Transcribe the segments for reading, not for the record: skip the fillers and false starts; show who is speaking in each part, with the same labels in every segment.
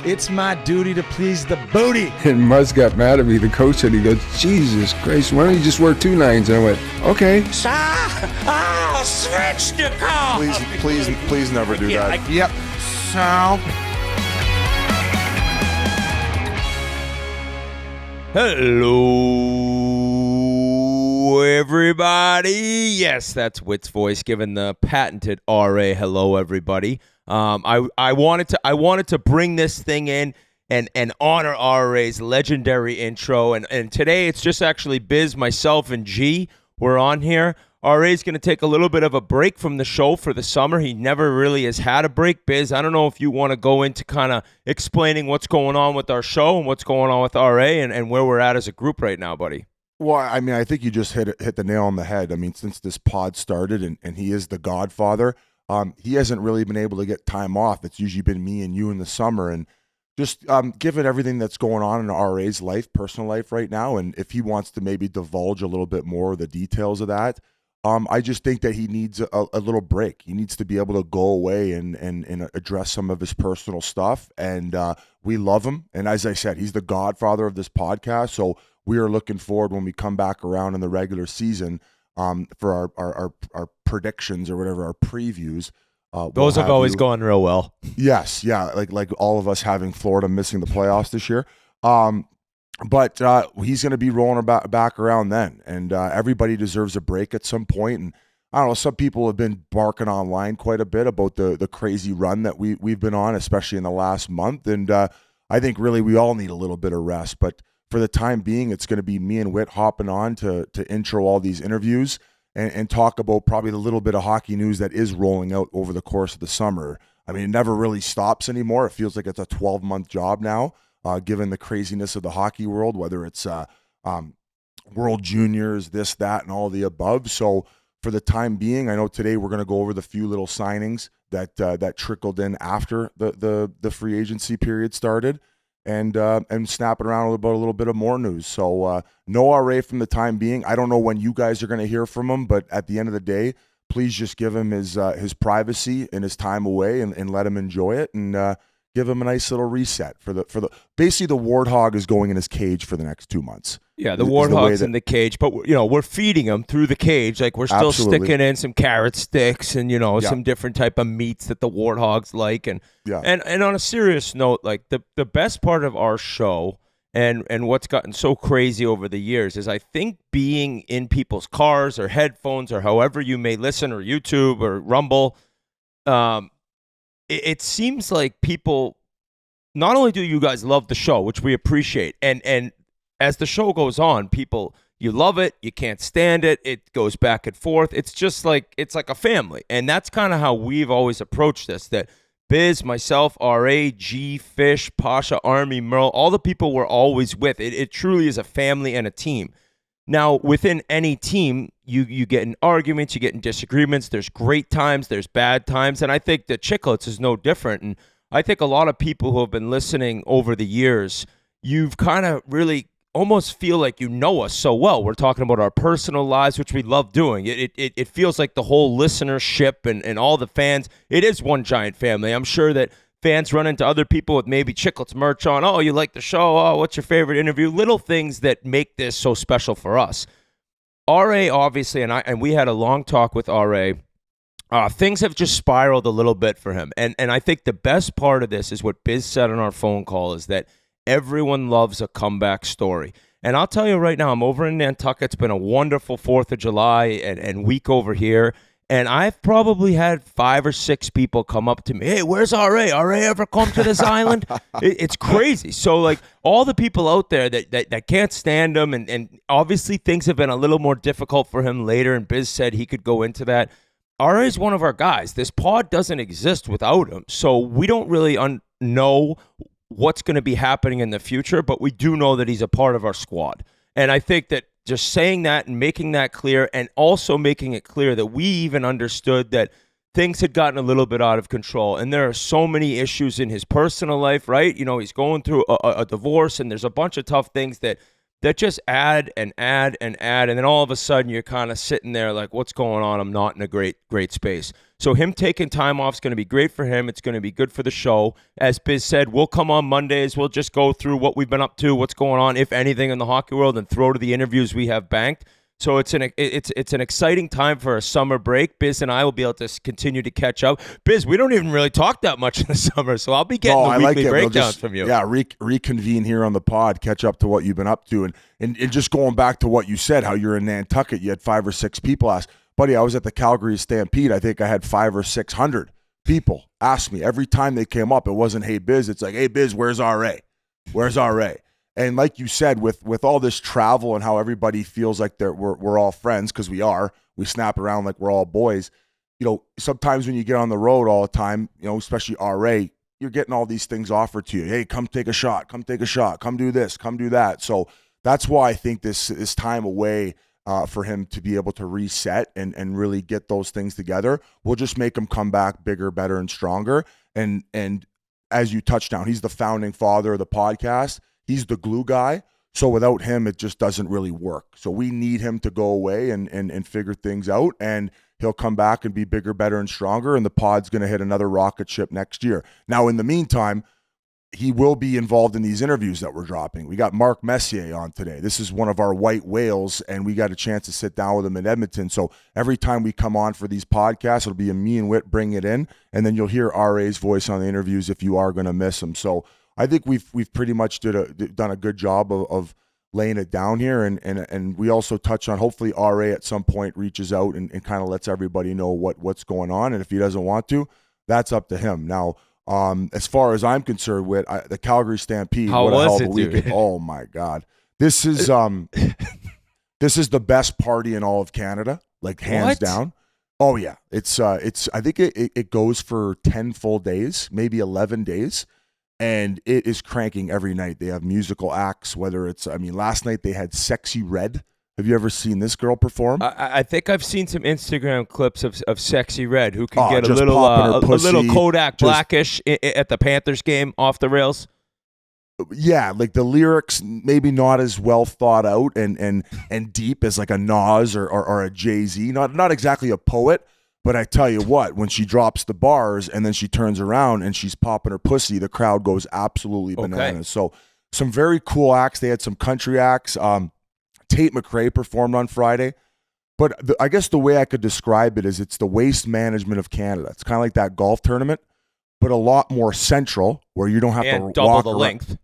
Speaker 1: It's my duty to please the booty.
Speaker 2: And Muzz got mad at me, the coach said, he goes, Jesus Christ, why don't you just wear 2 9s? And I went, okay.
Speaker 3: I'll switch the call.
Speaker 4: Please never do that.
Speaker 1: Yep. So.
Speaker 5: Hello, everybody. Yes, that's Whit's voice giving the patented RA hello, everybody. I wanted to bring this thing in and honor RA's legendary intro. And today it's just actually Biz, myself, and G. We're on here. RA's going to take a little bit of a break from the show for the summer. He never really has had a break. Biz, I don't know if you want to go into kind of explaining what's going on with our show and what's going on with RA and where we're at as a group right now, buddy.
Speaker 4: Well, I mean, I think you just hit the nail on the head. I mean, since this pod started and he is the godfather, he hasn't really been able to get time off. It's usually been me and you in the summer. And just given everything that's going on in RA's life, personal life right now, and if he wants to maybe divulge a little bit more of the details of that, I just think that he needs a little break. He needs to be able to go away and address some of his personal stuff. And we love him. And as I said, he's the godfather of this podcast. So we are looking forward when we come back around in the regular season for our predictions or whatever, our previews.
Speaker 5: Those have always gone real well.
Speaker 4: Yes, yeah, like all of us having Florida missing the playoffs this year. But he's going to be rolling back around then, and everybody deserves a break at some point. And I don't know, some people have been barking online quite a bit about the crazy run that we've been on, especially in the last month. And I think really we all need a little bit of rest. But for the time being, it's going to be me and Whit hopping on to intro all these interviews and talk about probably the little bit of hockey news that is rolling out over the course of the summer. I mean, it never really stops anymore. It feels like it's a 12-month job now. Given the craziness of the hockey world, whether it's World Juniors, this, that, and all the above. So for the time being, I know today we're going to go over the few little signings that trickled in after the free agency period started, and snap it around about a little bit of more news. So no RA from the time being. I don't know when you guys are going to hear from him, but at the end of the day, please just give him his privacy and his time away and let him enjoy it and give him a nice little reset for the basically the warthog is going in his cage for the next 2 months.
Speaker 5: Yeah, the warthog's in the cage, but we're feeding him through the cage. Like we're still sticking in some carrot sticks and some different type of meats that the warthogs like. And on a serious note, like the best part of our show and what's gotten so crazy over the years is I think being in people's cars or headphones or however you may listen or YouTube or Rumble, it seems like people, not only do you guys love the show, which we appreciate, and as the show goes on, people, you love it, you can't stand it, it goes back and forth. It's just like, it's like a family. And that's kind of how we've always approached this, that Biz, myself, RA, G, Fish, Pasha, Army, Merle, all the people we're always with. It truly is a family and a team. Now, within any team, you get in arguments, you get in disagreements. There's great times, there's bad times, and I think that Chiclets is no different. And I think a lot of people who have been listening over the years, you've kind of really almost feel like you know us so well. We're talking about our personal lives, which we love doing. It feels like the whole listenership and all the fans, it is one giant family. I'm sure that fans run into other people with maybe Chiclets merch on. Oh, you like the show? Oh, what's your favorite interview? Little things that make this so special for us. RA, obviously, and we had a long talk with RA. Things have just spiraled a little bit for him. And I think the best part of this is what Biz said on our phone call is that everyone loves a comeback story. And I'll tell you right now, I'm over in Nantucket. It's been a wonderful 4th of July and week over here. And I've probably had 5 or 6 people come up to me, hey, where's RA? RA ever come to this island? It's crazy. So, like, all the people out there that can't stand him, and obviously things have been a little more difficult for him later, and Biz said he could go into that. RA is one of our guys. This pod doesn't exist without him. So we don't really know what's going to be happening in the future, but we do know that he's a part of our squad. And I think that just saying that and making that clear, and also making it clear that we even understood that things had gotten a little bit out of control. And there are so many issues in his personal life, right? He's going through a divorce, and there's a bunch of tough things that that just add and add and add, and then all of a sudden you're kind of sitting there like, what's going on? I'm not in a great space. So him taking time off is going to be great for him. It's going to be good for the show. As Biz said, we'll come on Mondays. We'll just go through what we've been up to, what's going on, if anything, in the hockey world, and throw to the interviews we have banked. So it's an exciting time for a summer break. Biz and I will be able to continue to catch up. Biz, we don't even really talk that much in the summer, so I'll be getting the weekly breakdowns from you.
Speaker 4: Yeah, reconvene here on the pod, catch up to what you've been up to, and just going back to what you said, how you're in Nantucket, you had 5 or 6 people ask, buddy, I was at the Calgary Stampede. I think I had 500 or 600 people ask me every time they came up. It wasn't, hey Biz, it's like, hey Biz, where's RA? Where's RA? And like you said, with all this travel and how everybody feels like we're all friends, because we snap around like we're all boys. You know, sometimes when you get on the road all the time, you know, especially RA, you're getting all these things offered to you. Hey, come take a shot, come do this, come do that. So that's why I think this time away for him to be able to reset and really get those things together will just make him come back bigger, better, and stronger. And as you touched on, he's the founding father of the podcast. He's the glue guy. So without him, it just doesn't really work. So we need him to go away and figure things out, and he'll come back and be bigger, better, and stronger, and the pod's going to hit another rocket ship next year. Now, in the meantime, he will be involved in these interviews that we're dropping. We got Mark Messier on today. This is one of our white whales, and we got a chance to sit down with him in Edmonton. So every time we come on for these podcasts, it'll be a me and Whit bring it in, and then you'll hear RA's voice on the interviews if you are going to miss him. So I think we've pretty much done a good job of laying it down here, and we also touch on hopefully RA at some point reaches out and kind of lets everybody know what's going on, and if he doesn't want to, that's up to him. Now, as far as I'm concerned, with the Calgary Stampede,
Speaker 5: how
Speaker 4: what a hell
Speaker 5: was
Speaker 4: of a
Speaker 5: it,
Speaker 4: weekend!
Speaker 5: dude?
Speaker 4: Oh my God, this is the best party in all of Canada, like hands
Speaker 5: What?
Speaker 4: down. Oh yeah, it's I think it goes for 10 full days, maybe 11 days. And it is cranking every night. They have musical acts, whether it's, last night they had Sexy Red. Have you ever seen this girl perform?
Speaker 5: I think I've seen some Instagram clips of Sexy Red, who can get a
Speaker 4: just
Speaker 5: little
Speaker 4: popping her pussy,
Speaker 5: little Kodak
Speaker 4: just-
Speaker 5: Blackish at the Panthers game off the rails.
Speaker 4: Yeah, like the lyrics maybe not as well thought out and deep as like a Nas or a Jay-Z. Not exactly a poet, but I tell you what, when she drops the bars and then she turns around and she's popping her pussy, the crowd goes absolutely bananas.
Speaker 5: Okay.
Speaker 4: So some very cool acts. They had some country acts. Tate McRae performed on Friday. But I guess the way I could describe it is it's the Waste Management of Canada. It's kind of like that golf tournament, but a lot more central where you don't have
Speaker 5: And
Speaker 4: to
Speaker 5: double
Speaker 4: walk
Speaker 5: the
Speaker 4: around.
Speaker 5: length.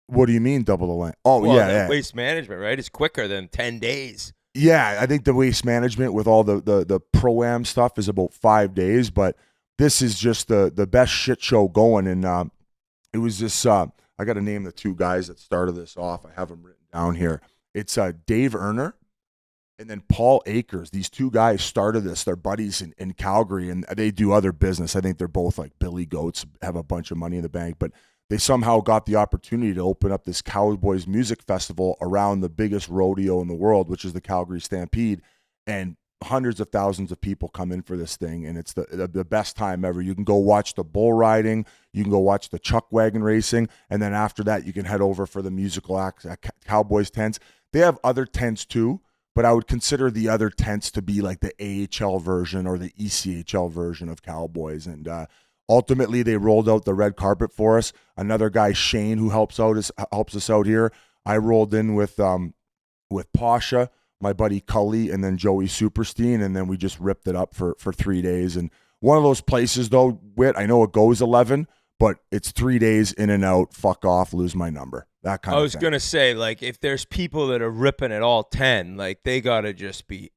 Speaker 4: What do you mean double the length? Oh,
Speaker 5: Well,
Speaker 4: yeah.
Speaker 5: Waste management, right, is quicker than 10 days.
Speaker 4: Yeah, I think the Waste Management with all the Pro-Am stuff is about 5 days, but this is just the best shit show going. And it was this, I got to name the 2 guys that started this off. I have them written down here. It's Dave Erner and then Paul Akers. These 2 guys started this. They're buddies in Calgary, and they do other business. I think they're both like Billy Goats, have a bunch of money in the bank, but they somehow got the opportunity to open up this Cowboys music festival around the biggest rodeo in the world, which is the Calgary Stampede. And hundreds of thousands of people come in for this thing, and it's the best time ever. You can go watch the bull riding, you can go watch the chuck wagon racing, and then after that, you can head over for the musical acts at Cowboys tents. They have other tents too, but I would consider the other tents to be like the AHL version or the ECHL version of Cowboys. And ultimately, they rolled out the red carpet for us. Another guy, Shane, who helps us out here. I rolled in with Pasha, my buddy Cully, and then Joey Superstein, and then we just ripped it up for 3 days. And one of those places, though, Whit, I know it goes 11, but it's 3 days in and out, fuck off, lose my number. That kind of thing.
Speaker 5: I was going to say, like, if there's people that are ripping it all 10, like, they got to just be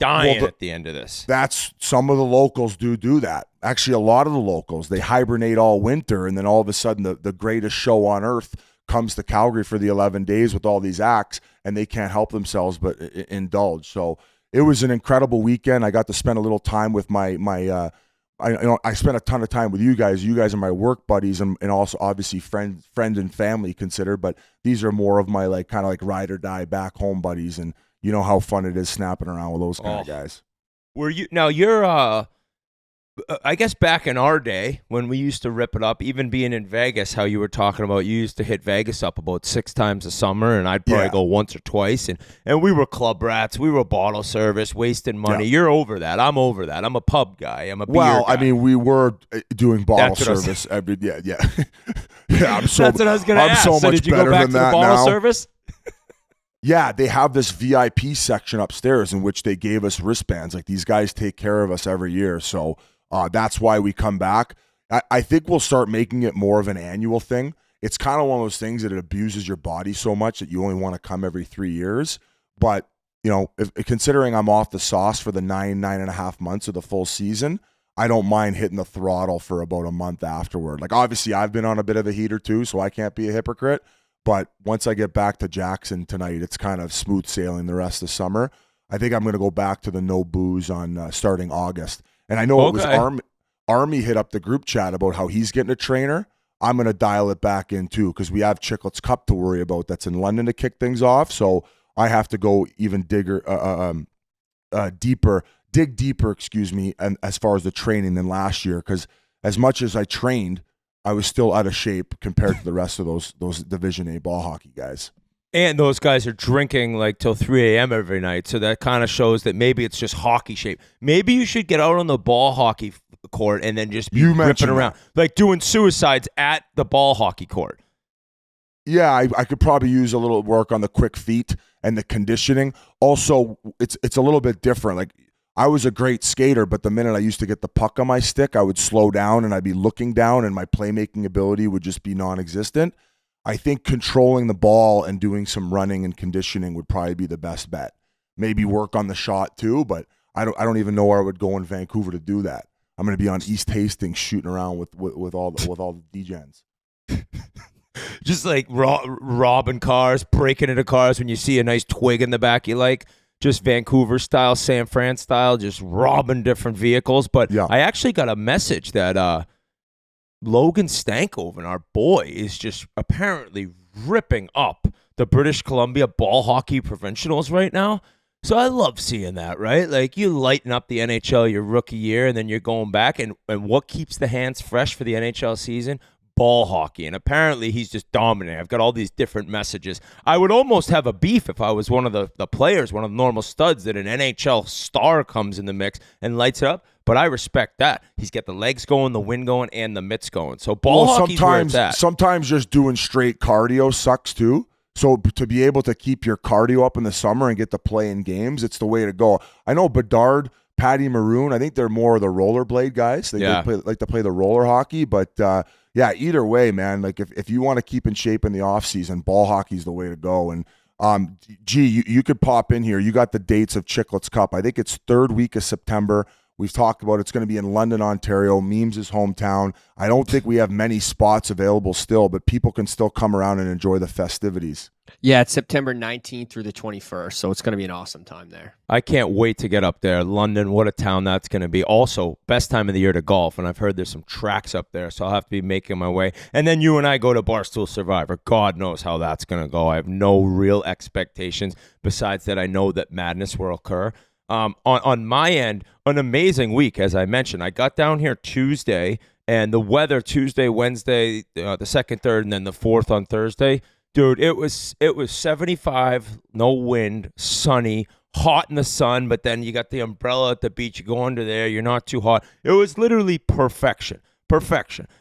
Speaker 5: dying at the end of this.
Speaker 4: That's some of the locals do that. Actually, a lot of the locals, they hibernate all winter, and then all of a sudden the greatest show on earth comes to Calgary for the 11 days with all these acts, and they can't help themselves but indulge. So it was an incredible weekend. I got to spend a little time with I spent a ton of time with you guys. You guys are my work buddies and also obviously friend and family considered, but these are more of my like kind of like ride or die back home buddies, and you know how fun it is snapping around with those kind of guys.
Speaker 5: Were you now? You're I guess back in our day when we used to rip it up, even being in Vegas, how you were talking about, you used to hit Vegas up about 6 times a summer, and I'd probably go once or twice. And we were club rats. We were bottle service, wasting money.
Speaker 4: Yeah.
Speaker 5: You're over that. I'm over that. I'm a pub guy. I'm a beer
Speaker 4: Well,
Speaker 5: guy.
Speaker 4: I mean, we were doing bottle
Speaker 5: That's what I was
Speaker 4: service every. Yeah. Yeah, I'm so.
Speaker 5: That's what I was going to
Speaker 4: I'm
Speaker 5: ask.
Speaker 4: so
Speaker 5: So
Speaker 4: much
Speaker 5: did you
Speaker 4: better
Speaker 5: go back
Speaker 4: than
Speaker 5: to the
Speaker 4: that
Speaker 5: bottle
Speaker 4: now.
Speaker 5: service?
Speaker 4: Yeah, they have this VIP section upstairs in which they gave us wristbands. Like, these guys take care of us every year, so that's why we come back. I think we'll start making it more of an annual thing. It's kind of one of those things that it abuses your body so much that you only want to come every 3 years. But considering I'm off the sauce for the 9.5 months of the full season, I don't mind hitting the throttle for about a month afterward. Like, obviously, I've been on a bit of a heater too, so I can't be a hypocrite. But once I get back to Jackson tonight, it's kind of smooth sailing the rest of summer. I think I'm going to go back to the no booze on starting August. And I know it was Army hit up the group chat about how he's getting a trainer. I'm going to dial it back in too, because we have Chiclets Cup to worry about that's in London to kick things off. So I have to go even dig deeper, and as far as the training than last year, because as much as I trained, I was still out of shape compared to the rest of those Division A ball hockey guys.
Speaker 5: And those guys are drinking like till 3 a.m. every night. So that kind of shows that maybe it's just hockey shape. Maybe you should get out on the ball hockey court and then just be ripping around. Like doing suicides at the ball hockey court.
Speaker 4: Yeah, I could probably use a little work on the quick feet and the conditioning. Also, it's a little bit different. Like, I was a great skater, but the minute I used to get the puck on my stick, I would slow down and I'd be looking down and my playmaking ability would just be non-existent. I think controlling the ball and doing some running and conditioning would probably be the best bet. Maybe work on the shot too, but I don't even know where I would go in Vancouver to do that. I'm going to be on East Hastings shooting around with all the D-gens.
Speaker 5: Just like robbing cars, breaking into cars when you see a nice twig in the back you like. Just Vancouver style, San Fran style, just robbing different vehicles. But
Speaker 4: yeah.
Speaker 5: I actually got a message that Logan Stankoven, our boy, is just apparently ripping up the British Columbia ball hockey provincials right now. So I love seeing that, right? Like, you lighten up the NHL your rookie year, and then you're going back. And what keeps the hands fresh for the NHL season? Ball hockey. And apparently he's just dominating. I've got all these different messages. I would almost have a beef if I was one of the players, one of the normal studs, that an NHL star comes in the mix and lights it up. But I respect that. He's got the legs going, the wind going, and the mitts going. So ball hockey's where it's at.
Speaker 4: Sometimes just doing straight cardio sucks too. So to be able to keep your cardio up in the summer and get to play in games, it's the way to go. I know Bedard, Patty Maroon, I think they're more of the rollerblade guys. They like to play the roller hockey. But yeah, either way, man, like if you want to keep in shape in the offseason, ball hockey's the way to go. And you could pop in here. You got the dates of Chiclets Cup. I think it's third week of September. We've talked about it's going to be in London, Ontario, Memes' hometown. I don't think we have many spots available still, but people can still come around and enjoy the festivities.
Speaker 6: Yeah, it's September 19th through the 21st, so it's going to be an awesome time there.
Speaker 5: I can't wait to get up there. London, what a town that's going to be. Also, best time of the year to golf, and I've heard there's some tracks up there, so I'll have to be making my way. And then you and I go to Barstool Survivor. God knows how that's going to go. I have no real expectations, besides that I know that madness will occur. On my end, an amazing week, as I mentioned. I got down here Tuesday, and the weather Tuesday, Wednesday, the second, third, and then the fourth on Thursday. Dude, it was 75, no wind, sunny, hot in the sun, but then you got the umbrella at the beach. You go under there, you're not too hot. It was literally perfection.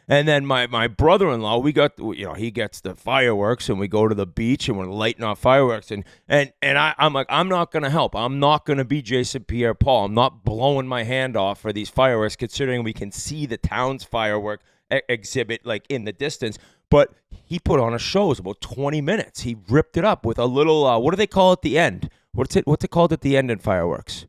Speaker 5: And then my brother-in-law, he gets the fireworks, and we go to the beach and we're lighting off fireworks, and I'm like, I'm not gonna help. I'm not gonna be Jason Pierre-Paul. I'm not blowing my hand off for these fireworks, considering we can see the town's firework exhibit like in the distance. But he put on a show. It was about 20 minutes. He ripped it up with a little, what do they call at the end? What's it called at the end in fireworks?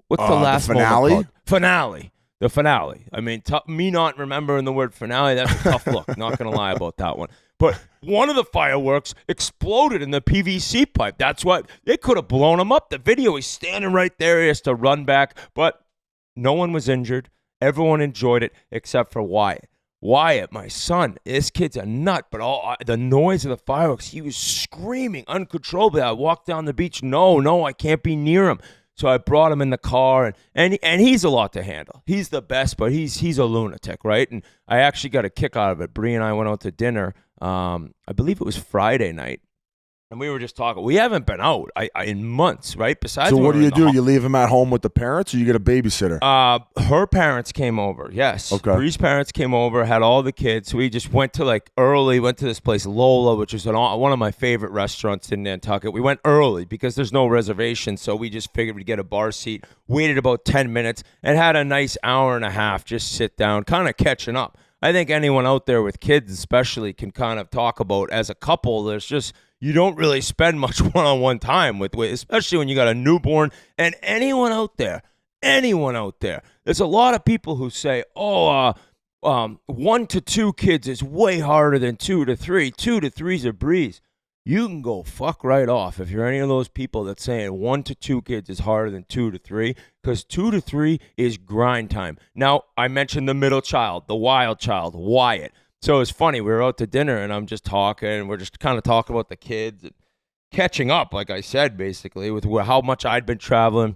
Speaker 5: What's the last
Speaker 4: finale?
Speaker 5: moment called? The finale. I mean, me not remembering the word finale, that's a tough look. Not going to lie about that one. But one of the fireworks exploded in the PVC pipe. That's what, they could have blown him up. The video, he's standing right there. He has to run back. But no one was injured. Everyone enjoyed it except for Wyatt. Wyatt, my son, this kid's a nut, but the noise of the fireworks, he was screaming uncontrollably. I walked down the beach. No, I can't be near him. So I brought him in the car, and he's a lot to handle. He's the best, but he's a lunatic, right? And I actually got a kick out of it. Bree and I went out to dinner. I believe it was Friday night. And we were just talking. We haven't been out in months, right? Besides,
Speaker 4: So
Speaker 5: when
Speaker 4: what
Speaker 5: we were
Speaker 4: do?
Speaker 5: in the
Speaker 4: You leave him at home with the parents, or you get a babysitter?
Speaker 5: Her parents came over. Yes.
Speaker 4: Okay.
Speaker 5: Bree's parents came over, had all the kids. So we just went to early. Went to this place Lola, which is one of my favorite restaurants in Nantucket. We went early because there's no reservation, so we just figured we'd get a bar seat. Waited about 10 minutes and had a nice hour and a half. Just sit down, kind of catching up. I think anyone out there with kids, especially, can kind of talk about as a couple. There's just you don't really spend much one-on-one time with, especially when you got a newborn. And anyone out there, there's a lot of people who say, 1 to 2 kids is way harder than 2 to 3. 2 to 3's a breeze. You can go fuck right off if you're any of those people that's saying 1 to 2 kids is harder than 2 to 3, because 2 to 3 is grind time. Now, I mentioned the middle child, the wild child, Wyatt. So it's funny, we were out to dinner, and I'm just talking, and we're just kind of talking about the kids and catching up, like I said, basically, with how much I'd been traveling,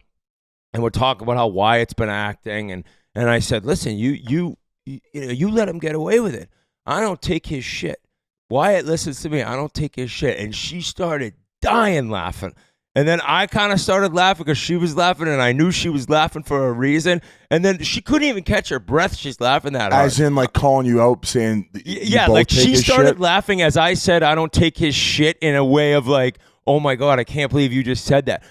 Speaker 5: and we're talking about how Wyatt's been acting, and I said, listen, you let him get away with it. I don't take his shit. Wyatt listens to me. I don't take his shit. And she started dying laughing. And then I kind of started laughing because she was laughing, and I knew she was laughing for a reason. And then she couldn't even catch her breath. She's laughing that hard.
Speaker 4: As in, calling you out, saying,
Speaker 5: yeah,
Speaker 4: both take
Speaker 5: she
Speaker 4: his
Speaker 5: started
Speaker 4: shit?
Speaker 5: laughing as I said, I don't take his shit, in a way of oh my God, I can't believe you just said that.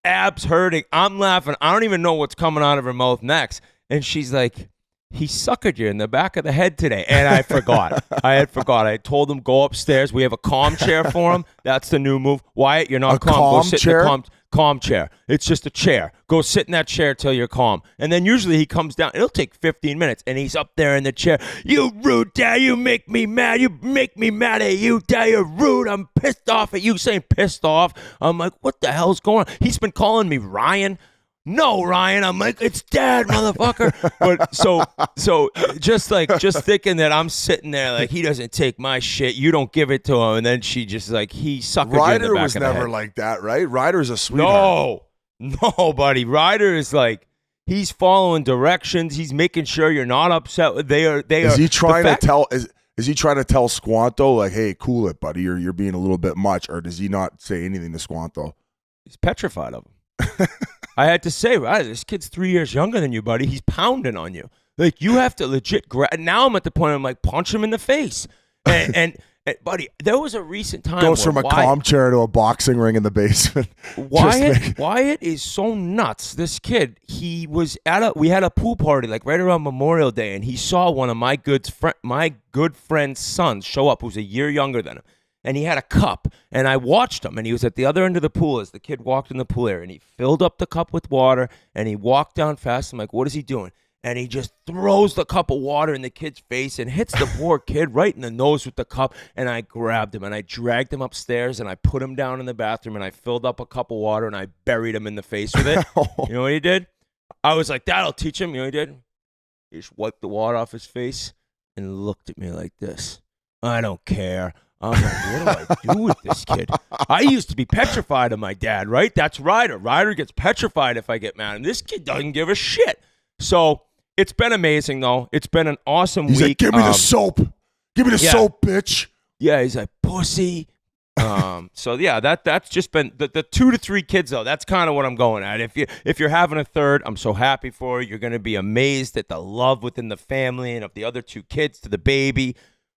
Speaker 5: Abs hurting. I'm laughing. I don't even know what's coming out of her mouth next. And she's like, he suckered you in the back of the head today. And I forgot. I told him, go upstairs. We have a calm chair for him. That's the new move. Wyatt, you're not calm. Go sit in the calm chair. It's just a chair. Go sit in that chair till you're calm. And then usually he comes down. It'll take 15 minutes. And he's up there in the chair. You rude dad. You make me mad. You make me mad at you, dad. You're rude. I'm pissed off at you. Saying pissed off. I'm like, what the hell's going on? He's been calling me Ryan. No, Ryan. I'm like, it's dad, motherfucker. But so just thinking that I'm sitting there he doesn't take my shit. You don't give it to him. And then she just he suckered you in the
Speaker 4: Ryder
Speaker 5: back
Speaker 4: was
Speaker 5: of the
Speaker 4: never
Speaker 5: head.
Speaker 4: like that, right? Ryder's a sweetheart.
Speaker 5: No, buddy. Ryder is he's following directions. He's making sure you're not upset with.
Speaker 4: Is he trying to tell? Is he trying to tell Squanto hey, cool it, buddy? You're being a little bit much, or does he not say anything to Squanto?
Speaker 5: He's petrified of him. I had to say, right, this kid's 3 years younger than you, buddy. He's pounding on you. You have to legit now I'm at the point I'm punch him in the face. And buddy, there was a recent time
Speaker 4: Goes from a calm chair to a boxing ring in the basement.
Speaker 5: Wyatt is so nuts. This kid, we had a pool party right around Memorial Day, and he saw one of my good friend's sons show up, who's a year younger than him. And he had a cup, and I watched him, and he was at the other end of the pool as the kid walked in the pool area, and he filled up the cup with water, and he walked down fast. I'm like, what is he doing? And he just throws the cup of water in the kid's face and hits the poor kid right in the nose with the cup. And I grabbed him, and I dragged him upstairs, and I put him down in the bathroom, and I filled up a cup of water, and I buried him in the face with it. You know what he did? I was like, that'll teach him. You know what he did? He just wiped the water off his face and looked at me like this. I don't care. I'm like, what do I do with this kid? I used to be petrified of my dad, right? That's Ryder. Ryder gets petrified if I get mad, and this kid doesn't give a shit. So it's been amazing, though. It's been an awesome week.
Speaker 4: He's like, give me the soap. Give me the soap, bitch.
Speaker 5: Yeah, he's like, pussy. So yeah, that's just been the 2 to 3 kids, though. That's kind of what I'm going at. If you're having a third, I'm so happy for you. You're going to be amazed at the love within the family and of the other 2 kids to the baby.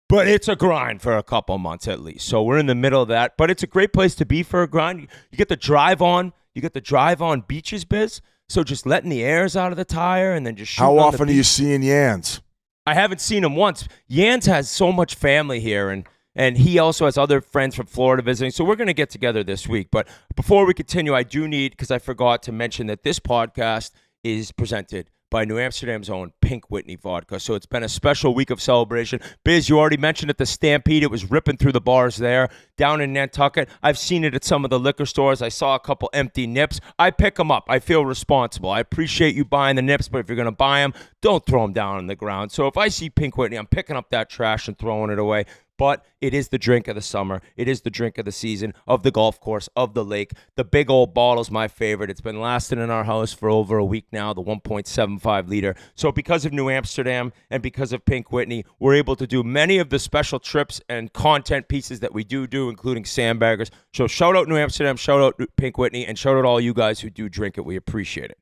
Speaker 5: But it's a grind for a couple months at least. So we're in the middle of that. But it's a great place to be for a grind. You get the drive on. You get the drive on beaches, Biz. So just letting the airs out of the tire and then just shooting.
Speaker 4: How often are you seeing Yans?
Speaker 5: I haven't seen him once. Yans has so much family here, and he also has other friends from Florida visiting. So we're going to get together this week. But before we continue, I do need, because I forgot to mention that this podcast is presented by New Amsterdam's own Pink Whitney vodka. So it's been a special week of celebration. Biz, you already mentioned at the Stampede, it was ripping through the bars there. Down in Nantucket, I've seen it at some of the liquor stores. I saw a couple empty nips. I pick them up. I feel responsible. I appreciate you buying the nips, but if you're going to buy them, don't throw them down on the ground. So if I see Pink Whitney, I'm picking up that trash and throwing it away. but it is the drink of the summer. It is the drink of the season, of the golf course, of the lake. The big old bottle is my favorite. It's been lasting in our house for over a week now, the 1.75 liter. So because of New Amsterdam and because of Pink Whitney, we're able to do many of the special trips and content pieces that we do, including sandbaggers. So shout out New Amsterdam, shout out Pink Whitney, and shout out all you guys who do drink it. We appreciate it.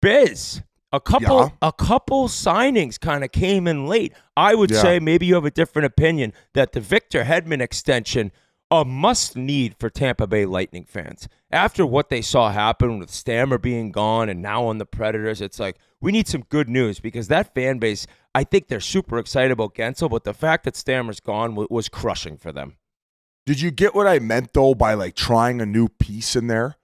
Speaker 5: Biz, a couple signings kind of came in late. I would say maybe you have a different opinion that the Victor Hedman extension, a must need for Tampa Bay Lightning fans. After what they saw happen with Stammer being gone and now on the Predators, it's like we need some good news because that fan base, I think they're super excited about Gensel, but the fact that Stammer's gone was crushing for them.
Speaker 4: Did you get what I meant though by like trying a new piece in there?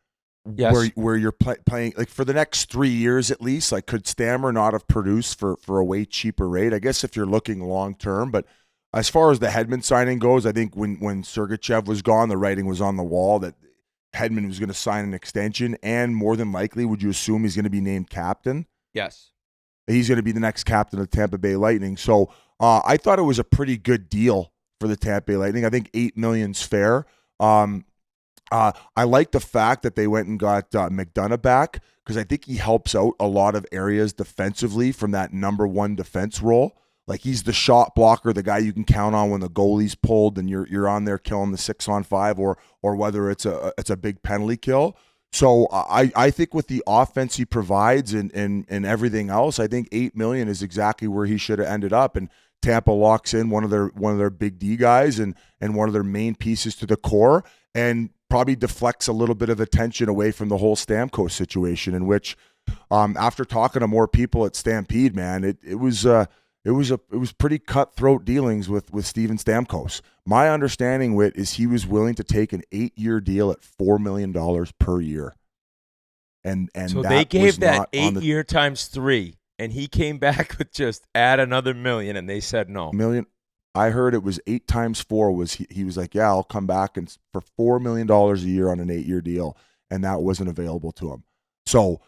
Speaker 5: Yes.
Speaker 4: Where you're playing like for the next 3 years at least, like could Stammer not have produced for a way cheaper rate? I guess if you're looking long term, but as far as the Hedman signing goes, I think when Sergachev was gone, the writing was on the wall that Hedman was going to sign an extension, and more than likely, would you assume he's going to be named captain?
Speaker 5: Yes.
Speaker 4: He's going to be the next captain of the Tampa Bay Lightning. So I thought it was a pretty good deal for the Tampa Bay Lightning. I think $8 million's fair. I like the fact that they went and got McDonough back because I think he helps out a lot of areas defensively from that number one defense role. Like he's the shot blocker, the guy you can count on when the goalie's pulled and you're on there killing the 6-on-5 or whether it's a big penalty kill. So I think with the offense he provides and everything else, I think $8 million is exactly where he should have ended up. And Tampa locks in one of their big D guys and one of their main pieces to the core and probably deflects a little bit of attention away from the whole Stamkos situation, in which after talking to more people at Stampede, man, it was pretty cutthroat dealings with Steven Stamkos. My understanding, Whit, is he was willing to take an 8-year deal at $4 million per year. And
Speaker 5: so
Speaker 4: that
Speaker 5: they gave
Speaker 4: was
Speaker 5: that
Speaker 4: not
Speaker 5: 8-year times 3, and he came back with just add another $1 million, and they said no.
Speaker 4: Million. I heard it was 8 times 4 was he was like, yeah, I'll come back and for $4 million a year on an 8-year deal. And that wasn't available to him. So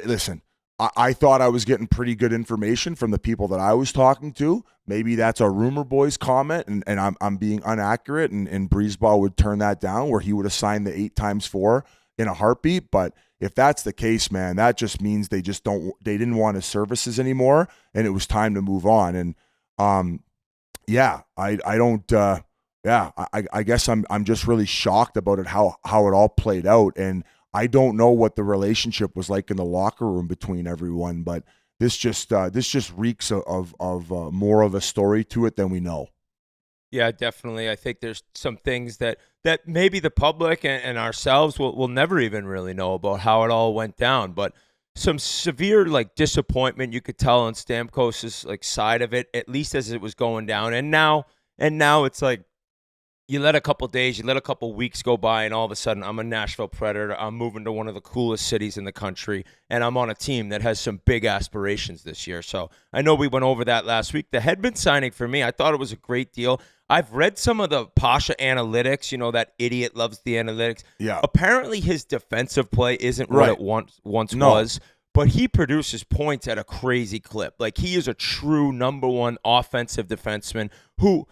Speaker 4: listen, I thought I was getting pretty good information from the people that I was talking to. Maybe that's a rumor boys comment and I'm being inaccurate and Breezeball would turn that down where he would have signed the 8 times 4 in a heartbeat. But if that's the case, man, that just means they didn't want his services anymore and it was time to move on. And I guess I'm just really shocked about it, how it all played out. And I don't know what the relationship was like in the locker room between everyone, but this just reeks of more of a story to it than we know.
Speaker 5: Yeah, definitely. I think there's some things that maybe the public and ourselves will never even really know about how it all went down, but some severe disappointment you could tell on Stamkos' side of it, at least as it was going down. And now it's like you let a couple days, you let a couple weeks go by, and all of a sudden I'm a Nashville Predator. I'm moving to one of the coolest cities in the country, and I'm on a team that has some big aspirations this year. So I know we went over that last week. The Hedman signing for me, I thought it was a great deal. I've read some of the Pasha analytics. You know, that idiot loves the analytics.
Speaker 4: Yeah.
Speaker 5: Apparently his defensive play isn't what it once was, but he produces points at a crazy clip. Like, he is a true number one offensive defenseman who,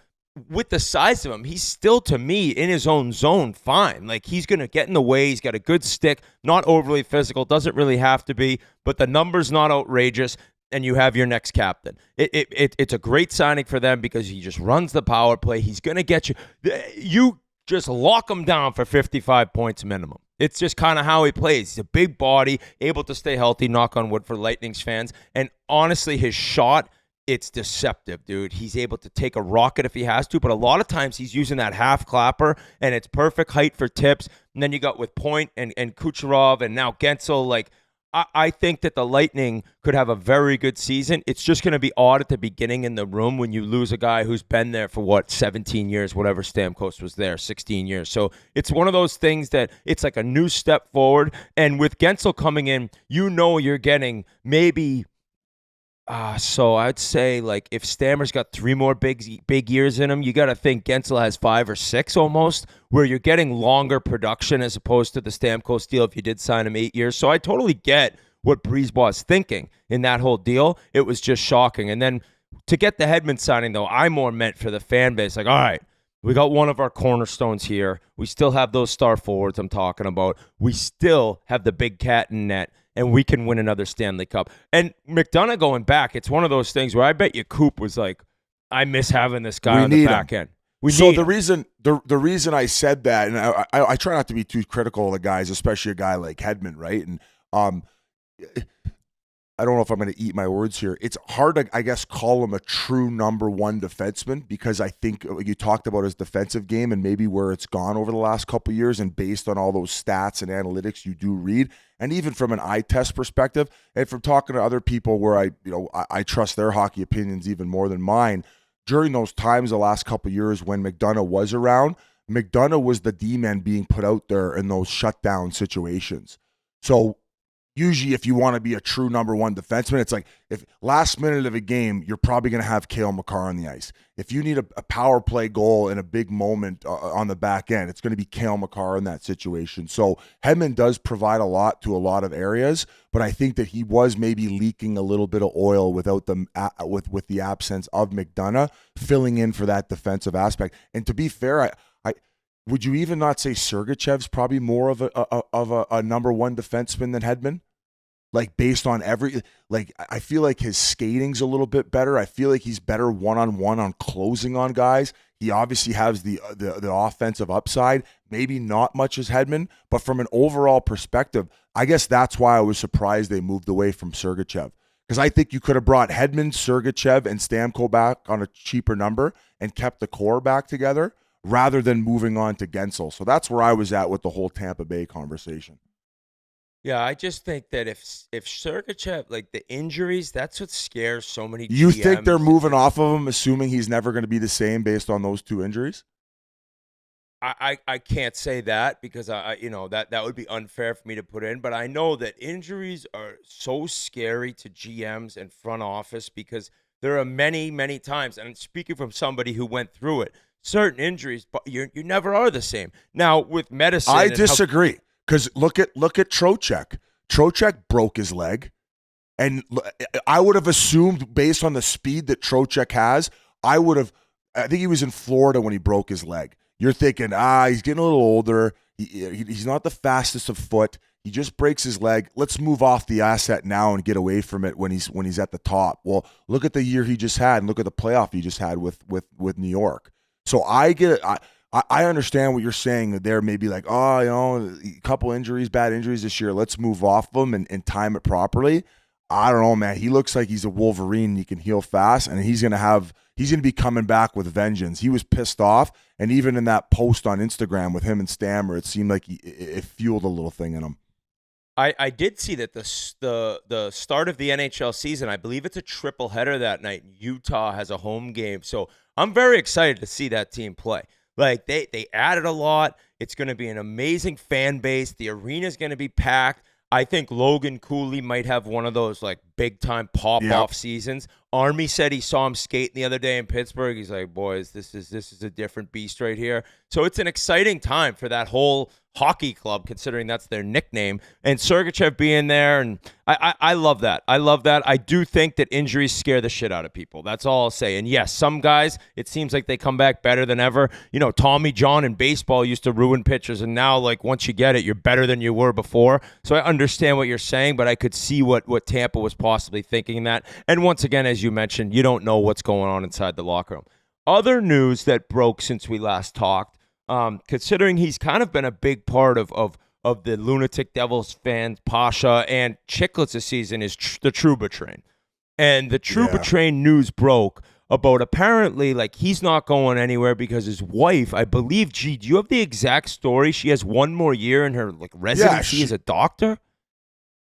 Speaker 5: with the size of him, he's still, to me, in his own zone fine. Like, he's going to get in the way. He's got a good stick, not overly physical, doesn't really have to be, but the number's not outrageous. And you have your next captain. It's a great signing for them because he just runs the power play. He's going to get you. You just lock him down for 55 points minimum. It's just kind of how he plays. He's a big body, able to stay healthy, knock on wood for Lightning's fans. And honestly, his shot, it's deceptive, dude. He's able to take a rocket if he has to, but a lot of times he's using that half clapper, and it's perfect height for tips. And then you got with Point and Kucherov and now Gensel, I think that the Lightning could have a very good season. It's just going to be odd at the beginning in the room when you lose a guy who's been there for, 17 years, whatever Stamkos was there, 16 years. So it's one of those things that it's like a new step forward. And with Gensel coming in, you're getting maybe so I'd say, if Stammer's got 3 more big years in him, you got to think Gensel has 5 or 6 almost, where you're getting longer production as opposed to the Stamkos deal if you did sign him 8 years. So I totally get what Breezeball is thinking in that whole deal. It was just shocking. And then to get the Hedman signing, though, I more meant for the fan base. Like, all right, we got one of our cornerstones here. We still have those star forwards I'm talking about. We still have the big cat in net, and we can win another Stanley Cup. And McDonough going back, it's one of those things where I bet you Coop was like, I miss having this guy on the back end. The
Speaker 4: reason I said that, and I try not to be too critical of the guys, especially a guy like Hedman, right? And I don't know if I'm going to eat my words here. It's hard to, I guess, call him a true number one defenseman because I think you talked about his defensive game and maybe where it's gone over the last couple of years, and based on all those stats and analytics you do read, and even from an eye test perspective, and from talking to other people where I trust their hockey opinions even more than mine. During those times, the last couple of years when McDonough was around, McDonough was the D-man being put out there in those shutdown situations. So usually if you want to be a true number one defenseman, it's like if last minute of a game, you're probably going to have Cale Makar on the ice. If you need a power play goal in a big moment on the back end, it's going to be Cale Makar in that situation. So Hedman does provide a lot to a lot of areas, but I think that he was maybe leaking a little bit of oil without the with the absence of McDonough filling in for that defensive aspect. And to be fair, I would you even not say Sergachev's probably more of a number one defenseman than Hedman? Like based on I feel like his skating's a little bit better. I feel like he's better one-on-one on closing on guys. He obviously has the offensive upside, maybe not much as Hedman, but from an overall perspective, I guess that's why I was surprised they moved away from Sergachev. Because I think you could have brought Hedman, Sergachev, and Stamkos back on a cheaper number and kept the core back together rather than moving on to Gensel. So that's where I was at with the whole Tampa Bay conversation.
Speaker 5: Yeah, I just think that if Sergachev, like the injuries, that's what scares so many GMs.
Speaker 4: You think they're moving off of him, assuming he's never going to be the same based on those two injuries?
Speaker 5: I can't say that because that would be unfair for me to put in, but I know that injuries are so scary to GMs and front office because there are many times, and speaking from somebody who went through it, certain injuries, but you never are the same. Now with medicine,
Speaker 4: I disagree. Because look at Trocheck. Trocheck broke his leg. And I would have assumed, based on the speed that Trocheck has, I think he was in Florida when he broke his leg. You're thinking, he's getting a little older. He's not the fastest of foot. He just breaks his leg. Let's move off the asset now and get away from it when he's at the top. Well, look at the year he just had and look at the playoff he just had with New York. So I get it. I understand what you're saying there. Maybe like, a couple injuries, bad injuries this year. Let's move off them and time it properly. I don't know, man. He looks like he's a Wolverine. He can heal fast, and he's gonna be coming back with vengeance. He was pissed off, and even in that post on Instagram with him and Stammer, it seemed like it fueled a little thing in him.
Speaker 5: I did see that the start of the NHL season, I believe it's a triple header that night. Utah has a home game, so I'm very excited to see that team play. Like they added a lot. It's going to be an amazing fan base. The arena is going to be packed. I think Logan Cooley might have one of those like big time pop off seasons. Army said he saw him skating the other day in Pittsburgh. He's like, boys, this is a different beast right here. So it's an exciting time for that whole hockey club, considering that's their nickname. And Sergachev being there, and I love that. I love that. I do think that injuries scare the shit out of people. That's all I'll say. And yes, some guys, it seems like they come back better than ever. Tommy John in baseball used to ruin pitchers, and now, like, once you get it, you're better than you were before. So I understand what you're saying, but I could see what Tampa was possibly thinking in that. And once again, as you mentioned, you don't know what's going on inside the locker room. Other news that broke since we last talked, considering he's kind of been a big part of the Lunatic Devils fans, Pasha, and Chiclets this season is the Trouba train. And the Trouba train news broke about apparently like he's not going anywhere because his wife, I believe, do you have the exact story? She has one more year in her like residency as a doctor?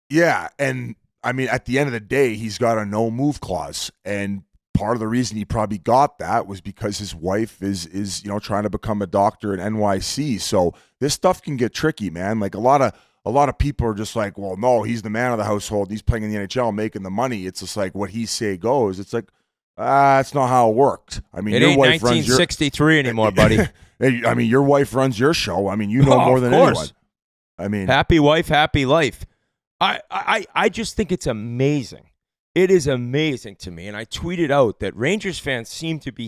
Speaker 4: Yeah, and I mean, at the end of the day, he's got a no-move clause, and part of the reason he probably got that was because his wife is trying to become a doctor at NYC. So this stuff can get tricky, man. Like a lot of people are just like, well, no, he's the man of the household. He's playing in the NHL, making the money. It's just like what he say goes. It's like, that's not how it works. I mean,
Speaker 5: it
Speaker 4: your
Speaker 5: ain't
Speaker 4: wife
Speaker 5: 1963 anymore, buddy.
Speaker 4: I mean, your wife runs your show. I mean, you know more than anyone. I mean,
Speaker 5: happy wife, happy life. I just think it's amazing. It is amazing to me, and I tweeted out that Rangers fans seem to be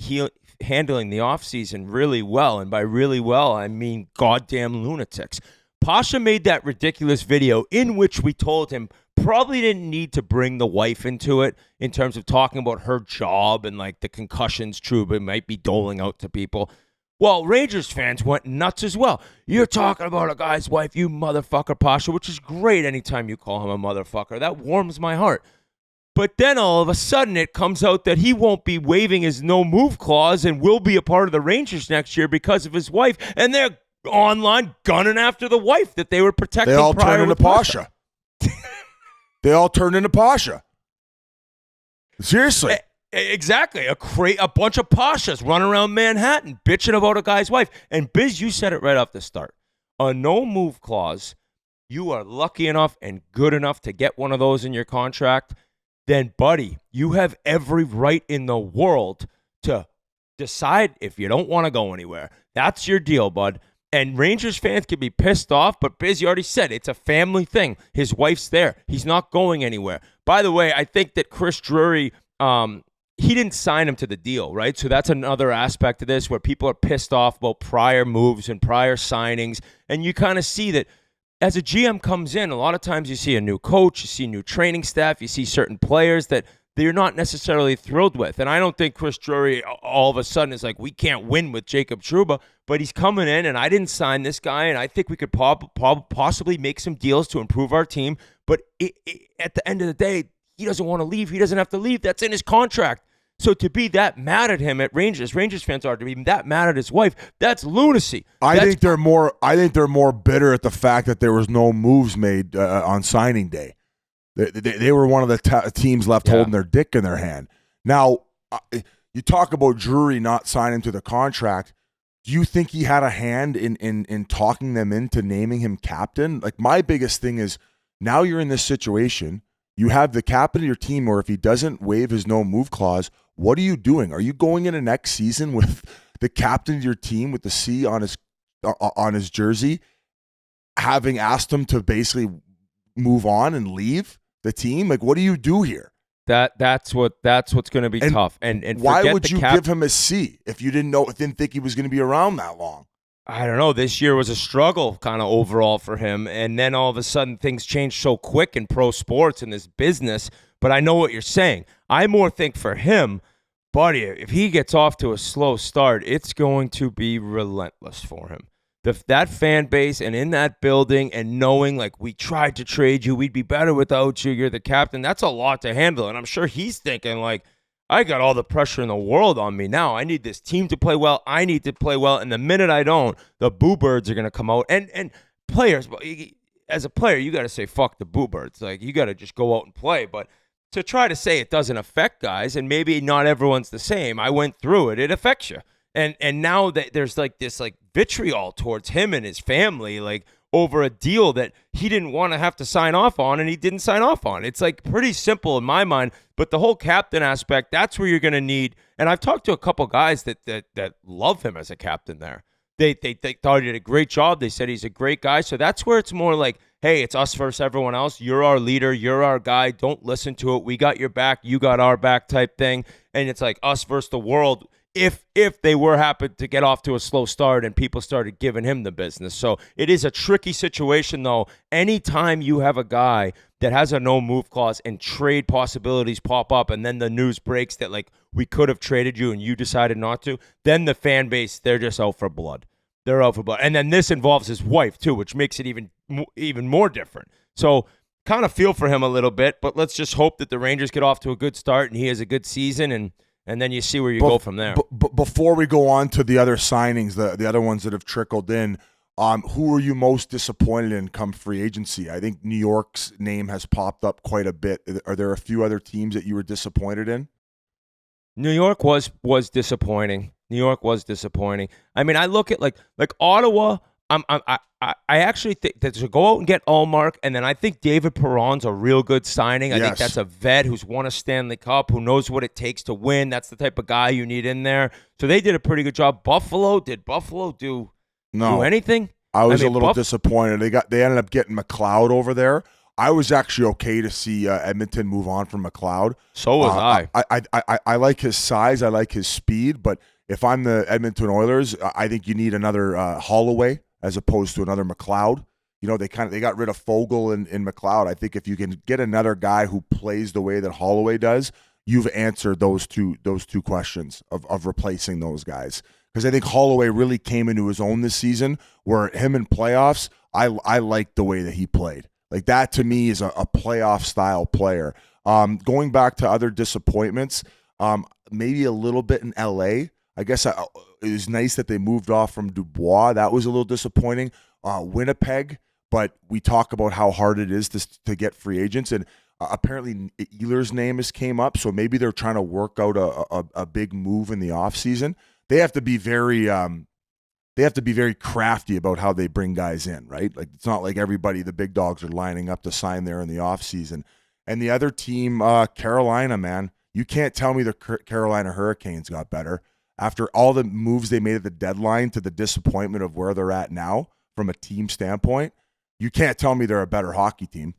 Speaker 5: handling the offseason really well, and by really well, I mean goddamn lunatics. Pasha made that ridiculous video in which we told him probably didn't need to bring the wife into it in terms of talking about her job and like the concussions Trouba might be doling out to people. Well, Rangers fans went nuts as well. You're talking about a guy's wife, you motherfucker, Pasha, which is great anytime you call him a motherfucker. That warms my heart. But then all of a sudden it comes out that he won't be waiving his no-move clause and will be a part of the Rangers next year because of his wife, and they're online gunning after the wife that they were protecting.
Speaker 4: They all
Speaker 5: prior
Speaker 4: turned into
Speaker 5: with Pasha.
Speaker 4: They all turned into Pasha. Seriously.
Speaker 5: Exactly. A bunch of Pashas running around Manhattan bitching about a guy's wife. And Biz, you said it right off the start. A no-move clause, you are lucky enough and good enough to get one of those in your contract, then, buddy, you have every right in the world to decide if you don't want to go anywhere. That's your deal, bud. And Rangers fans can be pissed off, but Biz, you already said it's a family thing. His wife's there. He's not going anywhere. By the way, I think that Chris Drury, he didn't sign him to the deal, right? So that's another aspect of this where people are pissed off about prior moves and prior signings. And you kind of see that as a GM comes in, a lot of times you see a new coach, you see new training staff, you see certain players that you're not necessarily thrilled with. And I don't think Chris Drury all of a sudden is like, we can't win with Jacob Trouba, but he's coming in and I didn't sign this guy and I think we could possibly make some deals to improve our team. But at the end of the day, he doesn't want to leave. He doesn't have to leave. That's in his contract. So to be that mad at him at Rangers fans are to be that mad at his wife, that's lunacy.
Speaker 4: I think they're more bitter at the fact that there was no moves made on signing day. They were one of the teams left holding their dick in their hand. Now, you talk about Drury not signing to the contract. Do you think he had a hand in talking them into naming him captain? Like, my biggest thing is now you're in this situation. You have the captain of your team, or if he doesn't waive his no-move clause, what are you doing? Are you going into next season with the captain of your team with the C on his jersey, having asked him to basically move on and leave the team? Like, what do you do here?
Speaker 5: That's what's going to be tough. And
Speaker 4: why would you give him a C if you didn't think he was going to be around that long?
Speaker 5: I don't know. This year was a struggle kind of overall for him. And then all of a sudden things changed so quick in pro sports and this business. But I know what you're saying. I more think for him, buddy, if he gets off to a slow start, it's going to be relentless for him. That fan base and in that building and knowing like we tried to trade you, we'd be better without you, you're the captain, that's a lot to handle. And I'm sure he's thinking like, I got all the pressure in the world on me now. I need this team to play well. I need to play well. And the minute I don't, the boo birds are going to come out. And players, as a player, you got to say, fuck the boo birds. Like, you got to just go out and play. But to try to say it doesn't affect guys, and maybe not everyone's the same, I went through it. It affects you. And now that there's like this like vitriol towards him and his family, like over a deal that he didn't want to have to sign off on and he didn't sign off on. It's like pretty simple in my mind, but the whole captain aspect, that's where you're going to need. And I've talked to a couple guys that love him as a captain there. They thought he did a great job. They said he's a great guy. So that's where it's more like, hey, it's us versus everyone else. You're our leader. You're our guy. Don't listen to it. We got your back. You got our back type thing. And it's like us versus the world. If they were happen to get off to a slow start and people started giving him the business. So it is a tricky situation, though. Anytime you have a guy that has a no-move clause and trade possibilities pop up and then the news breaks that, like, we could have traded you and you decided not to, then the fan base, they're just out for blood. They're out for blood. And then this involves his wife, too, which makes it even more different. So kind of feel for him a little bit, but let's just hope that the Rangers get off to a good start and he has a good season and then you see where you go from there.
Speaker 4: Before we go on to the other signings, the other ones that have trickled in, who are you most disappointed in come free agency? I think New York's name has popped up quite a bit. Are there a few other teams that you were disappointed in?
Speaker 5: New York was disappointing. New York was disappointing. I mean, I look at like Ottawa. I actually think that to go out and get Allmark, and then I think David Perron's a real good signing. I think that's a vet who's won a Stanley Cup, who knows what it takes to win. That's the type of guy you need in there. So they did a pretty good job. Did Buffalo do anything?
Speaker 4: I was a little disappointed. They ended up getting McLeod over there. I was actually okay to see Edmonton move on from McLeod.
Speaker 5: So was
Speaker 4: I like his size. I like his speed. But if I'm the Edmonton Oilers, I think you need another Holloway as opposed to another McLeod. They got rid of Fogle and McLeod. I think if you can get another guy who plays the way that Holloway does, you've answered those two questions of replacing those guys. Because I think Holloway really came into his own this season, where him in playoffs, I liked the way that he played. Like that to me is a playoff style player. Going back to other disappointments, maybe a little bit in LA. I guess it was nice that they moved off from Dubois. That was a little disappointing. Winnipeg, but we talk about how hard it is to get free agents, and apparently Ehlers' name has came up, so maybe they're trying to work out a big move in the offseason. They have to be very crafty about how they bring guys in, right? Like it's not like everybody, the big dogs, are lining up to sign there in the offseason. And the other team, Carolina, man, you can't tell me the Carolina Hurricanes got better after all the moves they made at the deadline to the disappointment of where they're at now from a team standpoint. You can't tell me they're a better hockey team.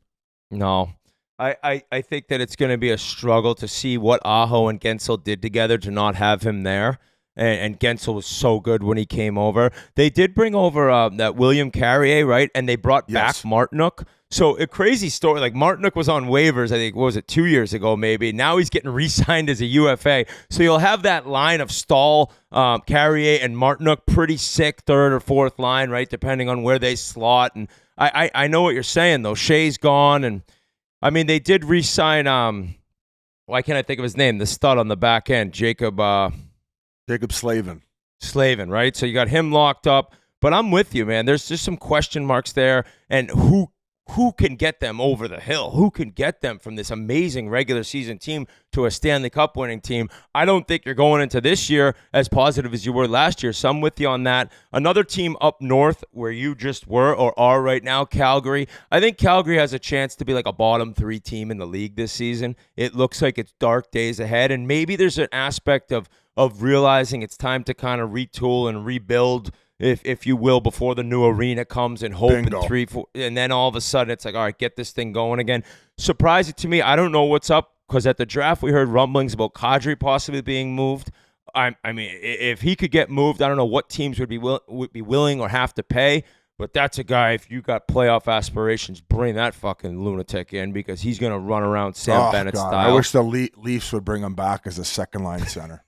Speaker 5: No. I think that it's going to be a struggle to see what Aho and Gensel did together to not have him there. And Gensel was so good when he came over. They did bring over that William Carrier, right? And they brought back Martinook. So a crazy story. Like Martinook was on waivers, I think, what was it, 2 years ago maybe. Now he's getting re-signed as a UFA. So you'll have that line of Stahl, Carrier, and Martinook, pretty sick third or fourth line, right? Depending on where they slot. And I know what you're saying, though. Shea's gone. And, I mean, they did re-sign, why can't I think of his name? The stud on the back end, Jacob
Speaker 4: Slavin.
Speaker 5: Slavin, right? So you got him locked up. But I'm with you, man. There's just some question marks there. And who can get them over the hill? Who can get them from this amazing regular season team to a Stanley Cup winning team? I don't think you're going into this year as positive as you were last year. So I'm with you on that. Another team up north where you just were or are right now, Calgary. I think Calgary has a chance to be like a bottom 3 team in the league this season. It looks like it's dark days ahead. And maybe there's an aspect of realizing it's time to kind of retool and rebuild, if you will, before the new arena comes, and hope in 3, 4, and then all of a sudden it's like, all right, get this thing going again. Surprising to me. I don't know what's up, because at the draft we heard rumblings about Kadri possibly being moved. I mean, if he could get moved, I don't know what teams would be willing or have to pay. But that's a guy, if you got playoff aspirations, bring that fucking lunatic in, because he's going to run around Sam Bennett style.
Speaker 4: I wish the Leafs would bring him back as a second line center.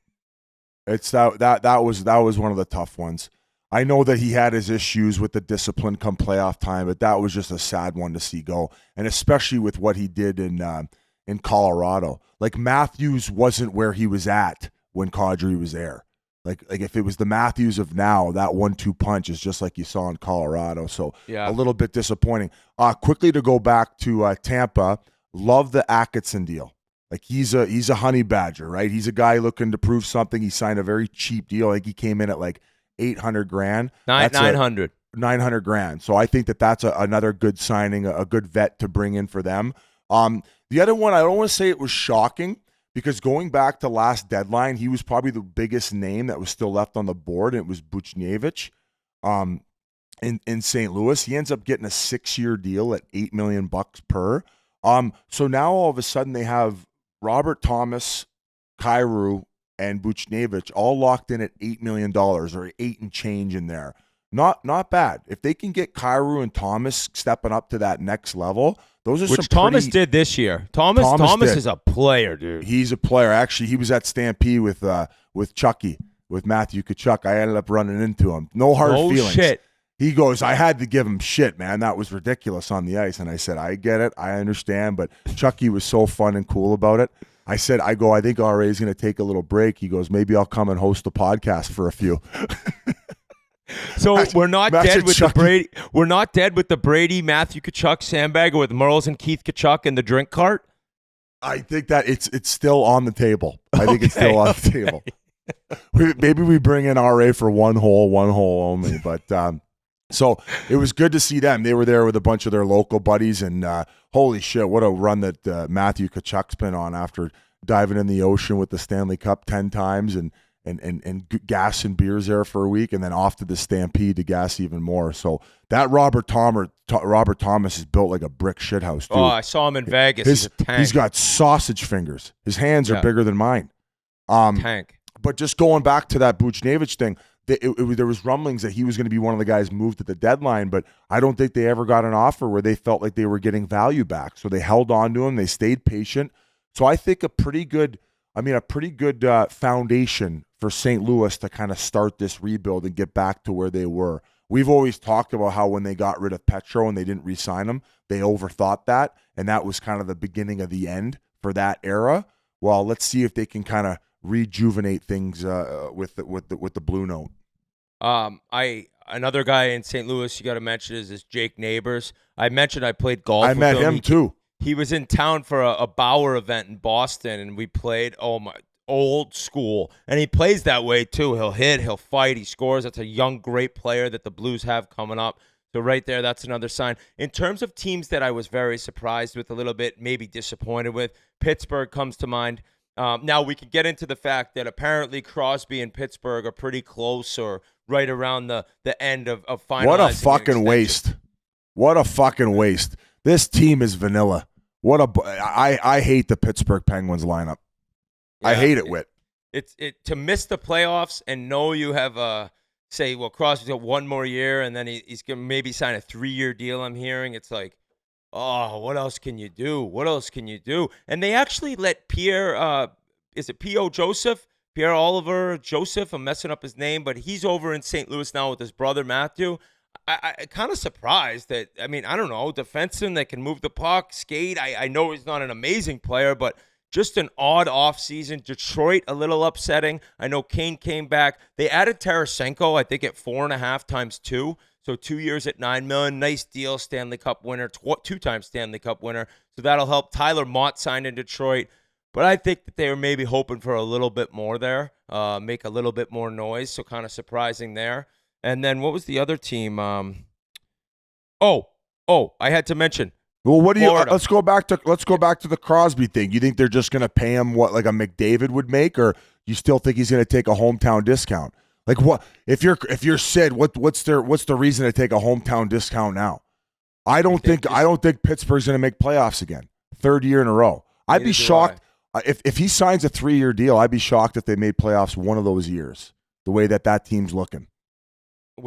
Speaker 4: It's that was one of the tough ones. I know that he had his issues with the discipline come playoff time, but that was just a sad one to see go, and especially with what he did in Colorado. Like Matthews wasn't where he was at when Kadri was there. Like if it was the Matthews of now, that 1-2 punch is just like you saw in Colorado. So
Speaker 5: yeah,
Speaker 4: a little bit disappointing. Quickly to go back to Tampa, love the Atkinson deal. Like he's a honey badger, right? He's a guy looking to prove something. He signed a very cheap deal. Like he came in at like $800,000.
Speaker 5: 900.
Speaker 4: $900,000. So I think that's another good signing, a good vet to bring in for them. The other one, I don't want to say it was shocking, because going back to last deadline, he was probably the biggest name that was still left on the board, and it was Buchnevich in St. Louis. He ends up getting a 6-year deal at $8 million per. So now all of a sudden they have Robert Thomas, Kyrou, and Buchnevich all locked in at $8 million, or 8 and change in there. Not bad. If they can get Kyrou and Thomas stepping up to that next level, those are
Speaker 5: which Thomas did this year. Thomas is a player, dude.
Speaker 4: He's a player. Actually, he was at Stampede with Chucky, with Matthew Tkachuk. I ended up running into him. No hard feelings.
Speaker 5: Shit.
Speaker 4: He goes, I had to give him shit, man. That was ridiculous on the ice. And I said, I get it. I understand. But Chucky was so fun and cool about it. I said, I think RA is going to take a little break. He goes, maybe I'll come and host a podcast for a few.
Speaker 5: So we're not dead with Chucky. The Brady. We're not dead with the Brady, Matthew Tkachuk sandbagger with Merles and Keith Tkachuk in the drink cart.
Speaker 4: I think that it's still on the table. I think it's still on the table. Maybe we bring in RA for one hole only. But so it was good to see them. They were there with a bunch of their local buddies, and holy shit, what a run that Matthew Tkachuk's been on after diving in the ocean with the Stanley Cup 10 times and gas and beers there for a week, and then off to the Stampede to gas even more. So that Robert Thomas is built like a brick shithouse, dude.
Speaker 5: Oh, I saw him in Vegas. He's a tank.
Speaker 4: He's got sausage fingers. His hands are bigger than mine.
Speaker 5: Tank.
Speaker 4: But just going back to that Buchnevich thing, there was rumblings that he was going to be one of the guys moved at the deadline, but I don't think they ever got an offer where they felt like they were getting value back. So they held on to him. They stayed patient. So I think a pretty good foundation for St. Louis to kind of start this rebuild and get back to where they were. We've always talked about how when they got rid of Petro and they didn't re-sign him, they overthought that, and that was kind of the beginning of the end for that era. Well, let's see if they can kind of rejuvenate things with the Blue Note.
Speaker 5: Another guy in St. Louis you got to mention is Jake Neighbors. I mentioned I played golf.
Speaker 4: I met him too.
Speaker 5: He was in town for a Bauer event in Boston, and we played. Oh my, old school, and he plays that way too. He'll hit, he'll fight, he scores. That's a young, great player that the Blues have coming up. So right there, that's another sign. In terms of teams that I was very surprised with a little bit, maybe disappointed with, Pittsburgh comes to mind. Now we can get into the fact that apparently Crosby and Pittsburgh are pretty close or right around the end of finalizing.
Speaker 4: What a fucking waste. What a fucking waste. This team is vanilla. I hate the Pittsburgh Penguins lineup. Yeah, I hate it, Whit.
Speaker 5: It's to miss the playoffs and know you have Crosby's got one more year and then he's going to maybe sign a 3-year deal, I'm hearing. It's like, oh, what else can you do? What else can you do? And they actually let Pierre Oliver Joseph, I'm messing up his name, but he's over in St. Louis now with his brother Matthew. I kind of surprised that, I don't know, defenseman that can move the puck, skate. I know he's not an amazing player, but just an odd offseason. Detroit, a little upsetting. I know Kane came back. They added Tarasenko, I think, at 4.5 times 2. So 2 years at $9 million. Nice deal, Stanley Cup winner, 2-time Stanley Cup winner. So that'll help. Tyler Mott signed in Detroit. But I think that they were maybe hoping for a little bit more there, make a little bit more noise. So kind of surprising there. And then what was the other team? I had to mention.
Speaker 4: Well, what do you?
Speaker 5: Florida.
Speaker 4: Let's go back to the Crosby thing. You think they're just going to pay him what like a McDavid would make, or you still think he's going to take a hometown discount? Like what? If you're Sid, what's the reason to take a hometown discount now? I don't think Pittsburgh's going to make playoffs again, 3rd year in a row. I'd be shocked if he signs a 3-year deal. I'd be shocked if they made playoffs one of those years. The way that team's looking.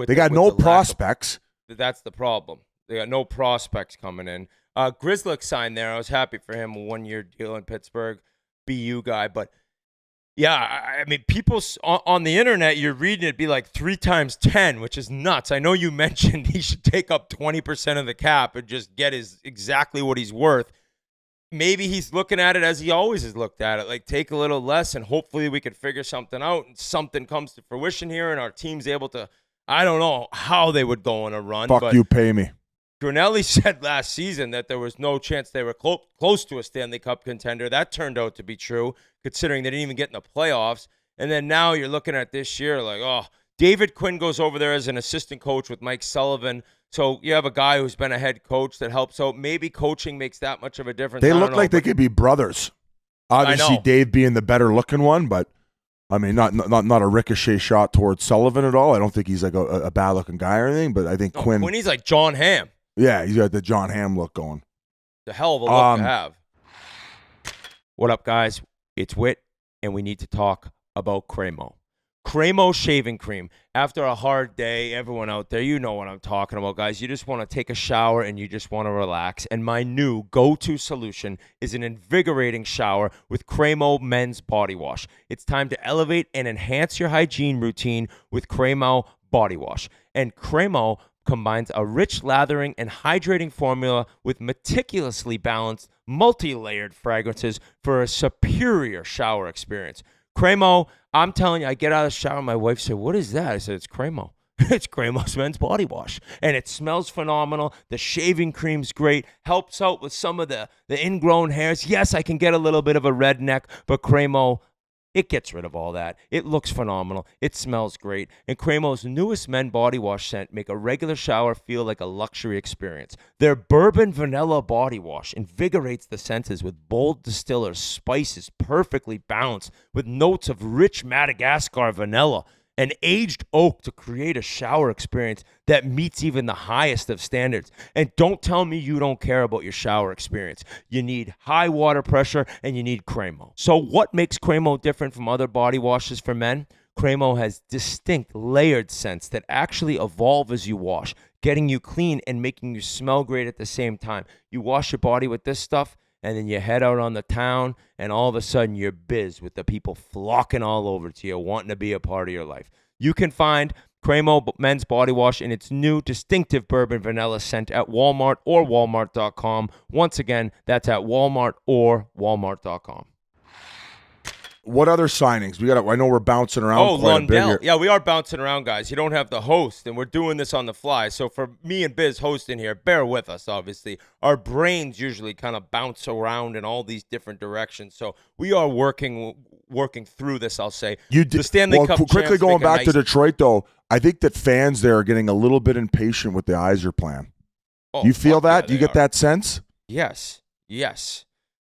Speaker 4: They got no prospects.
Speaker 5: That's the problem. They got no prospects coming in. Grzelcyk signed there. I was happy for him. A 1-year deal in Pittsburgh. BU guy. But, yeah, people on the internet, you're reading it be like 3 times 10, which is nuts. I know you mentioned he should take up 20% of the cap and just get exactly what he's worth. Maybe he's looking at it as he always has looked at it, like take a little less, and hopefully we can figure something out and something comes to fruition here and our team's able to. I don't know how they would go on a run.
Speaker 4: Fuck you, pay me.
Speaker 5: Grinelli said last season that there was no chance they were close to a Stanley Cup contender. That turned out to be true, considering they didn't even get in the playoffs. And then now you're looking at this year like, David Quinn goes over there as an assistant coach with Mike Sullivan. So you have a guy who's been a head coach that helps out. Maybe coaching makes that much of a difference.
Speaker 4: They look like they could be brothers. Obviously, Dave being the better looking one, but not a ricochet shot towards Sullivan at all. I don't think he's like a bad looking guy or anything, but I think Quinn.
Speaker 5: He's like John Hamm.
Speaker 4: Yeah, he's got the John Hamm look going.
Speaker 5: The hell of a look to have. What up, guys? It's Whit, and we need to talk about Cremo. Cremo shaving cream. After a hard day, everyone out there, you know what I'm talking about, guys. You just want to take a shower and you just want to relax. And my new go-to solution is an invigorating shower with Cremo Men's Body Wash. It's time to elevate and enhance your hygiene routine with Cremo Body Wash. And Cremo combines a rich lathering and hydrating formula with meticulously balanced, multi-layered fragrances for a superior shower experience. Cremo, I'm telling you, I get out of the shower, my wife said, "What is that?" I said, "It's Cremo." It's Cremo's Men's Body Wash. And it smells phenomenal. The shaving cream's great. Helps out with some of the ingrown hairs. Yes, I can get a little bit of a redneck, but Cremo It gets rid of all that. It looks phenomenal. It smells great. And Cremo's newest men body wash scent make a regular shower feel like a luxury experience. Their bourbon vanilla body wash invigorates the senses with bold distillers, spices perfectly balanced with notes of rich Madagascar vanilla and aged oak to create a shower experience that meets even the highest of standards. And don't tell me you don't care about your shower experience. You need high water pressure and you need Cremo. So what makes Cremo different from other body washes for men? Cremo has distinct layered scents that actually evolve as you wash, getting you clean and making you smell great at the same time. You wash your body with this stuff, and then you head out on the town, and all of a sudden you're biz with the people flocking all over to you, wanting to be a part of your life. You can find Cremo men's body wash in its new distinctive bourbon vanilla scent at Walmart or Walmart.com. Once again, that's at Walmart or Walmart.com.
Speaker 4: What other signings? I know we're bouncing around quite a bit
Speaker 5: Lundell.
Speaker 4: here.
Speaker 5: Yeah, we are bouncing around, guys. You don't have the host, and we're doing this on the fly. So for me and Biz hosting here, bear with us, obviously. Our brains usually kind of bounce around in all these different directions. So we are working through this, I'll say.
Speaker 4: The
Speaker 5: Stanley Cup
Speaker 4: quickly
Speaker 5: champs
Speaker 4: going
Speaker 5: make a
Speaker 4: back
Speaker 5: nice-
Speaker 4: to Detroit, though, I think that fans there are getting a little bit impatient with the Yzer plan.
Speaker 5: Oh,
Speaker 4: You feel
Speaker 5: fuck yeah,
Speaker 4: that? Do you
Speaker 5: they
Speaker 4: get
Speaker 5: are.
Speaker 4: that sense?
Speaker 5: Yes.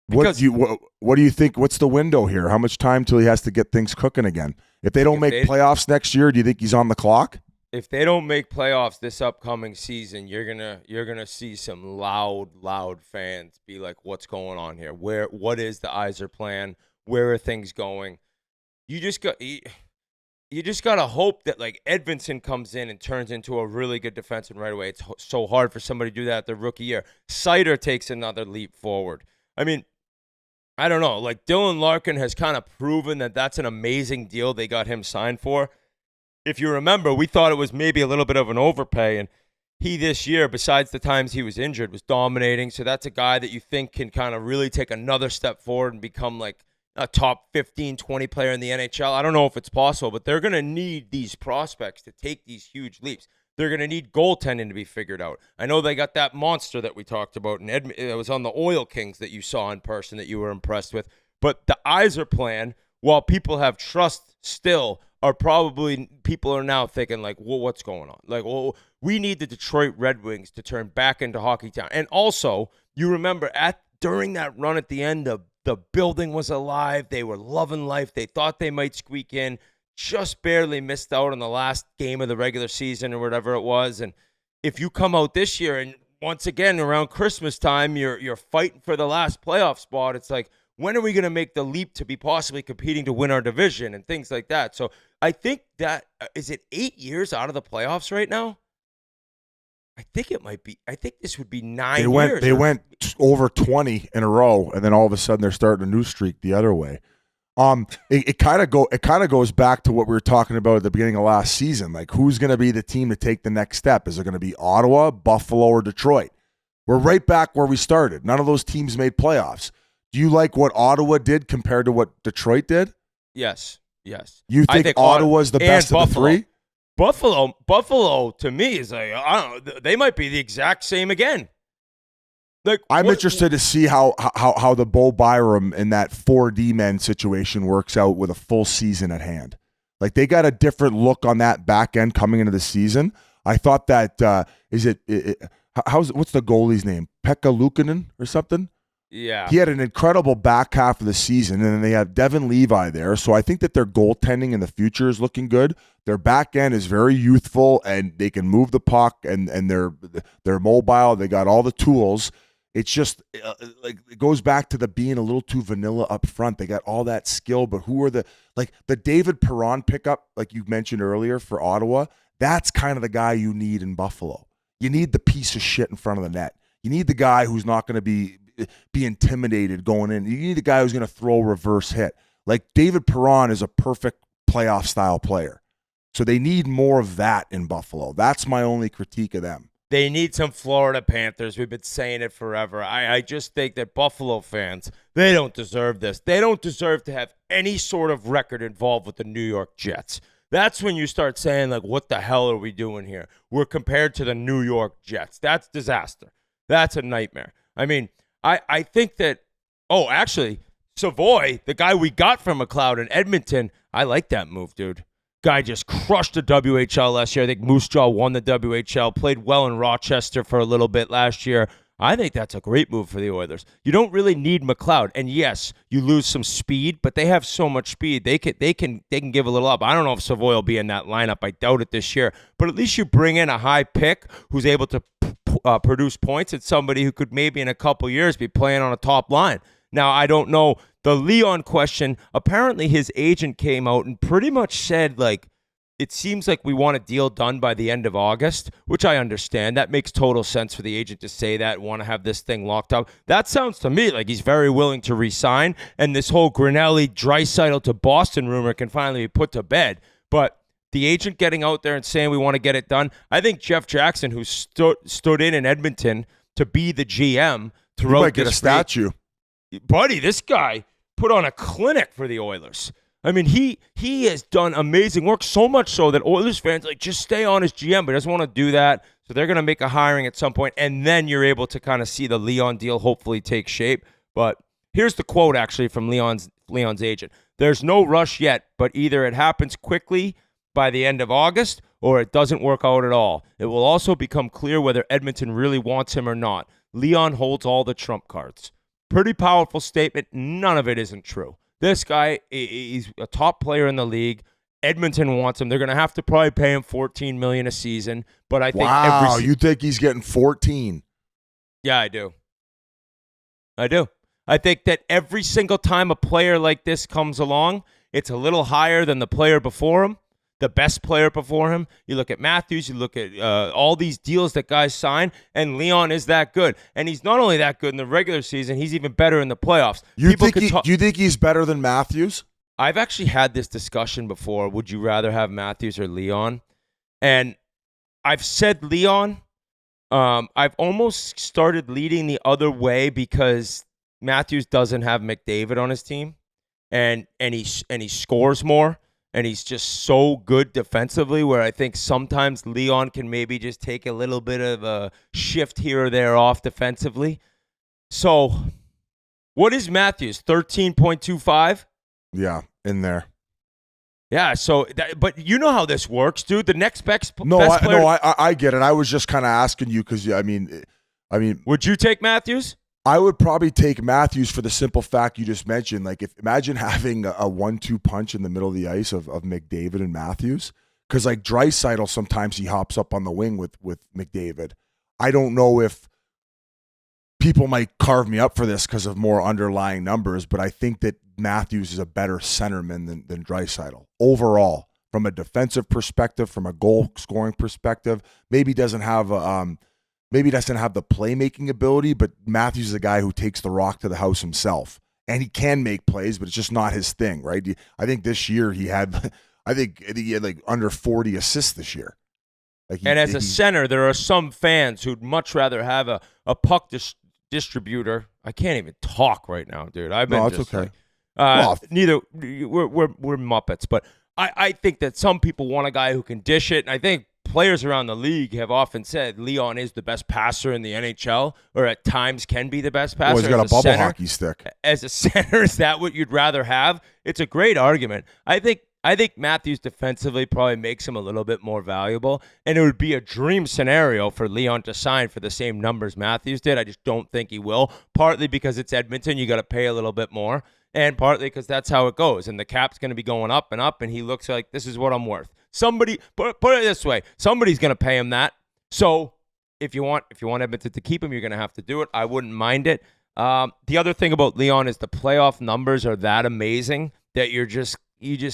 Speaker 4: What do you think? What's the window here? How much time till he has to get things cooking again? If they don't make playoffs next year, do you think he's on the clock?
Speaker 5: If they don't make playoffs this upcoming season, you're gonna see some loud fans be like, "What's going on here? What is the Yzer plan? Where are things going?" You just got to hope that like Edvinson comes in and turns into a really good defenseman right away. It's so hard for somebody to do that their rookie year. Sider takes another leap forward. I mean, I don't know. Like Dylan Larkin has kind of proven that that's an amazing deal they got him signed for. If you remember, we thought it was maybe a little bit of an overpay, and he this year, besides the times he was injured, was dominating. So that's a guy that you think can kind of really take another step forward and become like a top 15, 20 player in the NHL. I don't know if it's possible, but they're going to need these prospects to take these huge leaps. They're going to need goaltending to be figured out. I know they got that monster that we talked about, and it was on the Oil Kings that you saw in person that you were impressed with. But the Yzer plan, while people have trust still, people are now thinking like, well, what's going on? Like, well, we need the Detroit Red Wings to turn back into hockey town. And also, you remember during that run at the end, the building was alive. They were loving life. They thought they might squeak in. Just barely missed out on the last game of the regular season or whatever it was. And if you come out this year and once again around Christmas time, you're fighting for the last playoff spot, it's like, when are we going to make the leap to be possibly competing to win our division and things like that? So I think that, is it 8 years out of the playoffs right now? I think it might be. I think this would be 9 years.
Speaker 4: They went over 20 in a row, and then all of a sudden they're starting a new streak the other way. It kind of goes back to what we were talking about at the beginning of last season. Like, who's going to be the team to take the next step? Is it going to be Ottawa, Buffalo, or Detroit? We're right back where we started. None of those teams made playoffs. Do you like what Ottawa did compared to what Detroit did?
Speaker 5: Yes.
Speaker 4: You think Ottawa's the best of the three?
Speaker 5: Buffalo to me is like, I don't know, they might be the exact same again. Like,
Speaker 4: I'm interested to see how the Bo Byram in that 4D men situation works out with a full season at hand. Like, they got a different look on that back end coming into the season. I thought that what's the goalie's name? Pekka Luukkonen or something?
Speaker 5: Yeah.
Speaker 4: He had an incredible back half of the season, and then they have Devin Levi there. So I think that their goaltending in the future is looking good. Their back end is very youthful, and they can move the puck, and they're mobile. They got all the tools. It's just like it goes back to the being a little too vanilla up front. They got all that skill, but who are the David Perron pickup, like you mentioned earlier for Ottawa? That's kind of the guy you need in Buffalo. You need the piece of shit in front of the net. You need the guy who's not going to be intimidated going in. You need the guy who's going to throw a reverse hit. Like David Perron is a perfect playoff style player. So they need more of that in Buffalo. That's my only critique of them.
Speaker 5: They need some Florida Panthers. We've been saying it forever. I just think that Buffalo fans, they don't deserve this. They don't deserve to have any sort of record involved with the New York Jets. That's when you start saying, like, what the hell are we doing here? We're compared to the New York Jets. That's disaster. That's a nightmare. I mean, I think that, actually, Savoy, the guy we got from McLeod in Edmonton, I like that move, dude. Guy just crushed the WHL last year. I think Moose Jaw won the WHL, played well in Rochester for a little bit last year. I think that's a great move for the Oilers. You don't really need McLeod, and yes, you lose some speed, but they have so much speed they can give a little up. I don't know if Savoy will be in that lineup. I doubt it this year, but at least you bring in a high pick who's able to produce points. It's somebody who could maybe in a couple years be playing on a top line. Now I don't know the Leon question. Apparently, his agent came out and pretty much said like, it seems like we want a deal done by the end of August, which I understand. That makes total sense for the agent to say that, want to have this thing locked up. That sounds to me like he's very willing to re-sign, and this whole Grinelli, Draisaitl to Boston rumor can finally be put to bed. But the agent getting out there and saying we want to get it done, I think Jeff Jackson, who stood in Edmonton to be the GM throughout
Speaker 4: You might get a statue.
Speaker 5: Buddy, this guy put on a clinic for the Oilers. I mean, he has done amazing work, so much so that Oilers fans like just stay on as GM, but he doesn't want to do that. So they're going to make a hiring at some point, and then you're able to kind of see the Leon deal hopefully take shape. But here's the quote actually from Leon's agent. There's no rush yet, but either it happens quickly by the end of August or it doesn't work out at all. It will also become clear whether Edmonton really wants him or not. Leon holds all the trump cards. Pretty powerful statement. None of it isn't true. This guy, he's a top player in the league. Edmonton wants him. They're going to have to probably pay him $14 million a season. But I think
Speaker 4: you think he's getting 14?
Speaker 5: Yeah, I do. I think that every single time a player like this comes along, it's a little higher than the player before him, the best player before him. You look at Matthews, you look at all these deals that guys sign, and Leon is that good. And he's not only that good in the regular season, he's even better in the playoffs.
Speaker 4: Do you think he's better than Matthews?
Speaker 5: I've actually had this discussion before. Would you rather have Matthews or Leon? And I've said Leon. I've almost started leading the other way because Matthews doesn't have McDavid on his team, and he scores more. And he's just so good defensively where I think sometimes Leon can maybe just take a little bit of a shift here or there off defensively. So what is Matthews? 13.25?
Speaker 4: Yeah, in there.
Speaker 5: Yeah, so but you know how this works, dude. The next best player.
Speaker 4: I get it. I was just kind of asking you because, I mean,
Speaker 5: would you take Matthews?
Speaker 4: I would probably take Matthews for the simple fact you just mentioned. Like, imagine having a 1-2 punch in the middle of the ice of McDavid and Matthews. Because, like, Draisaitl, sometimes he hops up on the wing with McDavid. I don't know if people might carve me up for this because of more underlying numbers, but I think that Matthews is a better centerman than Draisaitl overall. From a defensive perspective, from a goal-scoring perspective, maybe doesn't have the playmaking ability, but Matthews is a guy who takes the rock to the house himself. And he can make plays, but it's just not his thing, right? I think this year he had like under 40 assists this year.
Speaker 5: And as a center, there are some fans who'd much rather have a puck distributor. I can't even talk right now, dude.
Speaker 4: It's okay.
Speaker 5: Neither we're Muppets, but I think that some people want a guy who can dish it, and I think players around the league have often said Leon is the best passer in the NHL, or at times can be the best passer.
Speaker 4: Well, he's got a bubble hockey stick.
Speaker 5: As a center, is that what you'd rather have? It's a great argument. I think Matthews defensively probably makes him a little bit more valuable, and it would be a dream scenario for Leon to sign for the same numbers Matthews did. I just don't think he will, partly because it's Edmonton, you got to pay a little bit more, and partly because that's how it goes, and the cap's going to be going up and up, and he looks like, this is what I'm worth. Somebody put it this way: somebody's going to pay him that. So if you want Edmonton to keep him, you're going to have to do it. I wouldn't mind it. The other thing about Leon is the playoff numbers are that amazing that you just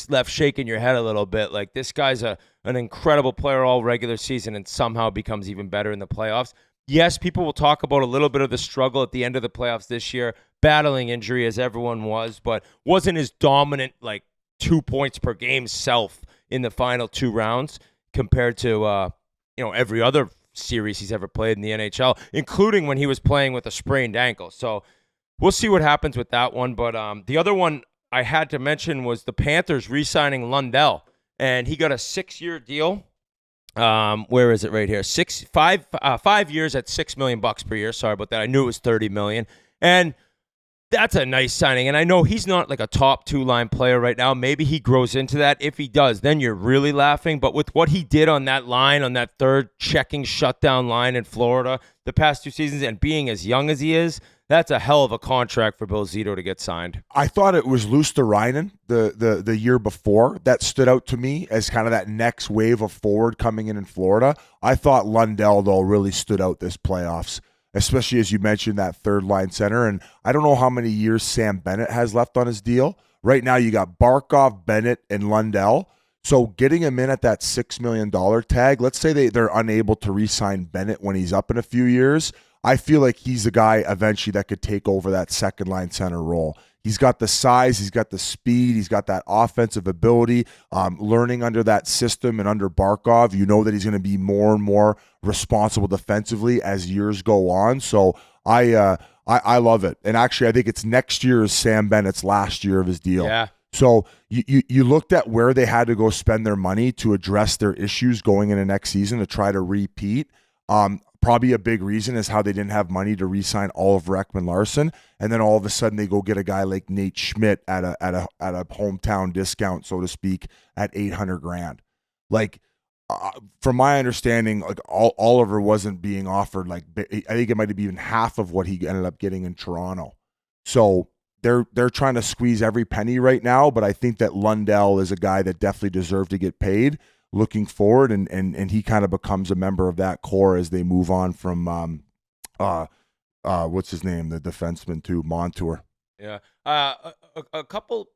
Speaker 5: left shaking your head a little bit. Like, this guy's an incredible player all regular season and somehow becomes even better in the playoffs. Yes, people will talk about a little bit of the struggle at the end of the playoffs this year, battling injury as everyone was, but wasn't as dominant, like 2 points per game self in the final 2 rounds compared to every other series he's ever played in the NHL, including when he was playing with a sprained ankle. So we'll see what happens with that one. But the other one I had to mention was the Panthers re-signing Lundell, and he got a 6-year deal. Where is it right here? 5 years at $6 million per year. Sorry about that. I knew it was $30 million. And That's a nice signing. And I know he's not like a top 2-line player right now. Maybe he grows into that. If he does, then you're really laughing. But with what he did on that line, on that third checking shutdown line in Florida the past 2 seasons, and being as young as he is, that's a hell of a contract for Bill Zito to get signed.
Speaker 4: I thought it was Luosterainen the year before that stood out to me as kind of that next wave of forward coming in Florida. I thought Lundell, though, really stood out this playoffs, especially as you mentioned that third line center. And I don't know how many years Sam Bennett has left on his deal. Right now you got Barkov, Bennett, and Lundell. So getting him in at that $6 million tag, let's say they're unable to re-sign Bennett when he's up in a few years, I feel like he's the guy eventually that could take over that second line center role. He's got the size, he's got the speed, he's got that offensive ability. Learning under that system and under Barkov, you know that he's going to be more and more responsible defensively as years go on. So I love it. And actually, I think it's next year is Sam Bennett's last year of his deal.
Speaker 5: Yeah.
Speaker 4: So you looked at where they had to go spend their money to address their issues going into next season to try to repeat. Probably a big reason is how they didn't have money to re-sign Oliver Ekman-Larsson, and then all of a sudden they go get a guy like Nate Schmidt at a hometown discount, so to speak, at $800,000. Like, from my understanding, like Oliver wasn't being offered like I think it might be even half of what he ended up getting in Toronto. So they're trying to squeeze every penny right now, but I think that Lundell is a guy that definitely deserved to get paid looking forward, and he kind of becomes a member of that core as they move on from what's his name, the defenseman to Montour.
Speaker 5: Yeah. A couple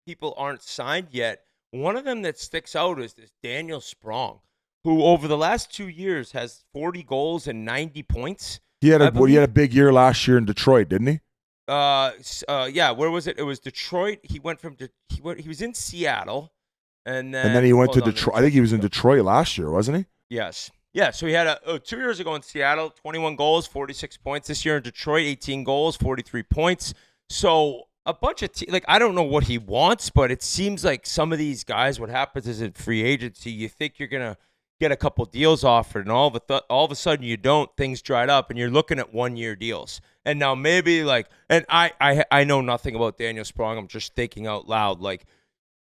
Speaker 5: people aren't signed yet. One of them that sticks out is this Daniel Sprong, who over the last 2 years has 40 goals and 90 points.
Speaker 4: He had a big year last year in Detroit, didn't he?
Speaker 5: Yeah. Where was it? It was Detroit. He went from he was in Seattle, and then
Speaker 4: he went to Detroit. I think he was in Detroit last year, wasn't he?
Speaker 5: Yes. Yeah. So he had 2 years ago in Seattle, 21 goals, 46 points. This year in Detroit, 18 goals, 43 points. So a bunch of I don't know what he wants, but it seems like some of these guys, what happens is in free agency, you think you're gonna get a couple deals offered, and all of a sudden you don't. Things dried up, and you're looking at 1-year deals. And now maybe and I know nothing about Daniel Sprong. I'm just thinking out loud. Like,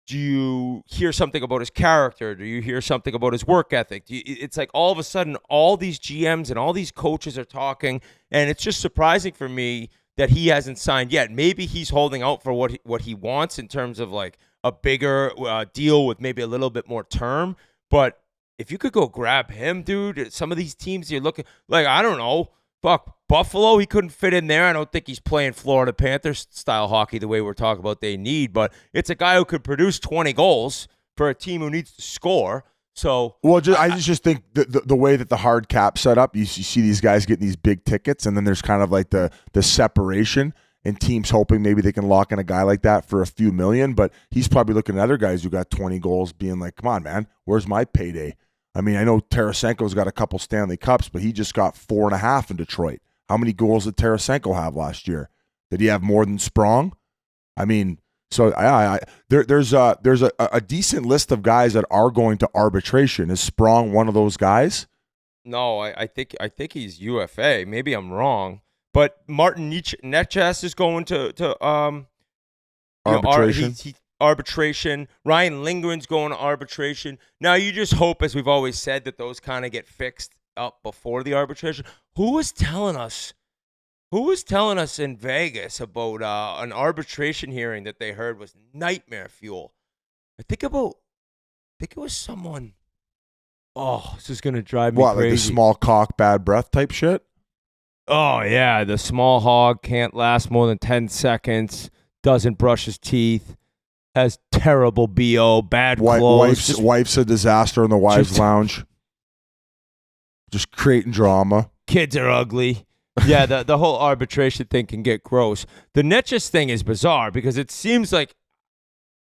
Speaker 5: do you hear something about his character? Do you hear something about his work ethic? It's like all of a sudden all these GMs and all these coaches are talking, and it's just surprising for me that he hasn't signed yet. Maybe he's holding out for what he wants in terms of like a bigger deal with maybe a little bit more term. But if you could go grab him, dude, some of these teams you're looking like, I don't know, fuck, Buffalo, he couldn't fit in there. I don't think he's playing Florida Panthers style hockey the way we're talking about they need, but it's a guy who could produce 20 goals for a team who needs to score. So,
Speaker 4: well, I just think the way that the hard cap set up, you see these guys getting these big tickets, and then there's kind of like the separation, and teams hoping maybe they can lock in a guy like that for a few million, but he's probably looking at other guys who got 20 goals being like, come on, man, where's my payday? I mean, I know Tarasenko's got a couple Stanley Cups, but he just got 4.5 in Detroit. How many goals did Tarasenko have last year? Did he have more than Sprong? I mean, so there's a decent list of guys that are going to arbitration. Is Sprong one of those guys?
Speaker 5: No, I think he's UFA. Maybe I'm wrong, but Martin Necas is going to
Speaker 4: arbitration.
Speaker 5: Arbitration. Ryan Lindgren's going to arbitration. Now you just hope, as we've always said, that those kind of get fixed up before the arbitration. Who was telling us in Vegas about an arbitration hearing that they heard was nightmare fuel? I think it was someone. Oh, this is gonna drive me crazy.
Speaker 4: Like the small cock, bad breath type shit?
Speaker 5: Oh yeah, the small hog can't last more than 10 seconds. Doesn't brush his teeth. Has terrible BO, bad clothes.
Speaker 4: Wife's a disaster in the wives' lounge. Just creating drama.
Speaker 5: Kids are ugly. Yeah, the whole arbitration thing can get gross. The Netchus thing is bizarre because it seems like,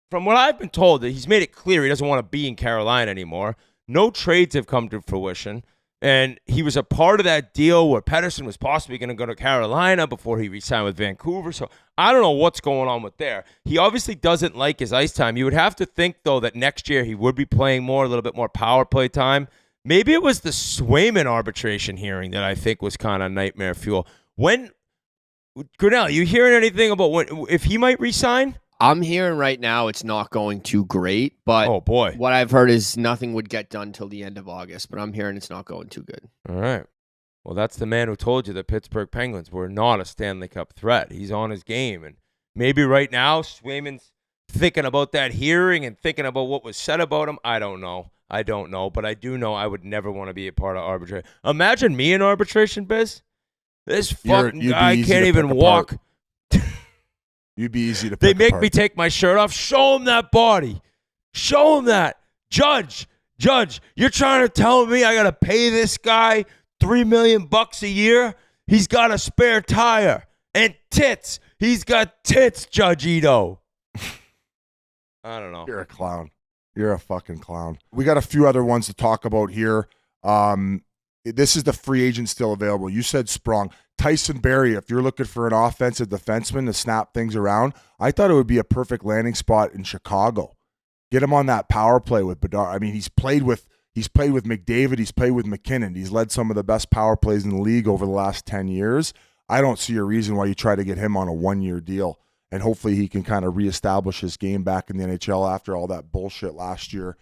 Speaker 5: from what I've been told, that he's made it clear he doesn't want to be in Carolina anymore. No trades have come to fruition. And he was a part of that deal where Pettersson was possibly going to go to Carolina before he re-signed with Vancouver. So I don't know what's going on with there. He obviously doesn't like his ice time. You would have to think, though, that next year he would be playing more, a little bit more power play time. Maybe it was the Swayman arbitration hearing that I think was kind of nightmare fuel. When Grinnell, you hearing anything about if he might resign?
Speaker 6: I'm hearing right now it's not going too great, but
Speaker 5: Oh boy.
Speaker 6: what I've heard is nothing would get done till the end of August, but I'm hearing it's not going too good.
Speaker 5: All right. Well, that's the man who told you the Pittsburgh Penguins were not a Stanley Cup threat. He's on his game, and maybe right now Swayman's thinking about that hearing and thinking about what was said about him. I don't know, but I do know I would never want to be a part of arbitration. Imagine me in arbitration, Biz. This fucking guy can't even walk.
Speaker 4: You'd be easy to pick
Speaker 5: They make
Speaker 4: apart.
Speaker 5: me take my shirt off. Show him that body. Show him that. Judge, you're trying to tell me I got to pay this guy $3 million a year? He's got a spare tire and tits. He's got tits, Judge Ito. I don't know.
Speaker 4: You're a clown. You're a fucking clown. We got a few other ones to talk about here. This is the free agent still available. You said Sprong. Tyson Barrie, if you're looking for an offensive defenseman to snap things around, I thought it would be a perfect landing spot in Chicago. Get him on that power play with Bedard. I mean, he's played with McDavid. He's played with McKinnon. He's led some of the best power plays in the league over the last 10 years. I don't see a reason why you try to get him on a one-year deal. And hopefully he can kind of reestablish his game back in the NHL after all that bullshit last year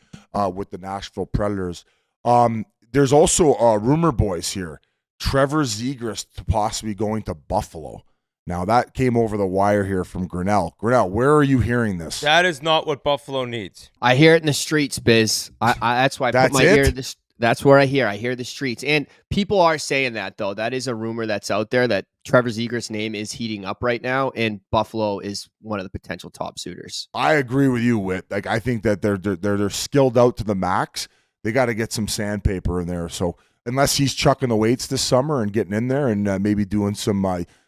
Speaker 4: with the Nashville Predators. There's also rumor boys here. Trevor Zegras possibly going to Buffalo. Now, that came over the wire here from Grinnell. Grinnell, where are you hearing this?
Speaker 5: That is not what Buffalo needs.
Speaker 6: I hear it in the streets, Biz. That's why I put my ear to this. That's where I hear the streets. And people are saying that, though. That is a rumor that's out there that Trevor Zegras' name is heating up right now, and Buffalo is one of the potential top suitors.
Speaker 4: I agree with you, Whit. Like, I think that they're skilled out to the max. They got to get some sandpaper in there. So unless he's chucking the weights this summer and getting in there and maybe doing some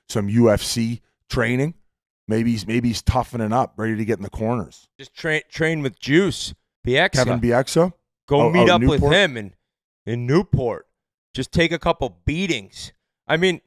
Speaker 4: UFC training, maybe he's toughening up, ready to get in the corners.
Speaker 5: Just train with Juice, Bieksa.
Speaker 4: Kevin Bieksa?
Speaker 5: Go meet up
Speaker 4: Newport?
Speaker 5: with him in Newport. Just take a couple beatings. I mean,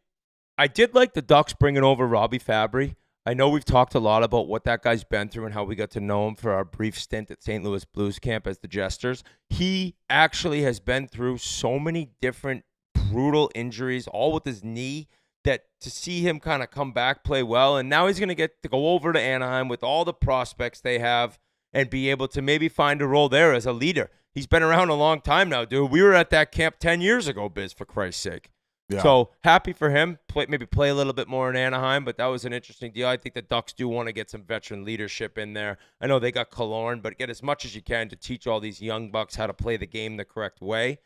Speaker 5: I did like the Ducks bringing over Robbie Fabry. I know we've talked a lot about what that guy's been through and how we got to know him for our brief stint at St. Louis Blues camp as the Jesters. He actually has been through so many different brutal injuries, all with his knee, that to see him kind of come back, play well, and now he's going to get to go over to Anaheim with all the prospects they have and be able to maybe find a role there as a leader. He's been around a long time now, dude. We were at that camp 10 years ago, Biz, for Christ's sake.
Speaker 4: Yeah.
Speaker 5: So happy for him. Maybe play a little bit more in Anaheim, but that was an interesting deal. I think the Ducks do want to get some veteran leadership in there. I know they got Killorn, but get as much as you can to teach all these young bucks how to play the game the correct way.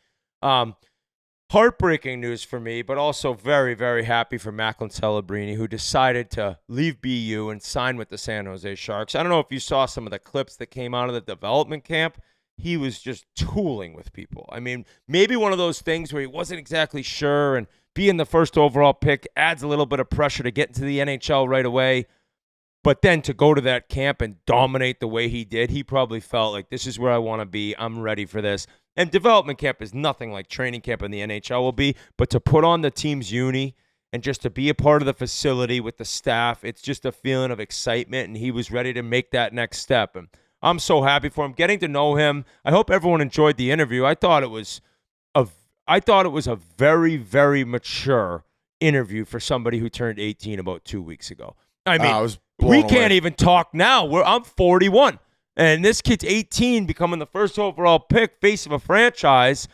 Speaker 5: Heartbreaking news for me, but also very, very happy for Macklin Celebrini, who decided to leave BU and sign with the San Jose Sharks. I don't know if you saw some of the clips that came out of the development camp. He was just tooling with people. I mean, maybe one of those things where he wasn't exactly sure, and being the first overall pick adds a little bit of pressure to get into the NHL right away. But then to go to that camp and dominate the way he did, he probably felt like, this is where I want to be. I'm ready for this. And development camp is nothing like training camp in the NHL will be, but to put on the team's uni and just to be a part of the facility with the staff, it's just a feeling of excitement, and he was ready to make that next step. And I'm so happy for him, getting to know him. I hope everyone enjoyed the interview. I thought it was a very, very mature interview for somebody who turned 18 about 2 weeks ago. I mean, we can't even talk now. I'm 41, and this kid's 18, becoming the first overall pick, face of a franchise,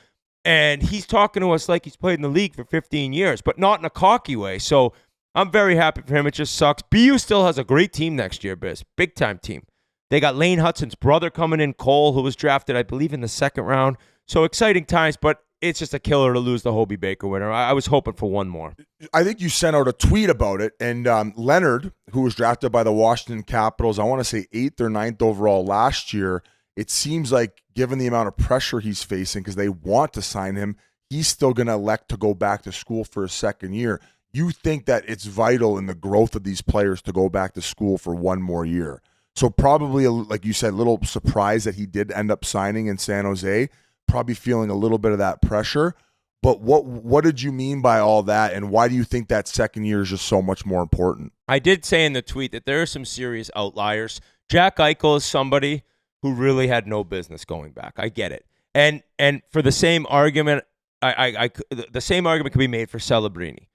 Speaker 5: and he's talking to us like he's played in the league for 15 years, but not in a cocky way. So I'm very happy for him. It just sucks. BU still has a great team next year, Biz. Big-time team. They got Lane Hutson's brother coming in, Cole, who was drafted, I believe, in the second round. So exciting times, but it's just a killer to lose the Hobie Baker winner. I was hoping for one more.
Speaker 4: I think you sent out a tweet about it, and Leonard, who was drafted by the Washington Capitals, I want to say 8th or 9th overall last year, it seems like given the amount of pressure he's facing because they want to sign him, he's still going to elect to go back to school for a second year. You think that it's vital in the growth of these players to go back to school for one more year. So probably, like you said, a little surprised that he did end up signing in San Jose, probably feeling a little bit of that pressure. But what did you mean by all that, and why do you think that second year is just so much more important?
Speaker 5: I did say in the tweet that there are some serious outliers. Jack Eichel is somebody who really had no business going back. I get it. And for the same argument, the same argument could be made for Celebrini.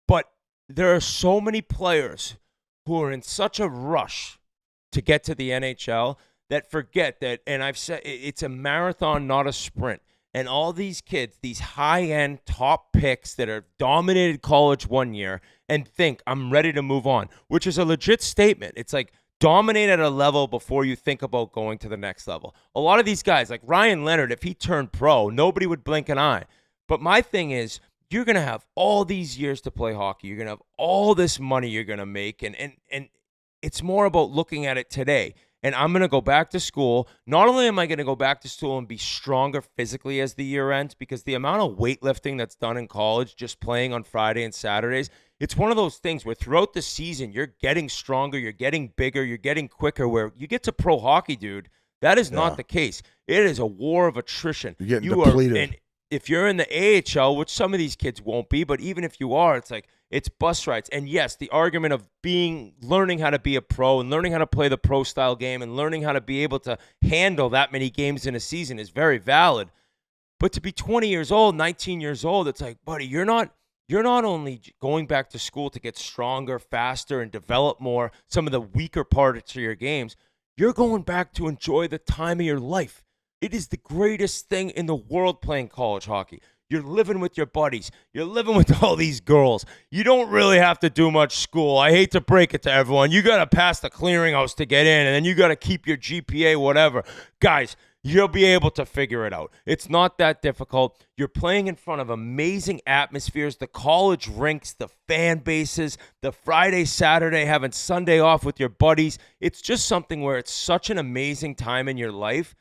Speaker 5: But there are so many players who are in such a rush to get to the NHL that forget that, and I've said it's a marathon, not a sprint. And all these kids, these high-end top picks that are dominated college one year and think, I'm ready to move on, which is a legit statement. It's like dominate at a level before you think about going to the next level. A lot of these guys, like Ryan Leonard, if he turned pro, nobody would blink an eye. But my thing is, you're going to have all these years to play hockey. You're going to have all this money you're going to make. And it's more about looking at it today. And I'm going to go back to school. Not only am I going to go back to school and be stronger physically as the year ends, because the amount of weightlifting that's done in college, just playing on Friday and Saturdays, it's one of those things where throughout the season, you're getting stronger, you're getting bigger, you're getting quicker, where you get to pro hockey, dude. That is not the case. It is a war of attrition.
Speaker 4: You're getting depleted.
Speaker 5: And if you're in the AHL, which some of these kids won't be, but even if you are, it's like, it's bus rides. And yes, the argument of learning how to be a pro and learning how to play the pro style game and learning how to be able to handle that many games in a season is very valid. But to be 20 years old, 19 years old, it's like, buddy, you're not only going back to school to get stronger, faster, and develop more some of the weaker parts of your games. You're going back to enjoy the time of your life. It is the greatest thing in the world playing college hockey. You're living with your buddies. You're living with all these girls. You don't really have to do much school. I hate to break it to everyone. You got to pass the clearinghouse to get in, and then you got to keep your GPA, whatever. Guys, you'll be able to figure it out. It's not that difficult. You're playing in front of amazing atmospheres, the college rinks, the fan bases, the Friday, Saturday, having Sunday off with your buddies. It's just something where it's such an amazing time in your life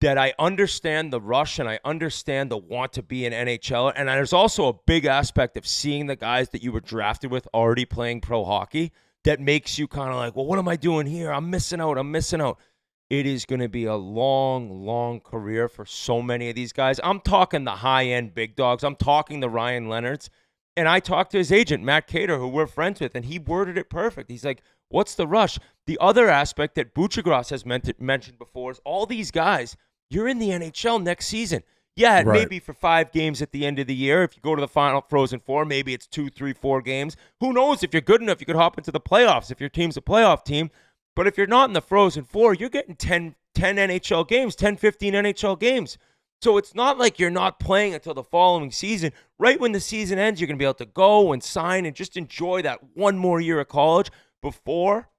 Speaker 5: that I understand the rush and I understand the want to be an NHL. And there's also a big aspect of seeing the guys that you were drafted with already playing pro hockey that makes you kind of like, well, what am I doing here? I'm missing out. It is going to be a long, long career for so many of these guys. I'm talking the high-end big dogs. I'm talking the Ryan Leonards. And I talked to his agent, Matt Cater, who we're friends with, and he worded it perfect. He's like, what's the rush? The other aspect that Buchagras has mentioned before is all these guys, you're in the NHL next season. Yeah, it may be for 5 games at the end of the year. If you go to the final Frozen Four, maybe it's 2, 3, 4 games. Who knows? If you're good enough, you could hop into the playoffs if your team's a playoff team. But if you're not in the Frozen Four, you're getting 10 NHL games, 10, 15 NHL games. So it's not like you're not playing until the following season. Right when the season ends, you're going to be able to go and sign and just enjoy that one more year of college before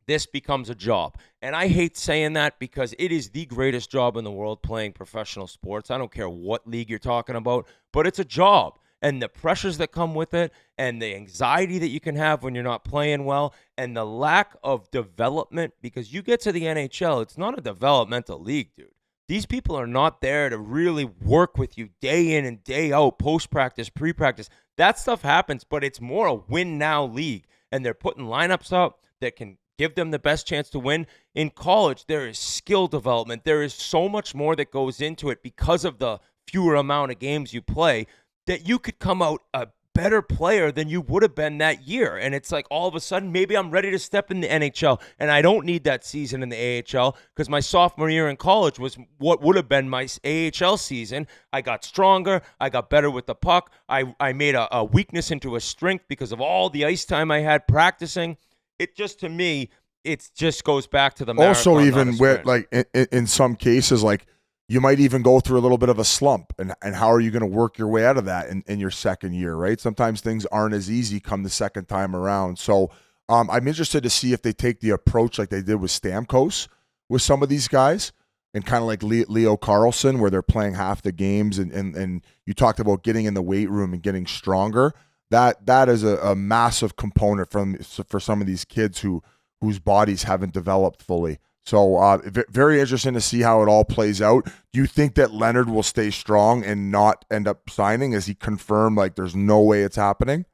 Speaker 5: this becomes a job. And I hate saying that because it is the greatest job in the world, playing professional sports. I don't care what league you're talking about, but it's a job. And the pressures that come with it and the anxiety that you can have when you're not playing well and the lack of development, because you get to the NHL, it's not a developmental league, dude. These people are not there to really work with you day in and day out, post-practice, pre-practice. That stuff happens, but it's more a win-now league. And they're putting lineups up that can give them the best chance to win. In college, there is skill development. There is so much more that goes into it because of the fewer amount of games you play that you could come out a better player than you would have been that year. And it's like all of a sudden, maybe I'm ready to step in the NHL and I don't need that season in the AHL because my sophomore year in college was what would have been my AHL season. I got stronger. I got better with the puck. I made a weakness into a strength because of all the ice time I had practicing. It just, to me, it just goes back to the marathon.
Speaker 4: Also, even with, like, in some cases, like, you might even go through a little bit of a slump, and how are you going to work your way out of that in your second year, right? Sometimes things aren't as easy come the second time around. So I'm interested to see if they take the approach like they did with Stamkos with some of these guys, and kind of like Leo Carlson, where they're playing half the games, and you talked about getting in the weight room and getting stronger. That is a massive component for some of these kids whose bodies haven't developed fully. So very interesting to see how it all plays out. Do you think that Leonard will stay strong and not end up signing? Has he confirmed, like, there's no way it's happening?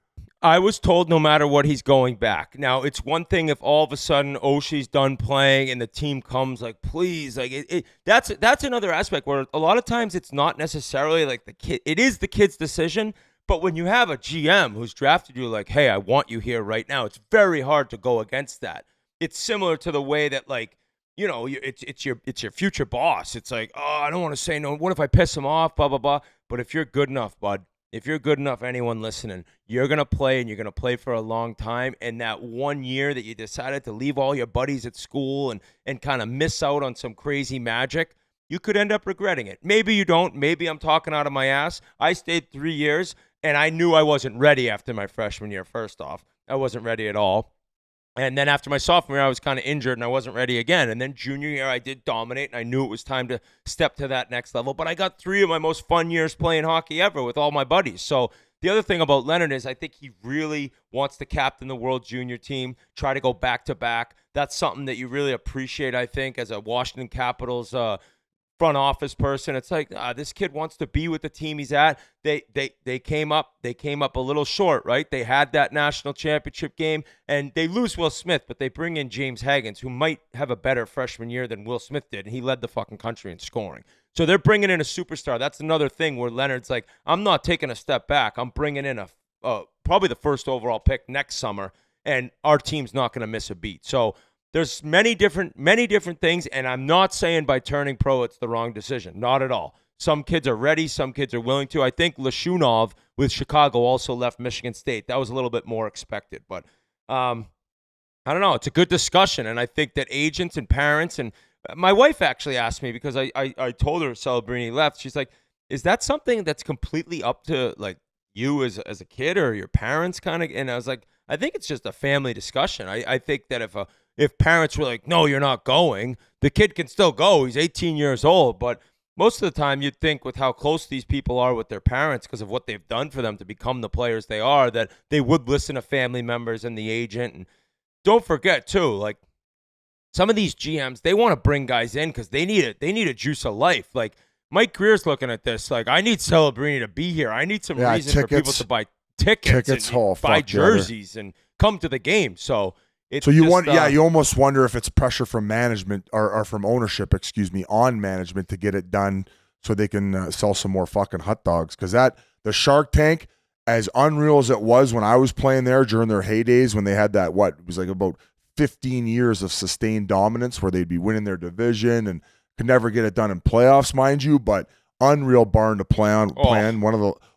Speaker 5: I was told no matter what, he's going back. Now, it's one thing if all of a sudden Oshie's done playing and the team comes like, please, like that's another aspect where a lot of times it's not necessarily like the kid. It is the kid's decision. But when you have a GM who's drafted you like, hey, I want you here right now, it's very hard to go against that. It's similar to the way that, like, you know, it's your future boss. It's like, oh, I don't want to say no. What if I piss him off? Blah, blah, blah. But if you're good enough, bud, if you're good enough, anyone listening, you're going to play and you're going to play for a long time. And that 1 year that you decided to leave all your buddies at school and kind of miss out on some crazy magic, you could end up regretting it. Maybe you don't. Maybe I'm talking out of my ass. I stayed 3 years, and I knew I wasn't ready after my freshman year, first off. I wasn't ready at all. And then after my sophomore year, I was kind of injured and I wasn't ready again. And then junior year, I did dominate and I knew it was time to step to that next level. But I got 3 of my most fun years playing hockey ever with all my buddies. So the other thing about Leonard is I think he really wants to captain the World Junior team, try to go back-to-back. That's something that you really appreciate, I think, as a Washington Capitals front office person. It's like this kid wants to be with the team he's at. They came up a little short, right? They had that national championship game and they lose Will Smith, but they bring in James Haggins, who might have a better freshman year than Will Smith did, and he led the fucking country in scoring. So they're bringing in a superstar. That's another thing where Leonard's like, I'm not taking a step back. I'm bringing in probably the first overall pick next summer, and our team's not going to miss a beat. So there's many different things, and I'm not saying by turning pro it's the wrong decision. Not at all. Some kids are ready. Some kids are willing to. I think Lashunov with Chicago also left Michigan State. That was a little bit more expected. But I don't know. It's a good discussion, and I think that agents and parents and my wife actually asked me because I told her Celebrini left. She's like, is that something that's completely up to like you as a kid or your parents kind of? And I was like, I think it's just a family discussion. I think that if parents were like, no, you're not going, the kid can still go. He's 18 years old. But most of the time you'd think with how close these people are with their parents because of what they've done for them to become the players they are, that they would listen to family members and the agent. And don't forget, too, like some of these GMs, they want to bring guys in because they need a juice of life. Like Mike Greer's looking at this like, I need Celebrini to be here. I need some reason for people to buy tickets and buy jerseys and come to the game. So you almost wonder if it's pressure from management or from ownership, on management to get it done so they can sell some more fucking hot dogs. Because the Shark Tank, as unreal as it was when I was playing there during their heydays, when they had that it was like about 15 years of sustained dominance where they'd be winning their division and could never get it done in playoffs, mind you, but unreal barn to plan.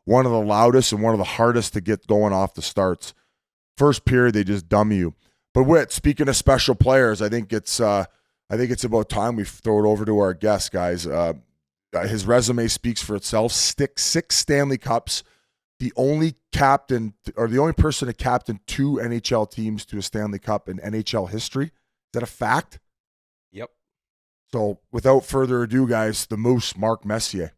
Speaker 5: One of the loudest and one of the hardest to get going off the starts. First period, they just dumb you. But Whit, speaking of special players, I think it's about time we throw it over to our guest, guys. His resume speaks for itself. 6 Stanley Cups, the only captain or the only person to captain 2 NHL teams to a Stanley Cup in NHL history. Is that a fact? Yep.
Speaker 4: So without further ado, guys, the Moose, Mark Messier.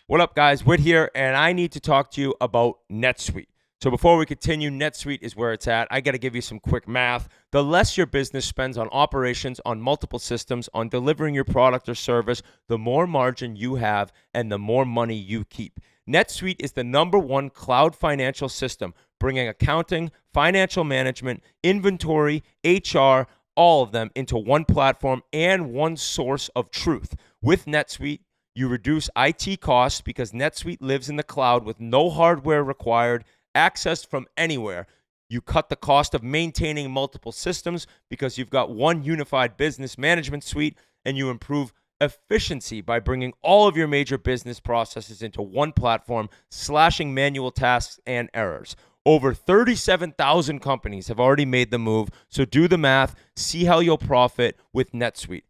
Speaker 5: What up, guys? Whit here, and I need to talk to you about NetSuite. So before we continue, NetSuite is where it's at. I got to give you some quick math. The less your business spends on operations, on multiple systems, on delivering your product or service, the more margin you have and the more money you keep. NetSuite is the #1 cloud financial system, bringing accounting, financial management, inventory, HR, all of them into one platform and one source of truth. With NetSuite, you reduce IT costs because NetSuite lives in the cloud with no hardware required, accessed from anywhere. You cut the cost of maintaining multiple systems because you've got one unified business management suite, and you improve efficiency by bringing all of your major business processes into one platform, slashing manual tasks and errors. Over 37,000 companies have already made the move, so do the math, see how you'll profit with NetSuite.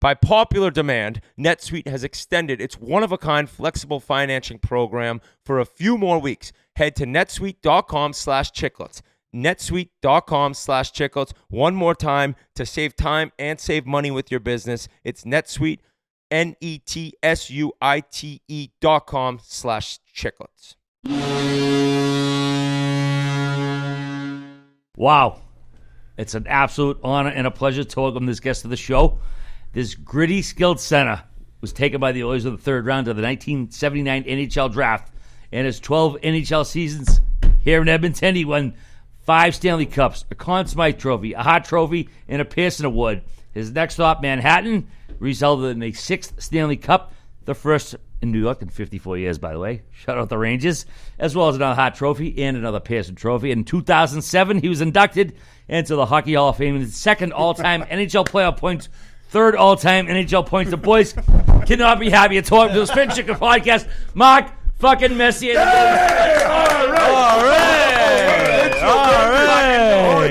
Speaker 5: By popular demand, NetSuite has extended its one-of-a-kind flexible financing program for a few more weeks. Head to netsuite.com/chiclets. netsuite.com/chiclets. One more time to save time and save money with your business. It's NetSuite, netsuite.com/chiclets.
Speaker 7: Wow. It's an absolute honor and a pleasure to welcome this guest to the show. This gritty, skilled center was taken by the Oilers in the 3rd round of the 1979 NHL draft. In his 12 NHL seasons here in Edmonton, he won 5 Stanley Cups, a Conn Smythe Trophy, a Hart Trophy, and a Pearson Award. His next stop, Manhattan, resulted in a 6th Stanley Cup, the first in New York in 54 years, by the way. Shout out the Rangers, as well as another Hart Trophy and another Pearson Trophy. In 2007, he was inducted into the Hockey Hall of Fame in his 2nd all-time NHL playoff points, 3rd all-time NHL points. The boys cannot be happier to talk to the Spittin Chiclets podcast. Mark Fucking Messier.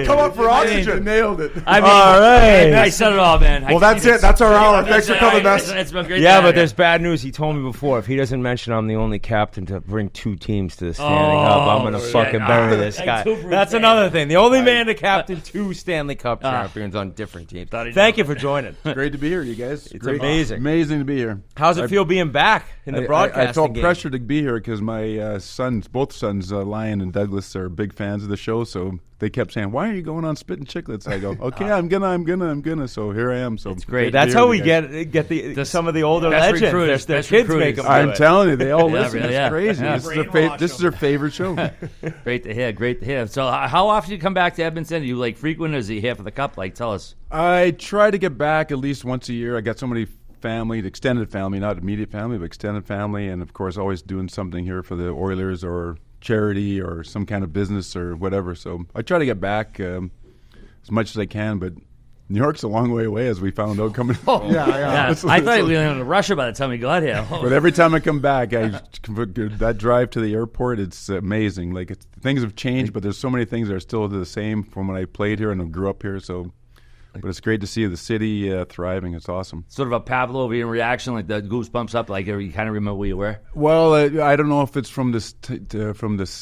Speaker 4: Come up for oxygen.
Speaker 2: Nailed it.
Speaker 7: I mean,
Speaker 5: All right.
Speaker 7: I said it all, man.
Speaker 4: Well, that's it. That's our hour. Thanks for coming, Mess.
Speaker 7: It's been great.
Speaker 5: Yeah, but there's bad news. He told me before, if he doesn't mention I'm the only captain to bring 2 teams to the Stanley Cup, I'm going to fucking bury this guy. That's another thing. The only man to captain 2 Stanley Cup champions on different teams. Thank you for joining.
Speaker 8: Great to be here, you guys.
Speaker 5: It's
Speaker 8: Great.
Speaker 5: amazing.
Speaker 8: Amazing to be here.
Speaker 5: How's it feel being back in the broadcasting
Speaker 8: I felt
Speaker 5: game?
Speaker 8: pressure to be here because my both sons, Lion and Douglas, are big fans of the show. So they kept saying, "Why are you going on Spittin Chiclets?" I go, "Okay, I'm gonna." So here I am. So it's
Speaker 5: great. That's how we get some of the older legends. Their kids make them.
Speaker 8: I'm telling you, they all listen.
Speaker 7: Really,
Speaker 8: it's crazy.
Speaker 7: Yeah.
Speaker 8: This is their favorite show.
Speaker 7: Great to hear. So how often do you come back to Edmonton? Are you like frequent, or is he here for the Cup? Like, tell us.
Speaker 8: I try to get back at least once a year. I got so many family, extended family, not immediate family, but extended family, and of course always doing something here for the Oilers or charity or some kind of business or whatever. So I try to get back as much as I can, but New York's a long way away, as we found out coming.
Speaker 7: Yeah. I thought we were going to Russia by the time we got here.
Speaker 8: But every time I come back, that drive to the airport, it's amazing. Like things have changed, but there's so many things that are still the same from when I played here and grew up here. So. But it's great to see the city thriving. It's awesome.
Speaker 7: Sort of a Pavlovian reaction, like the goosebumps up, like you kind of remember where you were.
Speaker 8: Well, I don't know if it's from this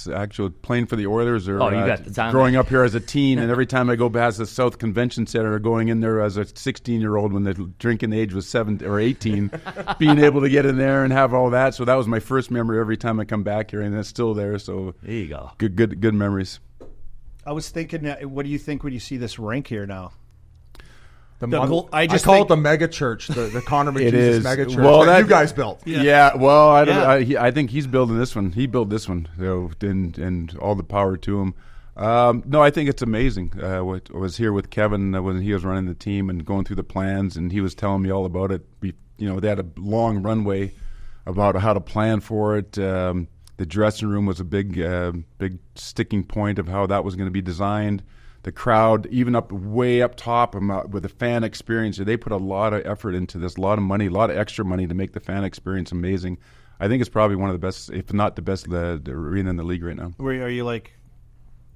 Speaker 8: actual playing for the Oilers or
Speaker 7: you got the time
Speaker 8: growing up here as a teen, and every time I go past the South Convention Center or going in there as a 16-year-old when the drinking age was 7 or 18, being able to get in there and have all that. So that was my first memory every time I come back here, and it's still there. So
Speaker 7: there you go.
Speaker 8: Good memories.
Speaker 9: I was thinking, what do you think when you see this rink here now?
Speaker 4: I call it the mega church, the Connor McJesus mega church that you guys built.
Speaker 8: Well, I think he's building this one. He built this one, and all the power to him. No, I think it's amazing. I was here with Kevin when he was running the team and going through the plans, and he was telling me all about it. They had a long runway about how to plan for it. The dressing room was a big sticking point of how that was going to be designed. The crowd, even way up top with the fan experience, they put a lot of effort into this, a lot of money, a lot of extra money to make the fan experience amazing. I think it's probably one of the best, if not the best, the arena in the league right now.
Speaker 9: Are you like,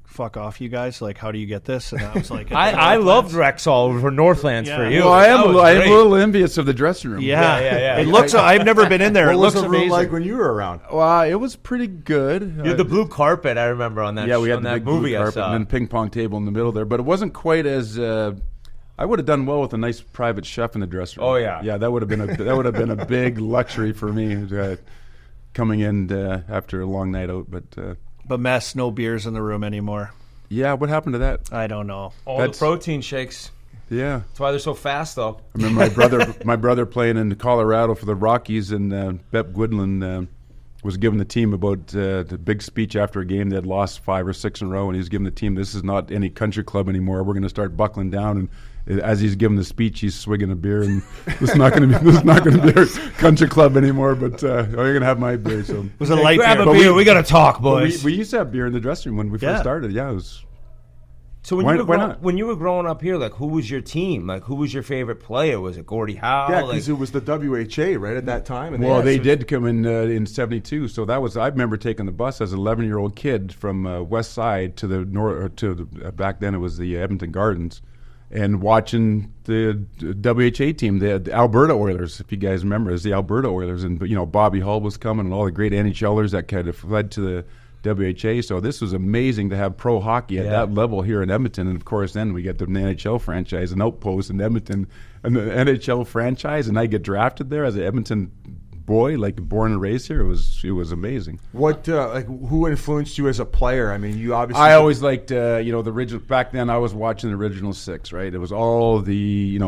Speaker 9: fuck off, you guys? Like, how do you get this? And I was like,
Speaker 5: I loved Rexall over Northlands for you.
Speaker 8: Well, I am a little envious of the dressing room.
Speaker 9: Yeah. It looks. I've never been in there.
Speaker 4: What
Speaker 9: It
Speaker 4: was
Speaker 9: looks
Speaker 4: the room
Speaker 9: amazing.
Speaker 4: like when you were around?
Speaker 8: Well, it was pretty good.
Speaker 5: You had the blue carpet, I remember, on that.
Speaker 8: Yeah, we had
Speaker 5: on
Speaker 8: the
Speaker 5: that
Speaker 8: big
Speaker 5: movie
Speaker 8: blue
Speaker 5: I
Speaker 8: carpet
Speaker 5: saw.
Speaker 8: and then ping pong table in the middle there, but it wasn't quite as. I would have done well with a nice private chef in the dressing room.
Speaker 5: Oh yeah,
Speaker 8: yeah, that would have been a big luxury for me coming in after a long night out.
Speaker 9: But Mess, no beers in the room anymore.
Speaker 8: Yeah, what happened to that?
Speaker 9: I don't know.
Speaker 5: All the protein shakes.
Speaker 8: Yeah,
Speaker 5: that's why they're so fast, though.
Speaker 8: I remember my brother playing in Colorado for the Rockies, and Bep Goodland was giving the team about the big speech after a game. They had lost 5 or 6 in a row, and he was giving the team, "This is not any country club anymore. We're going to start buckling down." And as he's giving the speech, he's swigging a beer, and this is not going to be a country club anymore. But you're going to have my beer. So
Speaker 9: it was a light
Speaker 5: grab
Speaker 9: beer.
Speaker 5: a beer. We got to talk, boys.
Speaker 8: We used to have beer in the dressing room when we first started. Yeah, it was.
Speaker 5: So when you were growing up here, like, who was your team? Like, who was your favorite player? Was it Gordie Howe?
Speaker 4: Yeah, because it was the WHA right at that time. And
Speaker 8: they did come in '72, so that was. I remember taking the bus as an 11-year-old kid from West Side to the north, back then it was the Edmonton Gardens, and watching the WHA team, the Alberta Oilers. If you guys remember, it was the Alberta Oilers, and Bobby Hull was coming, and all the great NHLers that kind of led to the WHA. So this was amazing to have pro hockey at that level here in Edmonton, and of course then we get the NHL franchise, an outpost in Edmonton, and the NHL franchise, and I get drafted there as an Edmonton boy, like born and raised here. It was amazing.
Speaker 4: What who influenced you as a player? I mean, you obviously.
Speaker 8: I always liked the original. Back then, I was watching the original 6. Right, it was all the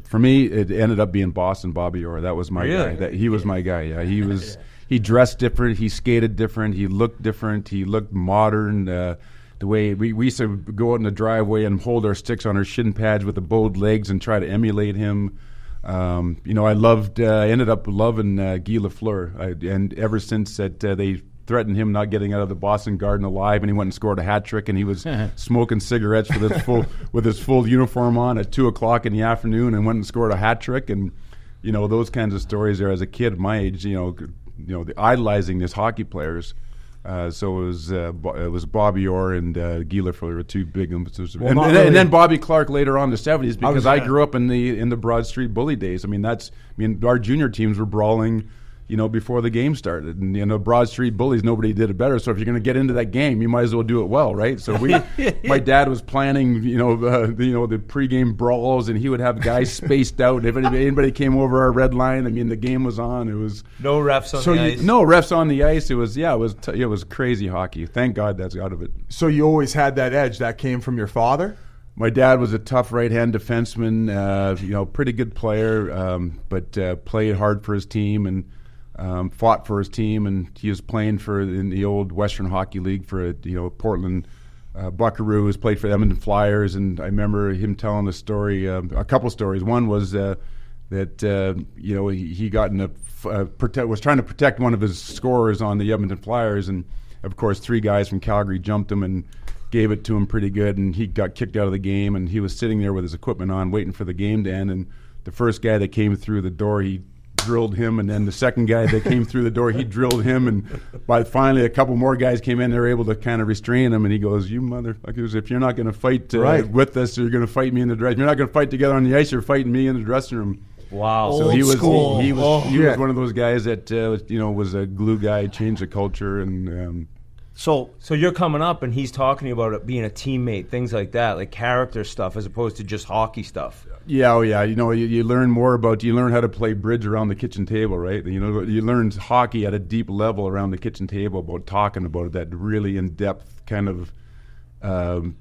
Speaker 8: for me, it ended up being Boston Bobby Orr. That was my guy. He was my guy. Yeah, he was. He dressed different. He skated different. He looked different. He looked modern. The way we used to go out in the driveway and hold our sticks on our shin pads with the bowed legs and try to emulate him. I ended up loving Guy Lafleur. And ever since that they threatened him not getting out of the Boston Garden alive, and he went and scored a hat trick, and he was smoking cigarettes with his full uniform on at 2:00 in the afternoon, and went and scored a hat trick, and those kinds of stories there as a kid my age, idolizing these hockey players. So it was Bobby Orr and Guy Lafleur were two big influences, and then Bobby Clark later on in the 70s, because I grew up in the Broad Street bully days. Our junior teams were brawling, before the game started, and Broad Street bullies, nobody did it better. So if you're going to get into that game, you might as well do it well, right? So my dad was planning, the pregame brawls, and he would have guys spaced out. If anybody came over our red line, the game was on. It was
Speaker 5: no refs on the ice.
Speaker 8: No refs on the ice. It was crazy hockey. Thank God that's out of it.
Speaker 1: So you always had that edge that came from your father?
Speaker 8: My dad was a tough right-hand defenseman, pretty good player, but played hard for his team and fought for his team, and he was playing in the old Western Hockey League for Portland Buckaroos, played for the Edmonton Flyers, and I remember him telling a story, a couple stories. One was that he got was trying to protect one of his scorers on the Edmonton Flyers, and of course 3 guys from Calgary jumped him and gave it to him pretty good, and he got kicked out of the game, and he was sitting there with his equipment on waiting for the game to end, and the first guy that came through the door, he drilled him, and then the second guy that came through the door, he drilled him, and finally a couple more guys came in. They were able to kind of restrain him, and he goes, "You motherfuckers, if you're not going to fight with us, you're going to fight me in the dressing. You're not going to fight together on the ice. You're fighting me in the dressing room."
Speaker 5: Wow!
Speaker 8: So he was one of those guys that was a glue guy, changed the culture, and.
Speaker 5: So you're coming up, and he's talking to you about it being a teammate, things like that, like character stuff, as opposed to just hockey stuff.
Speaker 8: Yeah, you learn more you learn how to play bridge around the kitchen table, right? You learn hockey at a deep level around the kitchen table, about talking about it, that really in-depth kind of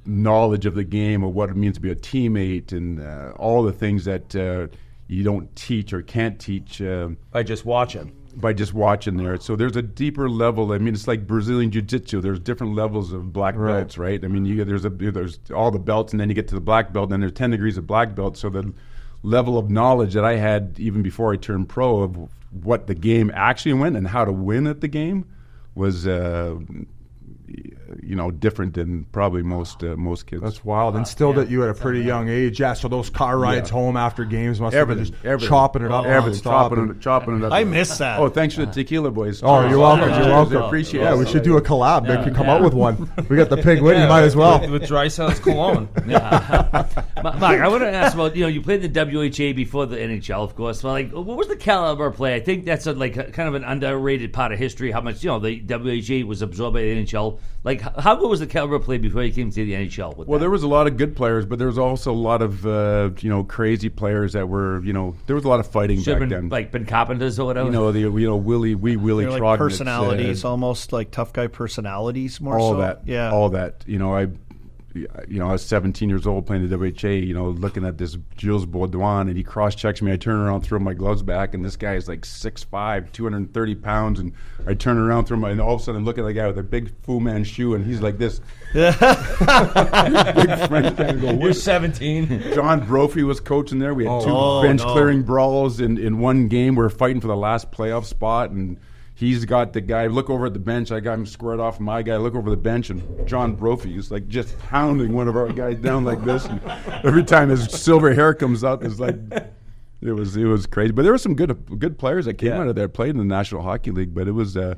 Speaker 8: knowledge of the game, of what it means to be a teammate, and all the things that you don't teach or can't teach
Speaker 5: by just watching.
Speaker 8: There. So there's a deeper level. It's like Brazilian Jiu-Jitsu. There's different levels of black belts, right? There's all the belts, and then you get to the black belt, and then there's 10 degrees of black belt. So the level of knowledge that I had even before I turned pro of what the game actually went and how to win at the game was different than probably most kids.
Speaker 1: That's wild. Instilled at you at a pretty young age. Yeah, so those car rides home after games must have been just chopping it up.
Speaker 8: Chopping it up.
Speaker 9: I miss that.
Speaker 8: Oh, thanks for the tequila, boys.
Speaker 1: Oh, you're welcome. You're welcome.
Speaker 8: Appreciate it.
Speaker 1: Yeah, we should do a collab. They could come out with one. We got the Pig Whitney, might as well.
Speaker 5: With Drysaddle's cologne.
Speaker 7: Mike, I want to ask about, you played the WHA before the NHL, of course. Well, what was the caliber play? I think that's kind of an underrated part of history, how much, the WHA was absorbed by the NHL. How good was the caliber play before you came to the NHL?
Speaker 8: There was a lot of good players, but there was also a lot of crazy players that were there was a lot of fighting back then.
Speaker 7: Like Ben Carpenters or whatever.
Speaker 8: Willie
Speaker 9: They're
Speaker 8: Trognitz,
Speaker 9: personalities, almost like tough guy personalities, more
Speaker 8: all
Speaker 9: so.
Speaker 8: That,
Speaker 9: yeah,
Speaker 8: all that. I was 17 years old playing the WHA, looking at this Jules Baudouin, and he cross-checks me. I turn around, throw my gloves back, and this guy is like 6'5", 230 pounds, and I turn around, and all of a sudden I'm looking at the guy with a big Fu Manchu, and he's like this. Big French guy.
Speaker 5: You're 17.
Speaker 8: John Brophy was coaching there. We had two bench-clearing brawls in one game. We were fighting for the last playoff spot, and he's got the guy, look over at the bench. I got him squared off my guy. Look over the bench, and John Brophy is like just pounding one of our guys down like this. And every time his silver hair comes up, it's like it was crazy. But there were some good players that came out of there, played in the National Hockey League. But it was I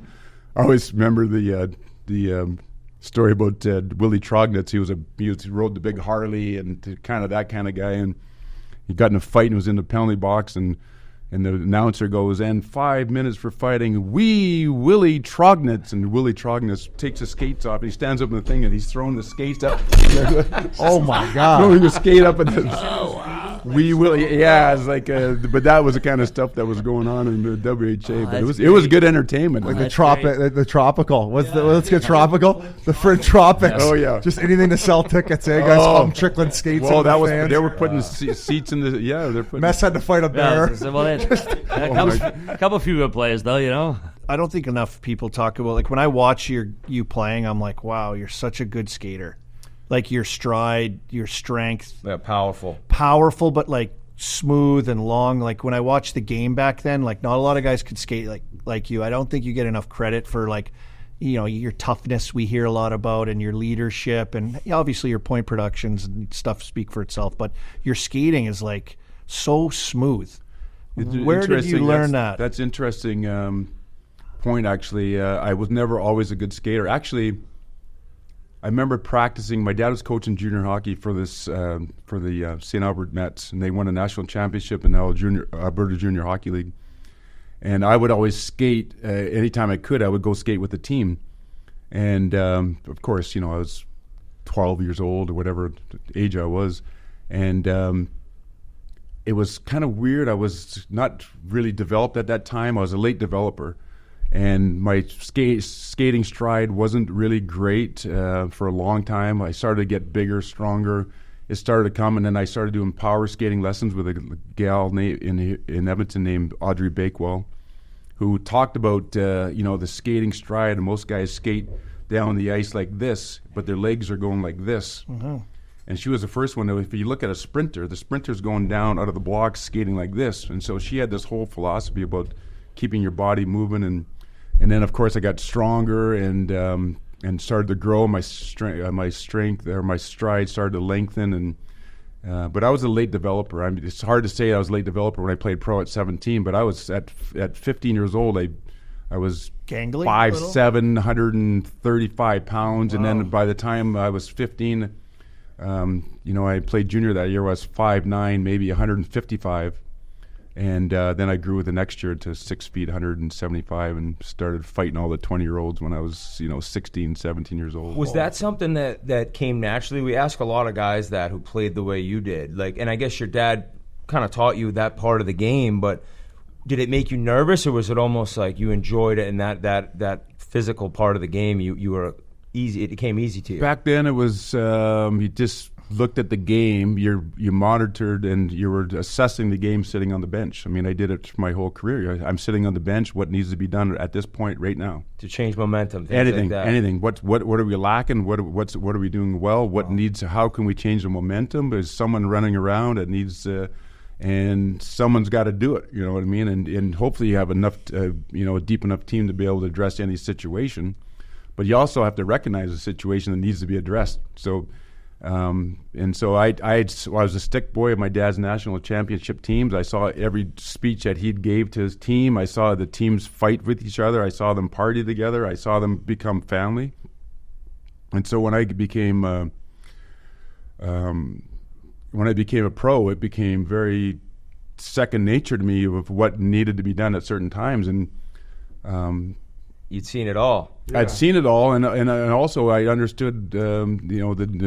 Speaker 8: always remember the story about Willie Trognitz. He rode the big Harley and kind of that kind of guy, and he got in a fight and was in the penalty box, and the announcer goes, "And 5 minutes for fighting, Willie Trognitz." And Willie Trognitz takes his skates off, and he stands up in the thing, and he's throwing the skates up.
Speaker 1: Oh, my God.
Speaker 8: Throwing the skate up. Wee Willie. Yeah, it's like, but that was the kind of stuff that was going on in the WHA. But it was good entertainment.
Speaker 1: Like the tropical. Let's get tropical. The French Tropics.
Speaker 8: Oh, yeah.
Speaker 1: Just anything to sell tickets, guys? I'm trickling skates.
Speaker 8: Well, they were putting seats in the, they're putting.
Speaker 1: Mess had to fight a bear.
Speaker 7: A couple few good players, though,
Speaker 9: I don't think enough people talk about, when I watch you playing, I'm like, wow, you're such a good skater. Like your stride, your strength.
Speaker 5: Yeah, powerful,
Speaker 9: but smooth and long. Like when I watched the game back then, not a lot of guys could skate like you. I don't think you get enough credit for your toughness we hear a lot about, and your leadership, and obviously your point productions and stuff speak for itself. But your skating is so smooth. Where did you learn that?
Speaker 8: That's interesting. point, actually. I was never always a good skater. Actually, I remember practicing. My dad was coaching junior hockey for the St. Albert Mets, and they won a national championship in the Alberta Junior Hockey League. And I would always skate anytime I could. I would go skate with the team. And of course, I was 12 years old or whatever age I was, and it was kind of weird. I was not really developed at that time. I was a late developer. And my skating stride wasn't really great for a long time. I started to get bigger, stronger. It started to come, and then I started doing power skating lessons with a gal in Edmonton named Audrey Bakewell, who talked about the skating stride. And most guys skate down the ice like this, but their legs are going like this. Mm-hmm. And she was the first one. If you look at a sprinter, the sprinter's going down out of the blocks, skating like this. And so she had this whole philosophy about keeping your body moving and then, of course, I got stronger and started to grow. My strength or my stride started to lengthen. But I was a late developer. It's hard to say I was a late developer when I played pro at 17. But I was at 15 years old. I was
Speaker 9: gangly,
Speaker 8: 5'7", 135 pounds, wow. And then by the time I was 15, I played junior that year. I was 5'9", maybe 155. And then I grew the next year to 6 feet, 175, and started fighting all the 20-year-olds when I was, 16, 17 years old.
Speaker 5: Was that something that came naturally? We ask a lot of guys that who played the way you did. And I guess your dad kind of taught you that part of the game, but did it make you nervous, or was it almost like you enjoyed it and that physical part of the game you were easy? It became easy to you.
Speaker 8: Back then, it was you just looked at the game, you monitored, and you were assessing the game sitting on the bench. I did it my whole career. I'm sitting on the bench. What needs to be done at this point right now
Speaker 5: to change momentum?
Speaker 8: Anything,
Speaker 5: like that.
Speaker 8: Anything. What are we lacking? What are we doing well? What needs? How can we change the momentum? Is someone running around that needs? And someone's got to do it. You know what I mean? And hopefully you have enough, a deep enough team to be able to address any situation. But you also have to recognize a situation that needs to be addressed. So. So I was a stick boy of my dad's national championship teams. I saw every speech that he gave to his team. I saw the teams fight with each other. I saw them party together. I saw them become family. And so when I became a pro, it became very second nature to me of what needed to be done at certain times. And
Speaker 5: you'd seen it all.
Speaker 8: Yeah. I'd seen it all, and also I understood the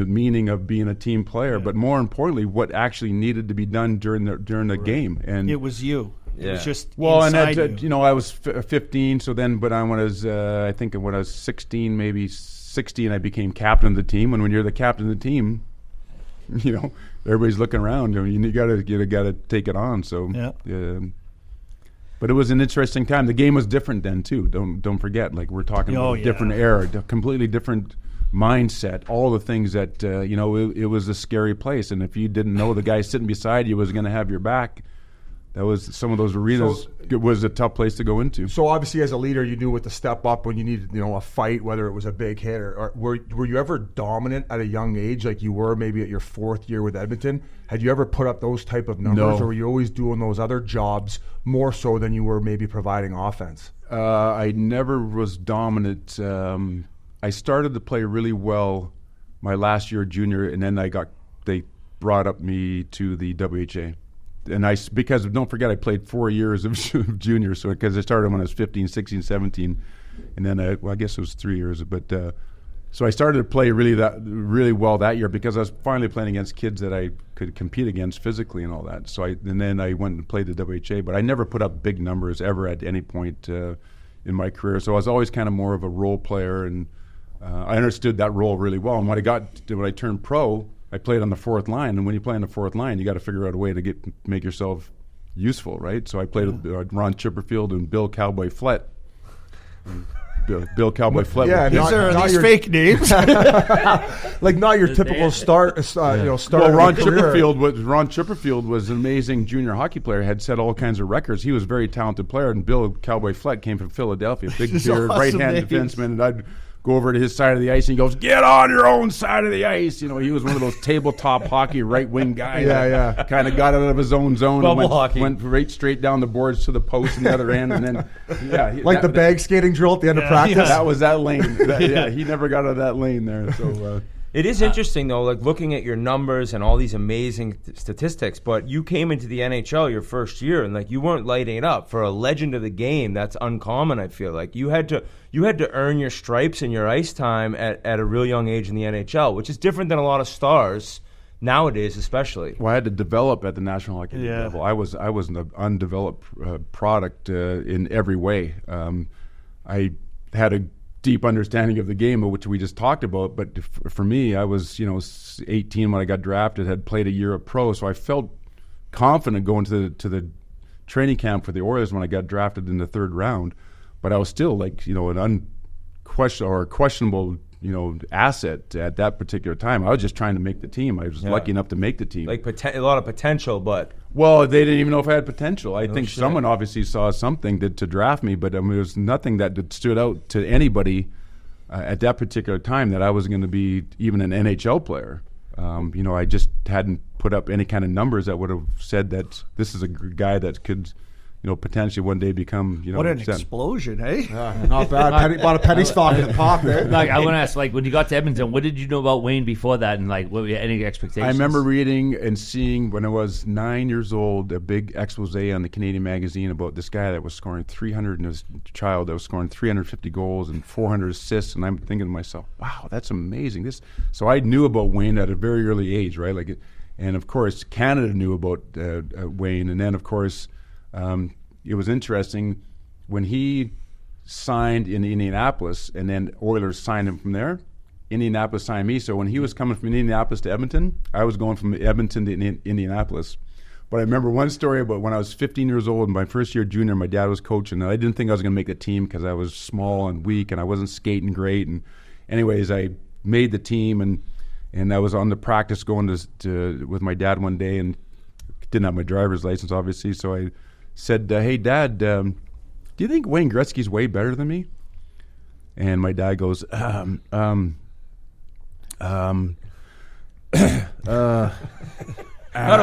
Speaker 8: meaning of being a team player, but more importantly, what actually needed to be done during the game. And
Speaker 9: it was you.
Speaker 5: Yeah.
Speaker 9: It was just
Speaker 8: and you. I was 15, so then, but when I was 16, maybe 16, I became captain of the team. And when you're the captain of the team, everybody's looking around. You gotta take it on. So yeah. But it was an interesting time. The game was different then too. Don't forget. Like we're talking about a different era, a completely different mindset. All the things that it was a scary place. And if you didn't know the guy sitting beside you was going to have your back, that was some of those arenas. It was a tough place to go into.
Speaker 1: So obviously, as a leader, you knew what to step up when you needed, a fight, whether it was a big hit. Or were you ever dominant at a young age, like you were maybe at your 4th year with Edmonton? Had you ever put up those type of numbers,
Speaker 8: No.
Speaker 1: or were you always doing those other jobs more so than you were maybe providing offense?
Speaker 8: I never was dominant. I started to play really well my last year junior, and then they brought up me to the WHA. And because don't forget, I played 4 years of junior, so because I started when I was 15, 16, 17, and then I guess it was 3 years. But so I started to play really well that year because I was finally playing against kids that I could compete against physically and all that. So then I went and played the WHA, but I never put up big numbers ever at any point in my career. So I was always kind of more of a role player, and I understood that role really well. And when I turned pro, I played on the 4th line, and when you play on the 4th line, you got to figure out a way to make yourself useful, right? So I played with Ron Chipperfield and Bill Cowboy Flett. Bill Cowboy Flett.
Speaker 1: Yeah,
Speaker 9: not these fake names.
Speaker 1: Like not your typical start.
Speaker 8: Well, Ron Chipperfield was an amazing junior hockey player. Had set all kinds of records. He was a very talented player, and Bill Cowboy Flett came from Philadelphia, big beard,
Speaker 9: awesome
Speaker 8: right-hand
Speaker 9: names.
Speaker 8: defenseman. And go over to his side of the ice, and he goes, "Get on your own side of the ice." You know, he was one of those tabletop hockey right wing guys.
Speaker 1: Yeah.
Speaker 8: Kind of got out of his own zone
Speaker 7: Bubble
Speaker 8: and
Speaker 7: hockey.
Speaker 8: went right straight down the boards to the post on the other end, and then
Speaker 1: Like the bag skating drill at the end of practice.
Speaker 8: That was that lane. He never got out of that lane there. So.
Speaker 5: It is interesting, though, like looking at your numbers and all these amazing statistics, but you came into the NHL your first year and like you weren't lighting it up. For a legend of the game, that's uncommon, I feel like. You had to earn your stripes and your ice time at a real young age in the NHL, which is different than a lot of stars nowadays, especially.
Speaker 8: Well, I had to develop at the National Hockey League level. I was an undeveloped product in every way. I had a deep understanding of the game, which we just talked about. But for me, I was 18 when I got drafted, had played a year of pro, so I felt confident going to the training camp for the Oilers when I got drafted in the third round. But I was still an questionable asset at that particular time. I was just trying to make the team. I was lucky enough to make the team.
Speaker 5: Like a lot of potential, but
Speaker 8: well, they didn't even know if I had potential. I think someone obviously saw something to draft me, but there was nothing that stood out to anybody at that particular time that I was going to be even an NHL player. I just hadn't put up any kind of numbers that would have said that this is a guy that could potentially one day become,
Speaker 9: what an explosion, eh?
Speaker 1: Not bad. Bought a penny stock in the pop there.
Speaker 7: Like, I want to ask, like, when you got to Edmonton, what did you know about Wayne before that, and like, what were any expectations?
Speaker 8: I remember reading and seeing when I was 9 years old a big expose on the Canadian magazine about this guy that was scoring 300 and his child that was scoring 350 goals and 400 assists, and I'm thinking to myself, wow, that's amazing. So I knew about Wayne at a very early age, right? Like, and of course Canada knew about Wayne, and then of course. It was interesting when he signed in Indianapolis, and then Oilers signed him from there. Indianapolis signed me. So when he was coming from Indianapolis to Edmonton, I was going from Edmonton to Indianapolis. But I remember one story about when I was 15 years old, my first year junior, my dad was coaching, and I didn't think I was going to make the team because I was small and weak, and I wasn't skating great. And anyways, I made the team, and I was on the practice going to with my dad one day, and didn't have my driver's license, obviously, so I said, "Hey, Dad, do you think Wayne Gretzky's way better than me?" And my dad goes, "How do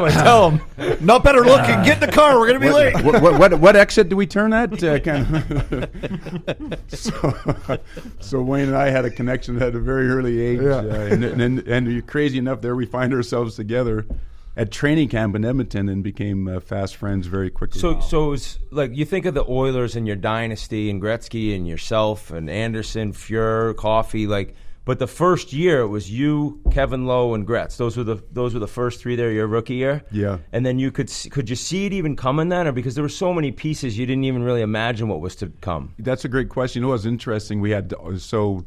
Speaker 8: I tell him?
Speaker 9: Not better looking. Get in the car. We're going to be late.
Speaker 8: What exit do we turn at?" So Wayne and I had a connection at a very early age, and crazy enough, there we find ourselves together at training camp in Edmonton and became fast friends very quickly.
Speaker 5: So it's like you think of the Oilers and your dynasty and Gretzky and yourself and Anderson, Fuhr, Coffey, like. But the first year it was you, Kevin Lowe, and Gretz. Those were the first three there your rookie year.
Speaker 8: Yeah.
Speaker 5: And then could you see it even coming then, or because there were so many pieces you didn't even really imagine what was to come?
Speaker 8: That's a great question. You know what's interesting? We had the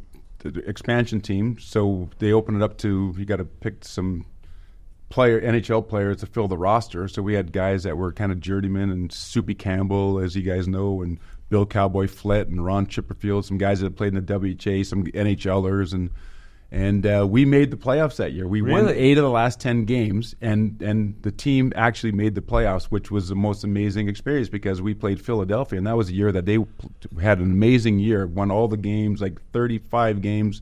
Speaker 8: expansion team. So they opened it up to you got to pick some NHL players to fill the roster. So we had guys that were kind of journeymen, and Soupy Campbell, as you guys know, and Bill Cowboy Flett and Ron Chipperfield, some guys that had played in the WHA, some NHLers, and we made the playoffs that year. We won 8 of the last 10 games, and the team actually made the playoffs, which was the most amazing experience because we played Philadelphia, and that was the year that they had an amazing year, won all the games, like 35 games,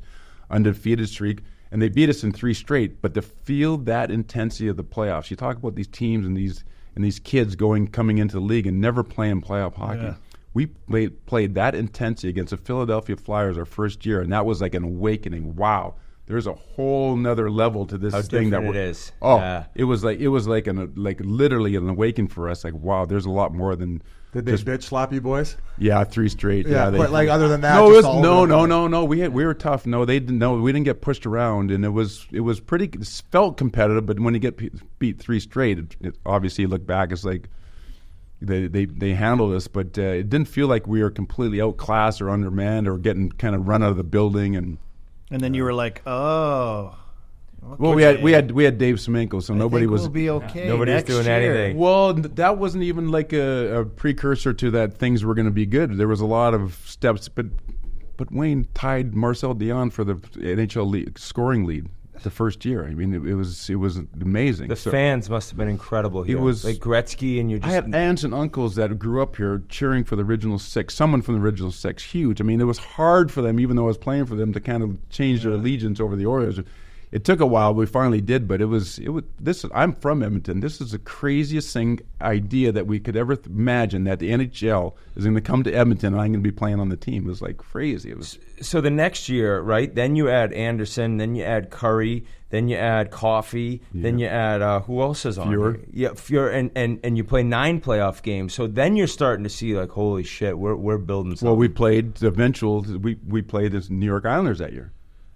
Speaker 8: undefeated streak. And they beat us in 3 straight, but to feel that intensity of the playoffs, you talk about these teams and these kids coming into the league and never playing playoff hockey. Yeah. We played that intensity against the Philadelphia Flyers our first year, and that was like an awakening. Wow, there's a whole nother level to this thing that
Speaker 5: it is.
Speaker 8: Oh, yeah. it was like literally an awakening for us. Like, wow, there's a lot more than.
Speaker 1: Did they bitch slap you boys?
Speaker 8: Yeah, 3 straight.
Speaker 1: Yeah, but like other than that,
Speaker 8: no. We were tough. No, they didn't. No, we didn't get pushed around, and it was pretty. It felt competitive, but when you get beat 3 straight, obviously you look back, it's like they handled us, but it didn't feel like we were completely outclassed or undermanned or getting kind of run out of the building, and
Speaker 9: then you were like, oh.
Speaker 8: Well, we had Dave Semenko, so nobody was.
Speaker 9: We'll be okay.
Speaker 5: Nobody's doing anything.
Speaker 8: Well, that wasn't even like a precursor to that things were going to be good. There was a lot of steps, but Wayne tied Marcel Dion for the NHL scoring lead. the first year. I mean, it was amazing.
Speaker 5: The fans must have been incredible here.
Speaker 8: It was
Speaker 5: like Gretzky, and
Speaker 8: I had aunts and uncles that grew up here cheering for the original six. Someone from the original six, huge. I mean, it was hard for them, even though I was playing for them, to kind of change their allegiance over the Oilers. It took a while, but we finally did. But it was. I'm from Edmonton. This is the craziest idea that we could ever imagine, that the NHL is going to come to Edmonton and I'm going to be playing on the team. It was like crazy. It was.
Speaker 5: So the next year, right? Then you add Anderson, then you add Curry, then you add Coffey, then you add who else is on here? Yeah, Fuhr, and you play 9 playoff games. So then you're starting to see like, holy shit, we're building something.
Speaker 8: Well, we played we played as New York Islanders that year.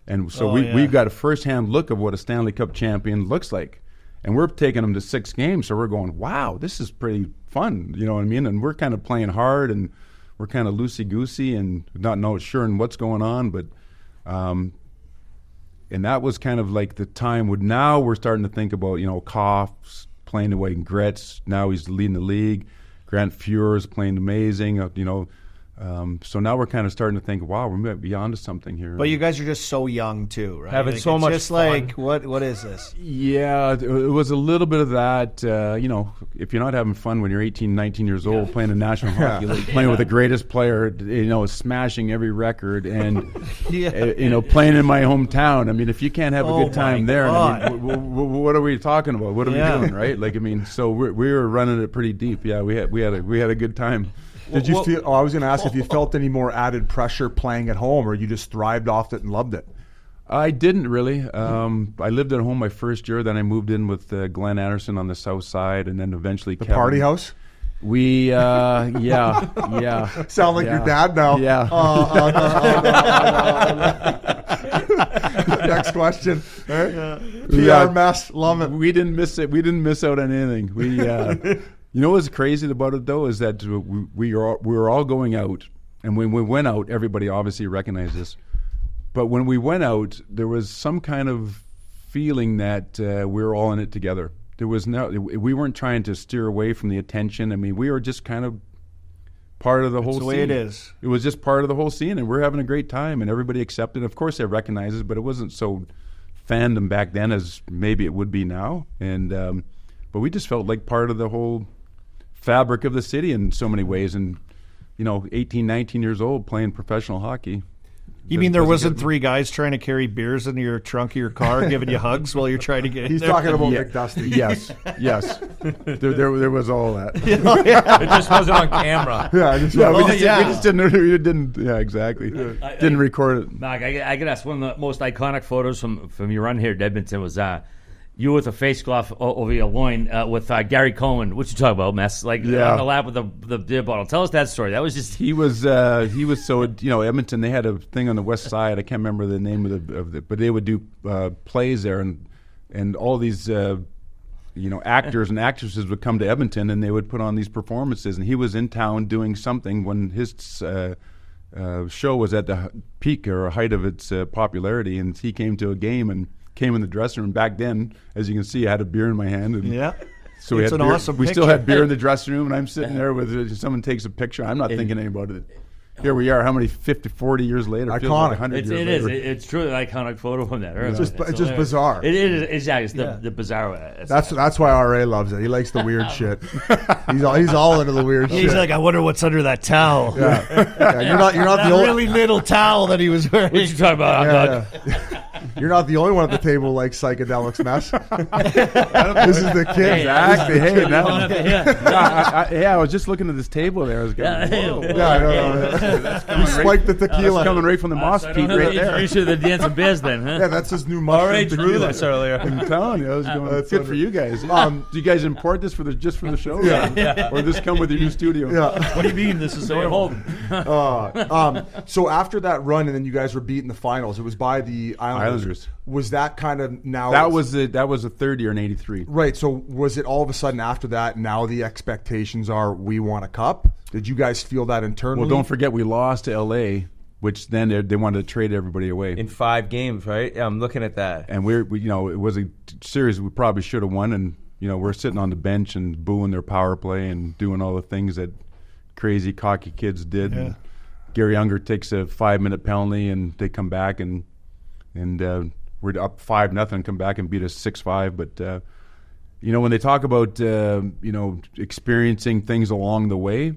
Speaker 8: And so we got a first-hand look of what a Stanley Cup champion looks like. And we're taking them to 6 games, so we're going, wow, this is pretty fun, you know what I mean? And we're kind of playing hard, and we're kind of loosey-goosey and not sure what's going on. But and that was kind of like the time when now we're starting to think about, Koff's playing away in Gretz. Now he's leading the league. Grant Fuhr is playing amazing, so now we're kind of starting to think, wow, we might be onto something here.
Speaker 9: But you guys are just so young too, right?
Speaker 5: Having so much
Speaker 9: just
Speaker 5: fun.
Speaker 9: Like, what is this?
Speaker 8: Yeah, it was a little bit of that. If you're not having fun when you're 18, 19 years old, playing in National Hockey League, playing with the greatest player, smashing every record, and playing in my hometown. I mean, if you can't have a good time there, what are we talking about? What are we doing, right? Like, I mean, so we were running it pretty deep. Yeah, we had a good time.
Speaker 1: Did you feel? I was going to ask if you felt any more added pressure playing at home, or you just thrived off it and loved it.
Speaker 8: I didn't really. I lived at home my first year. Then I moved in with Glenn Anderson on the south side, and then eventually
Speaker 1: the
Speaker 8: Kevin.
Speaker 1: Party house.
Speaker 8: We yeah.
Speaker 1: Sound like your dad now.
Speaker 8: Yeah.
Speaker 1: Next question. PR mess. Love it.
Speaker 8: We didn't miss it. We didn't miss out on anything. We. You know what's crazy about it, though, is that we were all going out, and when we went out, everybody obviously recognized this. But when we went out, there was some kind of feeling that we were all in it together. We weren't trying to steer away from the attention. I mean, we were just kind of part of the whole scene.
Speaker 9: That's the way it is.
Speaker 8: It was just part of the whole scene, and we're having a great time, and everybody accepted. Of course, they recognize it, but it wasn't so fandom back then as maybe it would be now. And but we just felt like part of the whole fabric of the city in so many ways, and 18, 19 years old playing professional hocky.
Speaker 9: You mean there wasn't 3 guys trying to carry beers in your trunk of your car giving you hugs while you're trying to get in
Speaker 1: He's
Speaker 9: there?
Speaker 1: talking about McDusty.
Speaker 8: Yes. There was all that.
Speaker 5: It just wasn't on camera.
Speaker 8: We just didn't. Yeah, exactly. Didn't record it.
Speaker 7: Mark, I could ask, one of the most iconic photos from your run here at Edmonton was you with a face cloth over your loin with Gary Cohen. What you talk about, Mess? Like on the lap with the beer bottle. Tell us that story. That was just
Speaker 8: he was so Edmonton. They had a thing on the west side. I can't remember the name of the but they would do plays there, and all these actors and actresses would come to Edmonton, and they would put on these performances. And he was in town doing something when his show was at the peak or height of its popularity, and he came to a game and came in the dressing room. Back then, as you can see, I had a beer in my hand. And so we
Speaker 9: it's
Speaker 8: had
Speaker 9: an
Speaker 8: beer.
Speaker 9: awesome
Speaker 8: We
Speaker 9: picture.
Speaker 8: still had beer in the dressing room, and I'm sitting there with someone takes a picture. I'm not thinking about it. Here we are, how many 50, 40 years later? Feels like
Speaker 1: Iconic.
Speaker 8: 100
Speaker 7: it
Speaker 8: years
Speaker 7: is.
Speaker 8: later.
Speaker 7: It's truly an iconic photo from that.
Speaker 1: It's just bizarre.
Speaker 7: It is exactly. It's the bizarre.
Speaker 1: That's why RA loves it. He likes the weird shit. He's all into the weird shit.
Speaker 9: He's like, I wonder what's under that towel.
Speaker 1: Yeah, you're not
Speaker 9: that
Speaker 1: the only
Speaker 9: really little towel that he was wearing.
Speaker 7: What you talking about?
Speaker 1: You're not the only one at the table like psychedelics, Mess. This is the kid.
Speaker 8: Exactly. Hey, now.
Speaker 7: Yeah.
Speaker 8: I was just looking at this table there. I was going, whoa.
Speaker 1: Yeah, I know. You spiked the tequila.
Speaker 8: Coming right from the moss peat right there.
Speaker 7: You should have dancing bears then, huh?
Speaker 1: Yeah, that's his new mushroom tequila.
Speaker 5: earlier.
Speaker 8: I'm telling you, I was going,
Speaker 1: That's
Speaker 8: good for you guys. Do you guys import this just for the show?
Speaker 1: Yeah.
Speaker 8: Or just come with your new studio?
Speaker 1: Yeah.
Speaker 9: What do you mean? This is so home.
Speaker 1: So after that run, and then you guys were beat in the finals. It was by the Islanders. Was that kind of now?
Speaker 8: That was the third year in '83.
Speaker 1: Right. So was it all of a sudden after that? Now the expectations are we want a cup. Did you guys feel that internally?
Speaker 8: Well, don't forget we lost to LA, which then they wanted to trade everybody away
Speaker 5: In 5 games, right? Yeah, I'm looking at that.
Speaker 8: And we it was a series we probably should have won, and we're sitting on the bench and booing their power play and doing all the things that crazy cocky kids did.
Speaker 9: Yeah.
Speaker 8: And Gary Unger takes a 5-minute penalty, and they come back and we're up 5-0, come back and beat us 6-5. But when they talk about experiencing things along the way,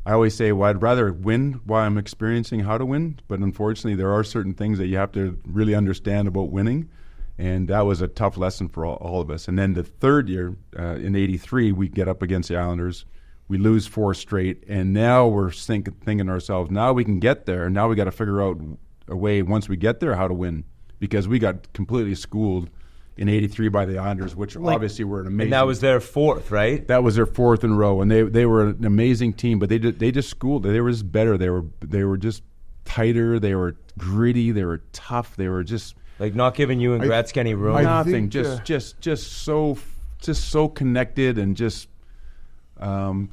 Speaker 8: I always say, well, I'd rather win while I'm experiencing how to win. But unfortunately, there are certain things that you have to really understand about winning. And that was a tough lesson for all of us. And then the third year, in '83, we get up against the Islanders. We lose 4 straight. And now we're thinking to ourselves, now we can get there. Now we got to figure out a way, once we get there, how to win. Because we got completely schooled in '83 by the Islanders, which obviously were an amazing.
Speaker 5: And that was their 4th, right?
Speaker 8: That was their 4th in a row, and they were an amazing team. But they just schooled. They were just better. They were just tighter. They were gritty. They were tough. They were just
Speaker 5: like not giving you and Gretzky any room.
Speaker 8: Nothing. Just so connected and just.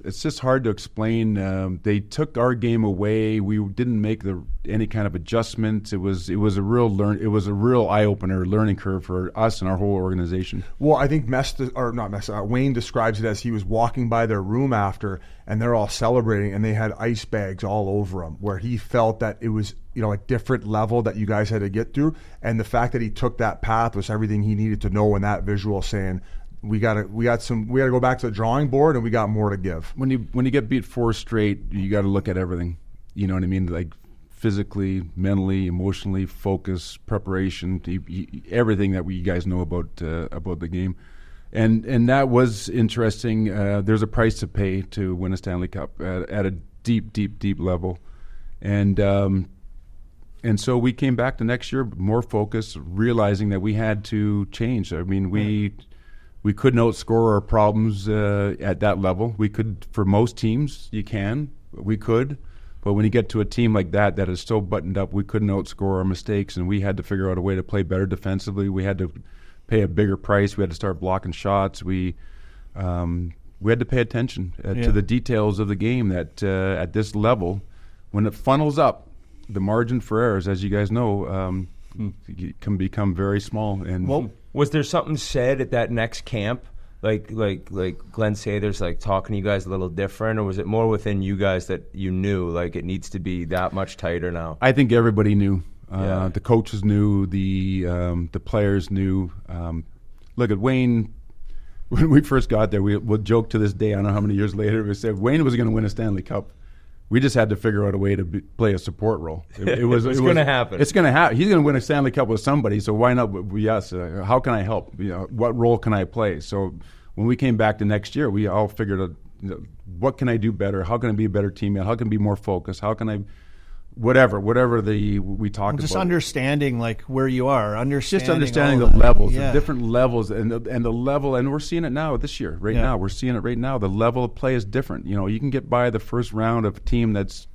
Speaker 8: It's just hard to explain. They took our game away. We didn't make any kind of adjustment. It was a real eye opener, learning curve for us and our whole organization.
Speaker 1: Well, I think Wayne describes it as he was walking by their room after, and they're all celebrating, and they had ice bags all over them, where he felt that it was a different level that you guys had to get through, and the fact that he took that path was everything he needed to know in that visual, saying, we got to go back to the drawing board, and we got more to give.
Speaker 8: When you get beat 4 straight, you got to look at everything. You know what I mean? Like physically, mentally, emotionally, focus, preparation, everything that you guys know about the game, and that was interesting. There's a price to pay to win a Stanley Cup at a deep level, and so we came back the next year more focused, realizing that we had to change. I mean, we couldn't outscore our problems at that level. We could, for most teams, we could. But when you get to a team like that is so buttoned up, we couldn't outscore our mistakes, and we had to figure out a way to play better defensively. We had to pay a bigger price. We had to start blocking shots. We had to pay attention to the details of the game that at this level, when it funnels up, the margin for errors, as you guys know, can become very small. And
Speaker 5: was there something said at that next camp, like Glenn Sather's talking to you guys a little different, or was it more within you guys that you knew like it needs to be that much tighter now?
Speaker 8: I think everybody knew. The coaches knew. The players knew. Look at Wayne. When we first got there, we'll joke to this day. I don't know how many years later we said Wayne was going to win a Stanley Cup. We just had to figure out a way to play a support role. It was going to happen. It's going to happen. He's going to win a Stanley Cup with somebody, so why not? Yes. How can I help? What role can I play? So when we came back the next year, we all figured out, what can I do better? How can I be a better teammate? How can I be more focused? How can I, whatever we talked about.
Speaker 9: Just understanding where you are.
Speaker 8: Understanding the levels, the different levels, and the level, and we're seeing it now this year. Now we're seeing it right now. The level of play is different. You can get by the first round of a team that's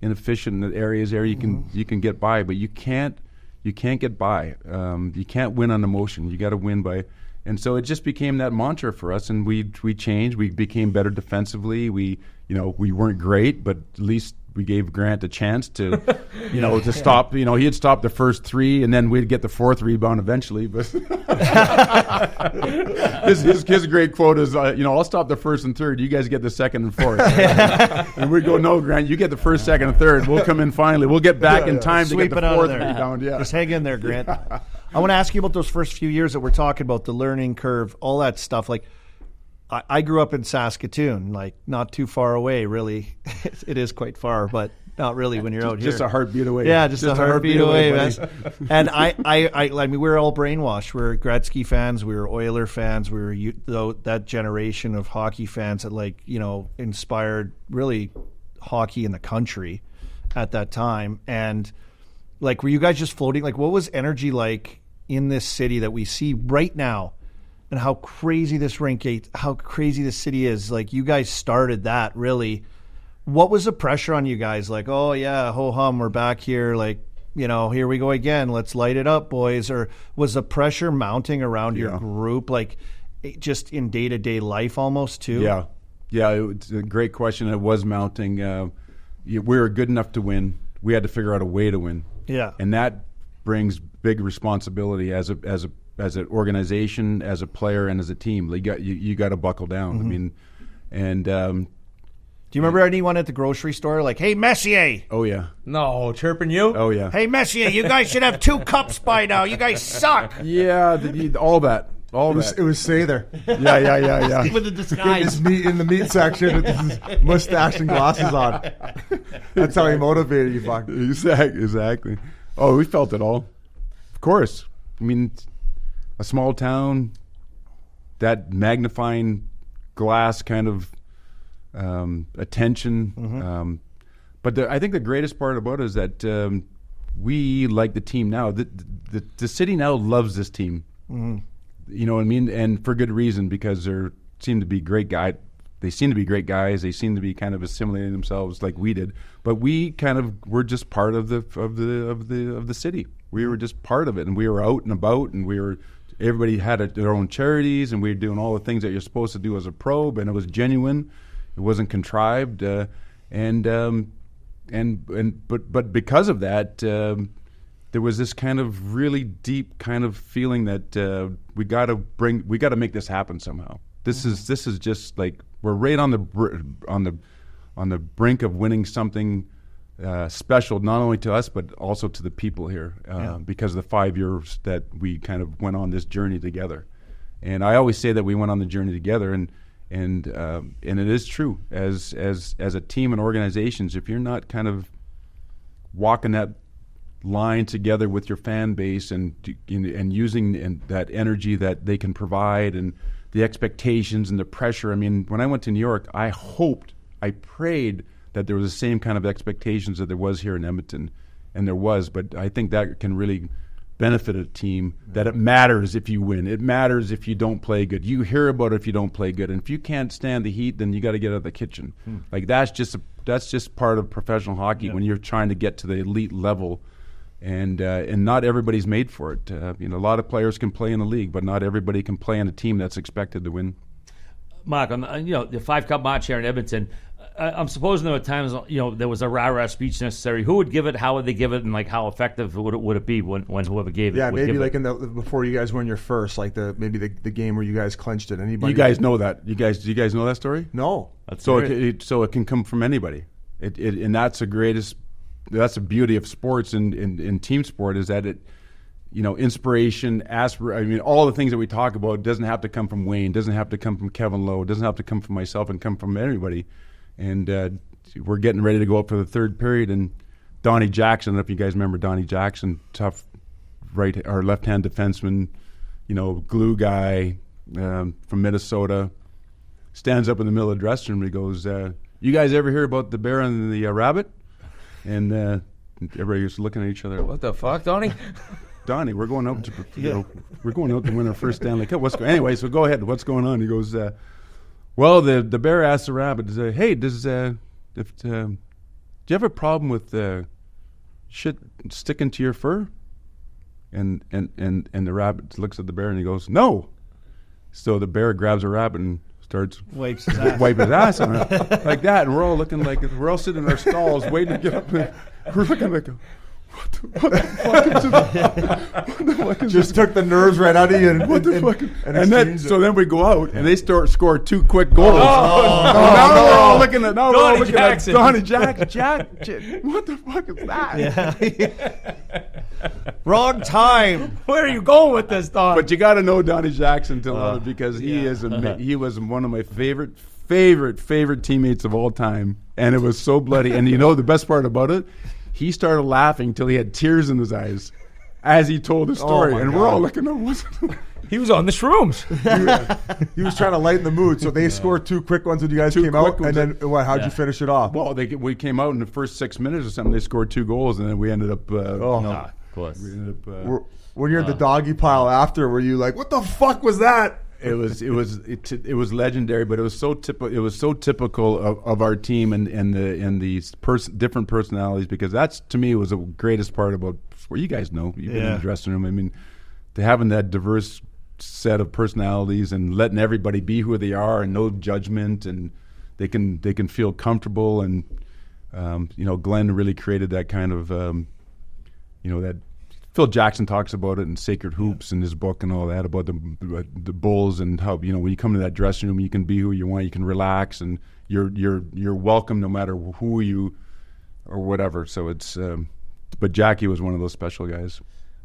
Speaker 8: inefficient in the areas there. You can get by, but you can't get by. You can't win on emotion. You got to win by. And so it just became that mantra for us, and we changed. We became better defensely. We weren't great, but at least we gave Grant a chance to, to stop. He had stopped the first 3, and then we'd get the 4th rebound eventually. But his great quote is, I'll stop the 1st and 3rd. You guys get the 2nd and 4th. And we'd go, no, Grant, you get the 1st, 2nd, and 3rd. We'll come in finally. We'll get back in time to get the 4th rebound. Yeah.
Speaker 9: Just hang in there, Grant. I want to ask you about those first few years that we're talking about, the learning curve, all that stuff. I grew up in Saskatoon, not too far away, really. It is quite far, but not really when you're out here.
Speaker 8: Just a heartbeat away.
Speaker 9: Yeah, just a heartbeat away, man. And I mean, we were all brainwashed. We were Gretzky fans. We were Oiler fans. We were that generation of hockey fans that inspired really hockey in the country at that time. And were you guys just floating? What was energy like in this city that we see right now? And how crazy this rink is, how crazy this city is. You guys started that, really. What was the pressure on you guys? Oh, yeah, ho-hum, we're back here. Here we go again. Let's light it up, boys. Or was the pressure mounting around your group, just in day-to-day life almost, too?
Speaker 8: Yeah. It's a great question. It was mounting. We were good enough to win. We had to figure out a way to win. Yeah. And that brings big responsibility as an organization, as a player, and as a team. You got to buckle down. Mm-hmm. I mean,
Speaker 9: Do you remember anyone at the grocery store like, "Hey, Messier"?
Speaker 8: Oh yeah.
Speaker 5: No, chirping you?
Speaker 8: Oh yeah.
Speaker 9: "Hey, Messier, you guys should have 2 cups by now. You guys suck."
Speaker 8: Yeah, all that.
Speaker 1: It was Sather.
Speaker 8: Yeah.
Speaker 7: With the disguise.
Speaker 1: In the meat section with his mustache and glasses on. That's how he motivated you, fuck.
Speaker 8: Exactly. Oh, we felt it all. Of course. I mean, a small town, that magnifying glass kind of attention. But I think the greatest part about it is that we, like the team now, the city now loves this team. You know what I mean? And for good reason, because they seem to be great guys. They seem to be great guys. They seem to be kind of assimilating themselves like we did. But we kind of were just part of the city. We were just part of it, and we were out and about, and everybody had their own charities, and we were doing all the things that you're supposed to do as a pro, and it was genuine. It wasn't contrived, but because of that, there was this kind of really deep kind of feeling that we got to make this happen somehow. This is just like we're right on the brink of winning something special, not only to us but also to the people here, because of the 5 years that we kind of went on this journey together. And I always say that we went on the journey together, and it is true as a team and organizations. If you're not kind of walking that line together with your fan base and using that energy that they can provide and the expectations and the pressure. I mean, when I went to New York, I prayed that there was the same kind of expectations that there was here in Edmonton, and there was. But I think that can really benefit a team, that it matters if you win. It matters if you don't play good. You hear about it if you don't play good. And if you can't stand the heat, then you got to get out of the kitchen. Like that's just part of professional hockey when you're trying to get to the elite level. And not everybody's made for it. A lot of players can play in the league, but not everybody can play on a team that's expected to win.
Speaker 7: Mark, the 5 Cup match here in Edmonton, I'm supposing there were times, there was a rah-rah speech necessary. Who would give it? How would they give it? And like, how effective would it be when whoever gave it?
Speaker 1: Yeah, maybe like
Speaker 7: it?
Speaker 1: Before you guys won your first, like the game where you guys clinched it. Anybody?
Speaker 8: You guys know that? Do you guys know that story?
Speaker 1: No.
Speaker 8: So it can come from anybody. And that's the greatest. That's the beauty of sports and in team sport, is that inspiration, all the things that we talk about doesn't have to come from Wayne, doesn't have to come from Kevin Lowe, doesn't have to come from myself, and come from anybody. And we're getting ready to go up for the third period, and Donnie Jackson, I don't know if you guys remember Donnie Jackson, tough left-hand defenseman, glue guy from Minnesota, stands up in the middle of the dressing room and he goes, "You guys ever hear about the bear and the rabbit?" And everybody was looking at each other.
Speaker 5: What the fuck, Donnie?
Speaker 8: Donnie, we're going out to we're going out to win our first Stanley Cup. Anyway, so go ahead. What's going on? He goes, well, the bear asked the rabbit, "Hey, do you have a problem with shit sticking to your fur?" And the rabbit looks at the bear and he goes, "No." So the bear grabs a rabbit and starts
Speaker 9: wipes his
Speaker 8: ass on it like that, and we're all looking like we're all sitting in our stalls waiting to get up there. We're looking like, what the fuck is
Speaker 1: just took the nerves right out of you.
Speaker 8: So then we go out and they score 2 quick goals. Now we're all looking at Donnie Jackson. What the fuck is that?
Speaker 9: Wrong time.
Speaker 5: Where are you going with this, Don?
Speaker 8: But you got to know Donnie Jackson to love it, because he was one of my favorite teammates of all time, and it was so bloody. And the best part about it, he started laughing till he had tears in his eyes as he told the story, and we're all looking at
Speaker 5: he was on the shrooms.
Speaker 1: He was trying to lighten the mood, so they scored 2 quick ones when you guys came out, and then how'd you finish it off?
Speaker 8: Well, we came out in the first 6 minutes or something. They scored 2 goals, and then we ended up.
Speaker 7: Of course.
Speaker 1: When you're in the doggy pile after, were you like, "What the fuck was that?"
Speaker 8: It was legendary, but it was so typical of our team and the different personalities, because that's, to me, was the greatest part about sport. You guys know, you've been in the dressing room. I mean, to having that diverse set of personalities and letting everybody be who they are and no judgment, and they can feel comfortable, and Glenn really created that kind of that Phil Jackson talks about it in Sacred Hoops in his book and all that about the Bulls and how when you come to that dressing room you can be who you want, you can relax, and you're welcome no matter who you or whatever. So it's but Jackie was one of those special guys.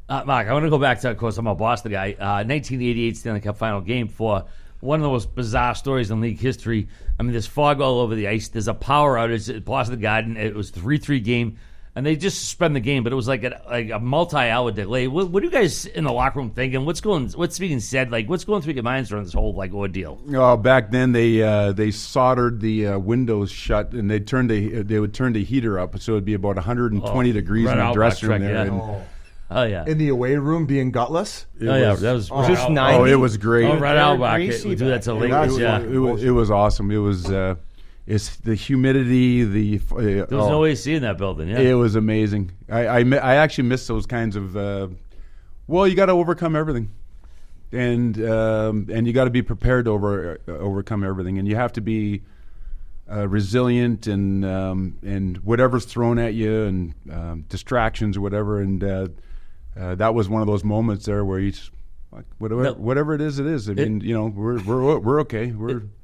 Speaker 7: Mark, I want to go back to, of course, I'm a Boston guy. 1988 Stanley Cup final game 4. One of the most bizarre stories in league history. I mean, there's fog all over the ice. There's a power outage at Boston Garden. It was 3-3 game. And they just suspend the game, but it was like a multi-hour delay. What are you guys in the locker room thinking? What's being said? Like, what's going through your minds during this whole ordeal?
Speaker 8: Back then they soldered the windows shut, and they would turn the heater up, so it'd be about 120 degrees in the dressing room there.
Speaker 7: Yeah. Oh yeah,
Speaker 1: in the away room being gutless.
Speaker 7: That was
Speaker 5: just 90.
Speaker 8: It was great.
Speaker 7: Right out back. We do that to late.
Speaker 8: It was awesome. It was. It's the humidity. There
Speaker 7: was no AC in that building. Yeah,
Speaker 8: it was amazing. I actually miss those kinds of. You got to overcome everything, and you got to be prepared to overcome everything, and you have to be resilient and whatever's thrown at you and distractions or whatever. And that was one of those moments there where you just, like, whatever it is, it is. I mean, we're okay.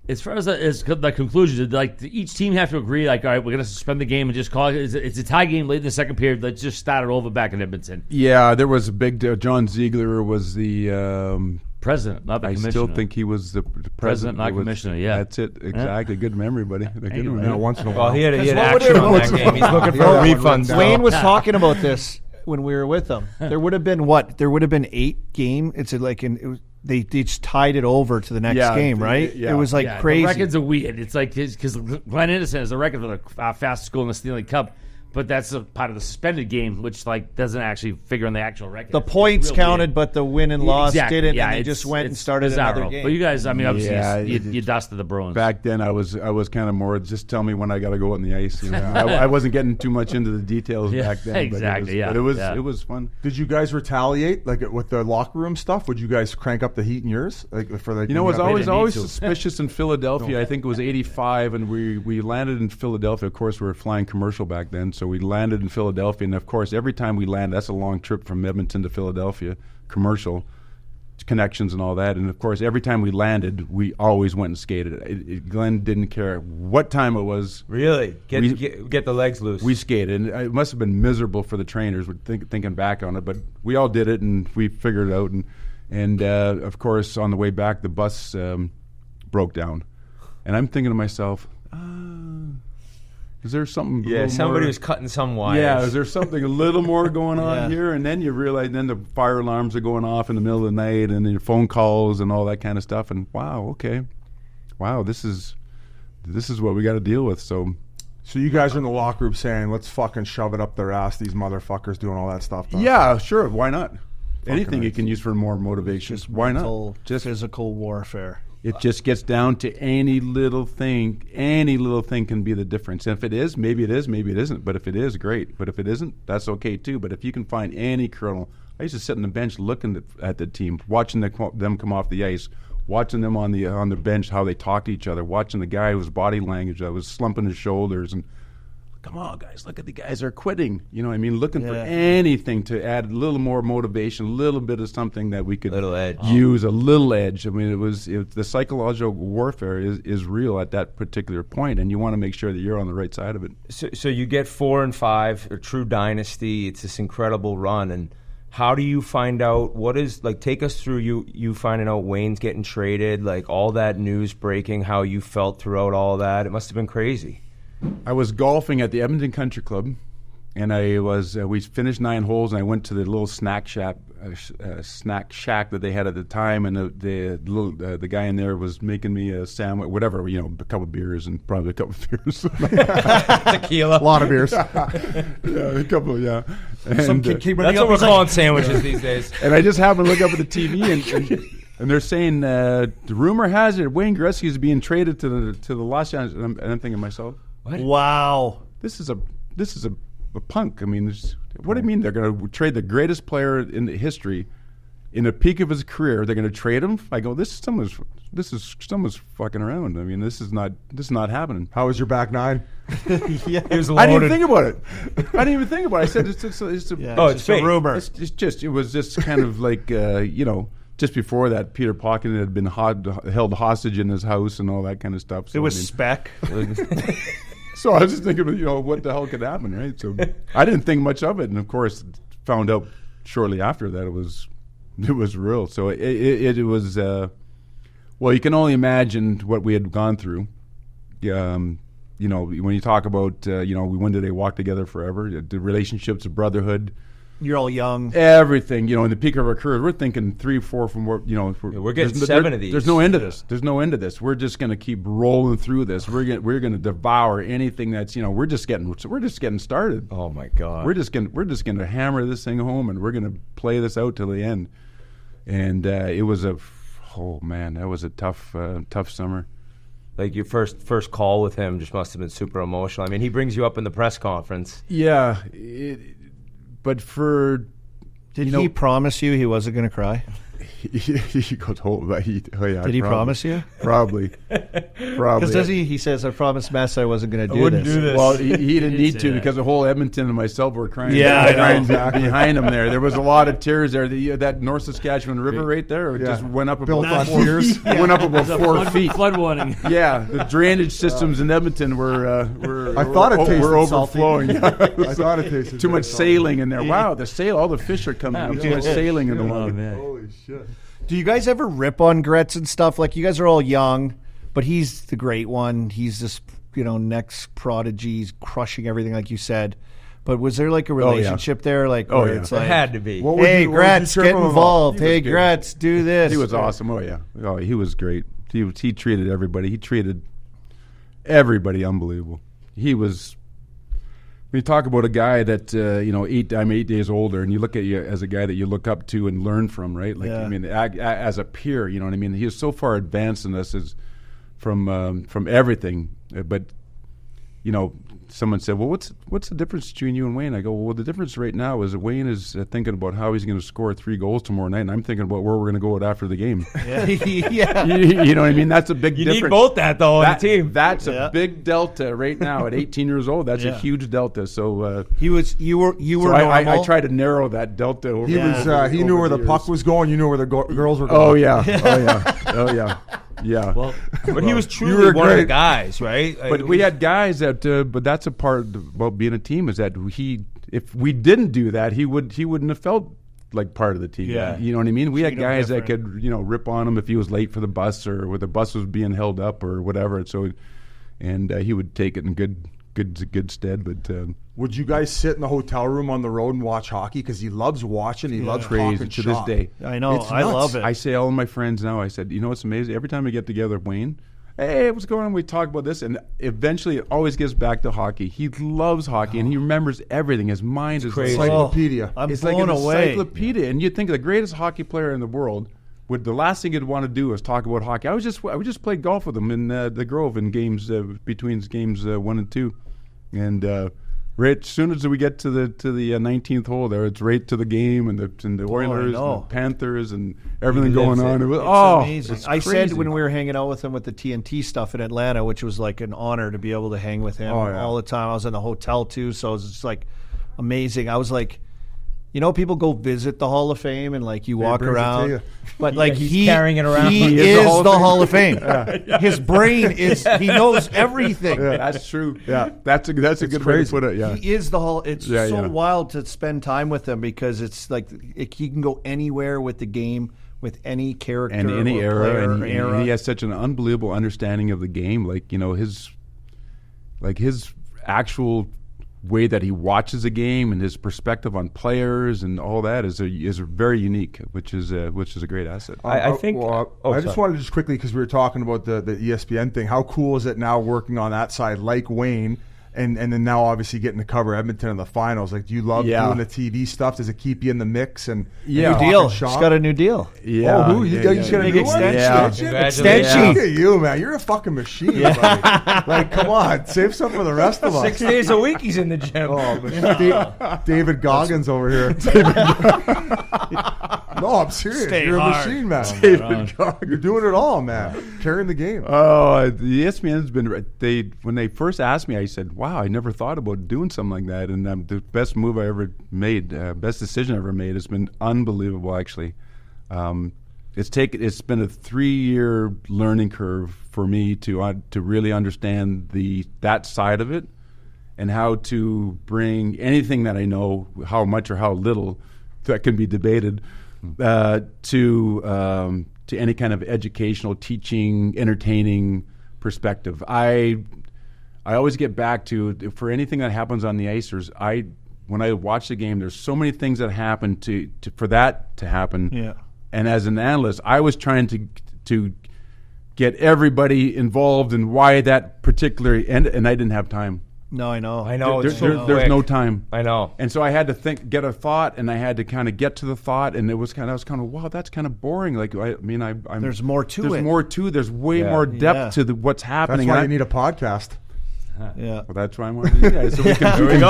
Speaker 7: As far as the conclusion, like each team have to agree, like, all right, we're going to suspend the game and just call it. It's a tie game late in the second period. Let's just start it over back in Edmonton.
Speaker 8: Yeah, there was a big. John Ziegler was the
Speaker 7: president, not the commissioner.
Speaker 8: I still think he was the president,
Speaker 7: not commissioner. Yeah,
Speaker 8: that's it. Exactly. Yeah. Good memory, buddy.
Speaker 1: Once in a while.
Speaker 5: Well, he had action on that game. He's looking for refunds.
Speaker 9: Wayne was talking about this when we were with him. There would have been There would have been 8 games. They just tied it over to the next game, right?
Speaker 8: Yeah.
Speaker 9: It was crazy.
Speaker 7: The records are weird. It's like because Glenn Anderson has a record for the fastest goal in the Stanley Cup, but that's a part of the suspended game, which doesn't actually figure on the actual record.
Speaker 9: The points counted,
Speaker 7: weird.
Speaker 9: but the win and loss didn't.
Speaker 7: Yeah,
Speaker 9: and they just went and started
Speaker 7: bizarre.
Speaker 9: another game.
Speaker 7: But you guys, I mean, obviously, you dusted the Bruins.
Speaker 8: Back then, I was kind of more just tell me when I got to go on the ice. I wasn't getting too much into the details back then.
Speaker 7: Exactly.
Speaker 8: But it was fun.
Speaker 1: Did you guys retaliate with the locker room stuff? Would you guys crank up the heat in yours? I
Speaker 8: was always suspicious in Philadelphia. I think it was '85, and we landed in Philadelphia. Of course, we were flying commercial back then, so we landed in Philadelphia, and of course, every time we land, that's a long trip from Edmonton to Philadelphia, commercial connections and all that. And of course, every time we landed, we always went and skated. Glenn didn't care what time it was.
Speaker 5: Really, get the legs loose.
Speaker 8: We skated, and it must have been miserable for the trainers. Thinking back on it, but we all did it, and we figured it out. And of course, on the way back, the bus broke down, and I'm thinking to myself, is there something?
Speaker 5: Yeah, somebody was cutting some wires.
Speaker 8: Yeah, is there something a little more going on here? And then you realize, then the fire alarms are going off in the middle of the night, and then your phone calls and all that kind of stuff. And this is what we got to deal with. So
Speaker 1: you guys are in the locker room saying, "Let's fucking shove it up their ass." These motherfuckers doing all that stuff.
Speaker 8: Yeah, sure. Why not? Anything you can use for more motivation. Why not?
Speaker 9: Just physical warfare.
Speaker 8: It just gets down to any little thing. Any little thing can be the difference. And if it is, maybe it is, maybe it isn't. But if it is, great. But if it isn't, that's okay too. But if you can find any kernel, I used to sit on the bench looking at the team, watching them come off the ice, watching them on the bench, how they talk to each other, watching the guy whose body language, I was slumping his shoulders and, come on, guys, look at the guys that are quitting. You know what I mean? Looking for anything to add a little more motivation, a little bit of something that we could use, a little edge. I mean, the psychological warfare is real at that particular point, and you want to make sure that you're on the right side of it.
Speaker 5: So you get 4 and 5, a true dynasty. It's this incredible run. And how do you find out take us through you finding out Wayne's getting traded, like all that news breaking, how you felt throughout all that? It must have been crazy.
Speaker 8: I was golfing at the Edmonton Country Club, and we finished 9 holes, and I went to the little snack shack that they had at the time, and the guy in there was making me a sandwich, whatever, a couple of beers and probably a couple of beers.
Speaker 5: Tequila.
Speaker 1: A lot of beers.
Speaker 8: A couple, yeah. And,
Speaker 5: that's what we're calling sandwiches these days.
Speaker 8: And I just happened to look up at the TV, and they're saying the rumor has it Wayne Gretzky is being traded to the Los Angeles, and I'm thinking to myself,
Speaker 9: what? Wow,
Speaker 8: this is a punk. I mean, what do you mean they're going to trade the greatest player in the history in the peak of his career? They're going to trade him? I go, this is someone's someone's fucking around. I mean, this is not happening.
Speaker 1: How was your back nine?
Speaker 9: Yeah.
Speaker 8: I didn't even think about it. I said it's
Speaker 9: It's
Speaker 5: fake.
Speaker 9: a rumor.
Speaker 8: it was just kind of like just before that, Peter Pockin had been held hostage in his house and all that kind of stuff. So,
Speaker 9: It was spec.
Speaker 8: So I was just thinking, what the hell could happen, right? So I didn't think much of it, and of course, found out shortly after that it was real. So it was. Well, you can only imagine what we had gone through. When you talk about when did they walk together forever? The relationships, the brotherhood.
Speaker 9: You're all young.
Speaker 8: Everything, in the peak of our careers, we're thinking 3, 4 from what,
Speaker 5: we're getting 7 of these.
Speaker 8: There's no end to this. There's no end to this. We're just going to keep rolling through this. We're going to devour anything that's, we're just getting started.
Speaker 5: Oh my God.
Speaker 8: We're just going to hammer this thing home, and we're going to play this out till the end. And it was that was a tough summer.
Speaker 5: Like your first call with him just must have been super emotional. I mean, he brings you up in the press conference.
Speaker 8: Yeah. But
Speaker 9: did he promise you he wasn't going to cry?
Speaker 8: He goes,
Speaker 9: Did he promise you?
Speaker 8: Probably.
Speaker 9: Because he says, I promised Mess I wasn't going to do this.
Speaker 8: Well, he didn't need to because the whole Edmonton and myself were crying.
Speaker 9: Yeah, I know.
Speaker 8: Behind him there was a lot of tears there. That North Saskatchewan River right there just went up about 4 years. Went up about 4 feet.
Speaker 7: Flood warning.
Speaker 8: Yeah, the drainage systems in Edmonton were overflowing.
Speaker 1: I thought it tasted
Speaker 8: too much sailing in there. Wow, all the fish are coming. Too much sailing in the water.
Speaker 7: Man.
Speaker 1: Holy shit.
Speaker 9: Do you guys ever rip on Gretz and stuff? Like, you guys are all young, but he's the great one. He's this, next prodigy. He's crushing everything, like you said. But was there like a relationship there? Like, it's
Speaker 5: There
Speaker 9: like,
Speaker 5: had to be.
Speaker 9: Hey, Gretz, get involved. Hey, Gretz, do this.
Speaker 8: He was awesome. Oh, yeah. Oh, he was great. He treated everybody. He treated everybody unbelievable. He was... When you talk about a guy that I'm 8 days older, and you look at you as a guy that you look up to and learn from, right? Like, I mean, as a peer, you know what I mean. He is so far advanced in this from everything. But someone said, "Well, what's the difference between you and Wayne?" I go, "Well, the difference right now is that Wayne is thinking about how he's going to score 3 goals tomorrow night, and I'm thinking about where we're going to go after the game."
Speaker 9: Yeah.
Speaker 8: You know what I mean? That's a big difference.
Speaker 5: You need both that though on the team.
Speaker 8: That's a big delta right now at 18 years old. That's a huge delta. So
Speaker 9: you were normal.
Speaker 8: I try to narrow that delta. Over
Speaker 1: He knew where the puck was going. You knew where the girls were going.
Speaker 8: Oh yeah. Oh yeah. Yeah.
Speaker 5: Well, but he was truly one of the guys, right?
Speaker 8: But we had guys that. But that's a part about being a team is that if we didn't do that, he wouldn't have felt like part of the team.
Speaker 9: Yeah.
Speaker 8: You know what I mean? We had guys that could rip on him if he was late for the bus or where the bus was being held up or whatever. So, and he would take it in good stead. But
Speaker 1: would you guys sit in the hotel room on the road and watch hockey? Because he loves watching. He loves
Speaker 8: crazy to this day.
Speaker 9: I know. I love it.
Speaker 8: I say all of my friends now. I said, it's amazing. Every time we get together, Wayne. Hey, what's going on? We talk about this, and eventually it always gets back to hockey. He loves hockey, and he remembers everything. His mind is
Speaker 1: crazy. Encyclopedia.
Speaker 9: I'm
Speaker 8: it's
Speaker 9: blown
Speaker 8: like an
Speaker 9: away.
Speaker 8: encyclopedia. And you'd think the greatest hockey player in the world the last thing he'd want to do is talk about hockey. I would just play golf with him in the Grove in games between games 1 and 2, and right as soon as we get to the 19th hole there, it's right to the game and the Oilers and the Panthers and everything going on. It was
Speaker 9: amazing. I said when we were hanging out with him with the TNT stuff in Atlanta, which was like an honor to be able to hang with him all the time. I was in the hotel too, so it was just like amazing. I was like, people go visit the Hall of Fame and like you walk around, but like
Speaker 5: he's carrying it around.
Speaker 9: He is the Hall of Fame. His brain he knows everything.
Speaker 8: Yeah, that's true. Yeah, that's a good way to put it. Yeah,
Speaker 9: he is the Hall. It's so wild to spend time with him because it's like he can go anywhere with the game, with any character
Speaker 8: and any era,
Speaker 9: and
Speaker 8: he has such an unbelievable understanding of the game. Like his actual way that he watches a game and his perspective on players and all that is very unique, which is a great asset.
Speaker 1: I just wanted to just quickly, because we were talking about the ESPN thing. How cool is it now working on that side, like Wayne, and then now obviously getting to cover Edmonton in the finals? Like, do you love doing the TV stuff? Does it keep you in the mix? And
Speaker 9: new deal. He's got a new deal.
Speaker 8: Yeah.
Speaker 1: Oh, who? You got a big extension.
Speaker 8: Yeah.
Speaker 9: Extension.
Speaker 1: Look at you, man. You're a fucking machine. Buddy. Like, come on, save some for the rest of us.
Speaker 5: 6 days a week he's in the gym.
Speaker 1: Oh, David Goggins over here. No, I'm serious.
Speaker 9: Stay
Speaker 1: You're
Speaker 9: hard.
Speaker 1: a machine, man.
Speaker 8: David Goggins.
Speaker 1: You're doing it all, man. Carrying the game.
Speaker 8: Oh, the ESPN's been. When they first asked me, I said, "Wow, I never thought about doing something like that." And the best move I ever made, best decision I ever made, has been unbelievable. Actually, it's been a 3-year learning curve for me to really understand that side of it, and how to bring anything that I know, how much or how little, that can be debated, to any kind of educational, teaching, entertaining perspective. I always get back to, for anything that happens on the ice, when I watch the game, there's so many things that happen for that to happen.
Speaker 9: Yeah.
Speaker 8: And as an analyst, I was trying to get everybody involved in why that particular and I didn't have time.
Speaker 9: No, I know.
Speaker 5: It's
Speaker 8: There's no time.
Speaker 5: I know.
Speaker 8: And so I had to get a thought, and I had to kind of get to the thought, and I was kind of, wow, that's kind of boring. Like, I'm
Speaker 9: There's more to
Speaker 8: there's
Speaker 9: it.
Speaker 8: more to. There's way more depth to what's
Speaker 1: That's
Speaker 8: happening.
Speaker 1: why you need a podcast.
Speaker 9: Yeah.
Speaker 8: Well, that's why I'm on you guys. So we can chop it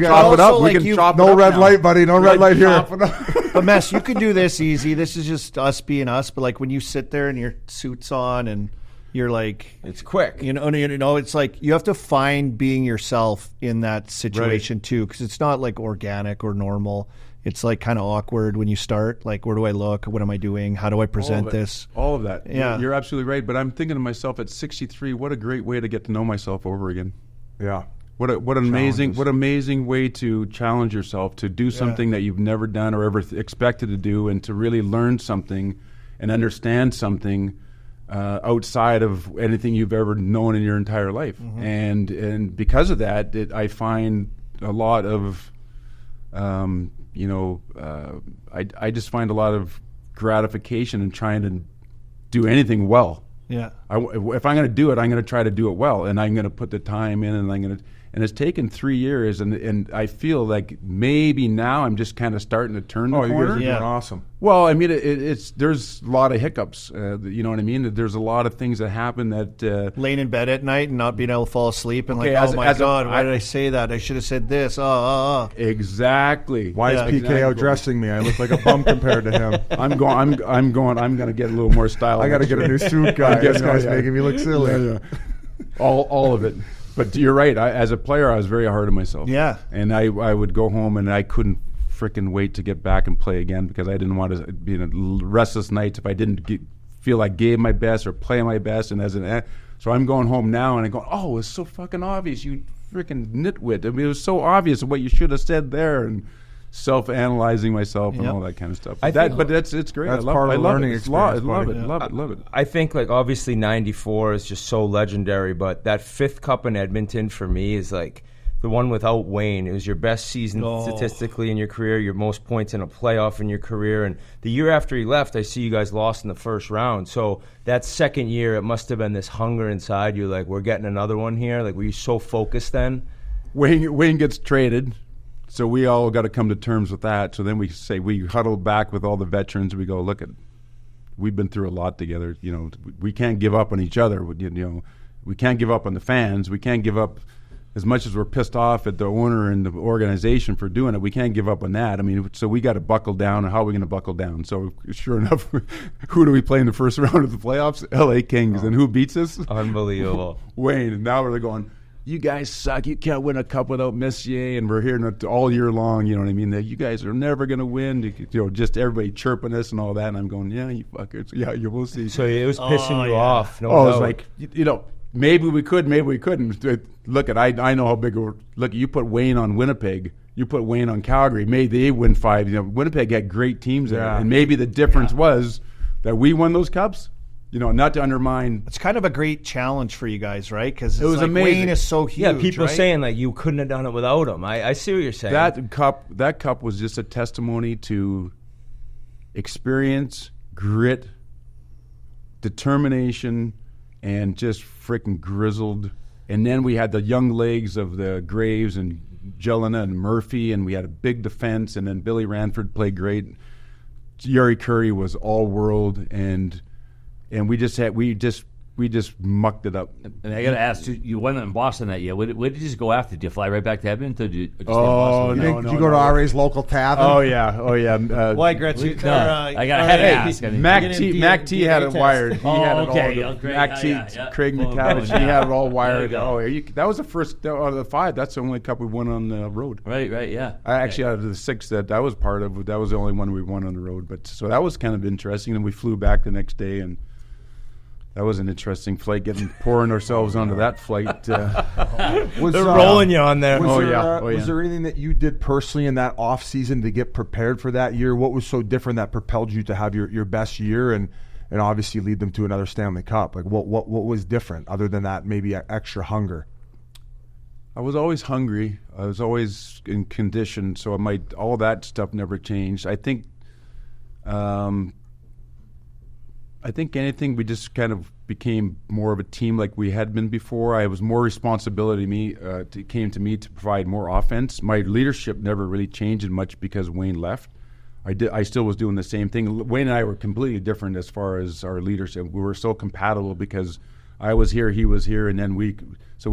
Speaker 9: also,
Speaker 8: up.
Speaker 9: like,
Speaker 8: We can
Speaker 9: you-
Speaker 8: chop it
Speaker 1: No
Speaker 8: up
Speaker 1: red
Speaker 8: now.
Speaker 1: light, buddy. No red light here.
Speaker 8: Chop it up.
Speaker 9: But Mess, you could do this easy. This is just us being us. But like when you sit there and your suit's on and you're like,
Speaker 5: It's quick.
Speaker 9: you know, it's like you have to find being yourself in that situation too, because it's not like organic or normal. It's like kind of awkward when you start. Like, where do I look? What am I doing? How do I present this?
Speaker 8: All of that.
Speaker 9: Yeah.
Speaker 8: You're absolutely right. But I'm thinking to myself at 63, what a great way to get to know myself over again.
Speaker 1: Yeah.
Speaker 8: What an amazing way to challenge yourself, to do something that you've never done or ever expected to do, and to really learn something and understand something outside of anything you've ever known in your entire life. And because of that, I find a lot of I just find a lot of gratification in trying to do anything well.
Speaker 9: Yeah.
Speaker 8: If I'm going to do it, I'm going to try to do it well, and I'm going to put the time in, and it's taken 3 years, and I feel like maybe now I'm just kind of starting to turn the
Speaker 1: Oh, you
Speaker 8: corner.
Speaker 1: guys are doing awesome.
Speaker 8: Well, I mean, there's a lot of hiccups. You know what I mean? There's a lot of things that happen that.
Speaker 9: Laying in bed at night and not being able to fall asleep and
Speaker 8: Okay,
Speaker 9: like,
Speaker 8: as-
Speaker 9: oh my
Speaker 8: as a-
Speaker 9: God, why
Speaker 8: I-
Speaker 9: did I say that? I should have said this.
Speaker 8: Exactly.
Speaker 1: Why
Speaker 9: Yeah.
Speaker 1: is PK outdressing me? I look like a bum compared to him.
Speaker 8: I'm going to get a little more style.
Speaker 1: I got to get a new suit, guy.
Speaker 8: guess-
Speaker 1: This guy's
Speaker 8: yeah.
Speaker 1: making me look silly.
Speaker 8: Yeah. All of it. But you're right. As a player, I was very hard on myself.
Speaker 9: Yeah.
Speaker 8: And I would go home and I couldn't frickin' wait to get back and play again, because I didn't want to be in a restless nights if I didn't feel I gave my best or play my best. And so I'm going home now and I go, oh, it's so fucking obvious, you freaking nitwit. I mean, it was so obvious what you should have said there, and self-analyzing myself and all that kind of stuff. But it's great.
Speaker 1: That's
Speaker 8: I love,
Speaker 1: part of
Speaker 8: I
Speaker 1: the
Speaker 8: love
Speaker 1: learning
Speaker 8: it. It's
Speaker 1: experience,
Speaker 8: love
Speaker 1: buddy.
Speaker 8: it. Love it.
Speaker 5: I think, like, obviously 94 is just so legendary, but that fifth cup in Edmonton for me is like the one without Wayne. It was your best season statistically in your career, your most points in a playoff in your career. And the year after he left, I see you guys lost in the first round. So that second year, it must have been this hunger inside you, like, we're getting another one here. Like, were you so focused then?
Speaker 8: Wayne gets traded. So we all got to come to terms with that. So then we huddle back with all the veterans. We go, look, we've been through a lot together. You know, we can't give up on each other. You know, we can't give up on the fans. We can't give up, as much as we're pissed off at the owner and the organization for doing it. We can't give up on that. I mean, so we got to buckle down. And how are we going to buckle down? So sure enough, who do we play in the first round of the playoffs? LA Kings. And who beats us?
Speaker 5: Unbelievable.
Speaker 8: Wayne. And now we're going, you guys suck. You can't win a cup without Messier, and we're here all year long. You know what I mean? That you guys are never going to win. You know, just everybody chirping us and all that. And I'm going, yeah, you fuckers. Yeah, you will see.
Speaker 5: So it was pissing you off. No
Speaker 8: I was
Speaker 5: doubt.
Speaker 8: like, you know, maybe we could, maybe we couldn't. Look, I know how big. Look, you put Wayne on Winnipeg. You put Wayne on Calgary. Maybe they win 5. You know, Winnipeg had great teams there, and maybe the difference was that we won those cups. You know, not to undermine.
Speaker 9: It's kind of a great challenge for you guys, right? Because
Speaker 8: it was
Speaker 9: like
Speaker 8: amazing.
Speaker 9: Wayne is so huge.
Speaker 5: Yeah, people
Speaker 9: right?
Speaker 5: saying like you couldn't have done it without him. I see what you're saying.
Speaker 8: That cup was just a testimony to experience, grit, determination, and just freaking grizzled. And then we had the young legs of the Graves and Jelena and Murphy, and we had a big defense. And then Billy Ranford played great. Yuri Curry was all world, and we mucked it up.
Speaker 7: And I got to ask, you went in Boston that year. Where did you just go after? Did you fly right back to Edmonton? Or did you stay in Boston?
Speaker 1: Did you go to RA's local tavern?
Speaker 8: Oh yeah.
Speaker 9: Why, Gretzky?
Speaker 7: No, I had to ask.
Speaker 8: Mac T had it wired. He had it
Speaker 7: okay.
Speaker 8: all.
Speaker 7: Craig,
Speaker 8: Mac T,
Speaker 7: yeah.
Speaker 8: Craig
Speaker 7: Boom,
Speaker 8: McTavish,
Speaker 7: boom,
Speaker 8: he
Speaker 7: yeah.
Speaker 8: had it all wired.
Speaker 7: There you go.
Speaker 8: That was the first out of the 5. That's the only cup we won on the road.
Speaker 7: Right, yeah.
Speaker 8: I actually out of the 6 that I was part of, that was the only one we won on the road. But so that was kind of interesting. And we flew back the next day, and that was an interesting flight. Pouring ourselves onto that flight.
Speaker 5: They're rolling you on there.
Speaker 1: Was there anything that you did personally in that off season to get prepared for that year? What was so different that propelled you to have your best year and obviously lead them to another Stanley Cup? Like what was different other than that maybe extra hunger?
Speaker 8: I was always hungry. I was always in condition, so all that stuff never changed. I think anything, we just kind of became more of a team like we had been before. I was more responsibility came to me to provide more offense. My leadership never really changed much because Wayne left. I still was doing the same thing. Wayne and I were completely different as far as our leadership. We were so compatible because I was here, he was here, and then we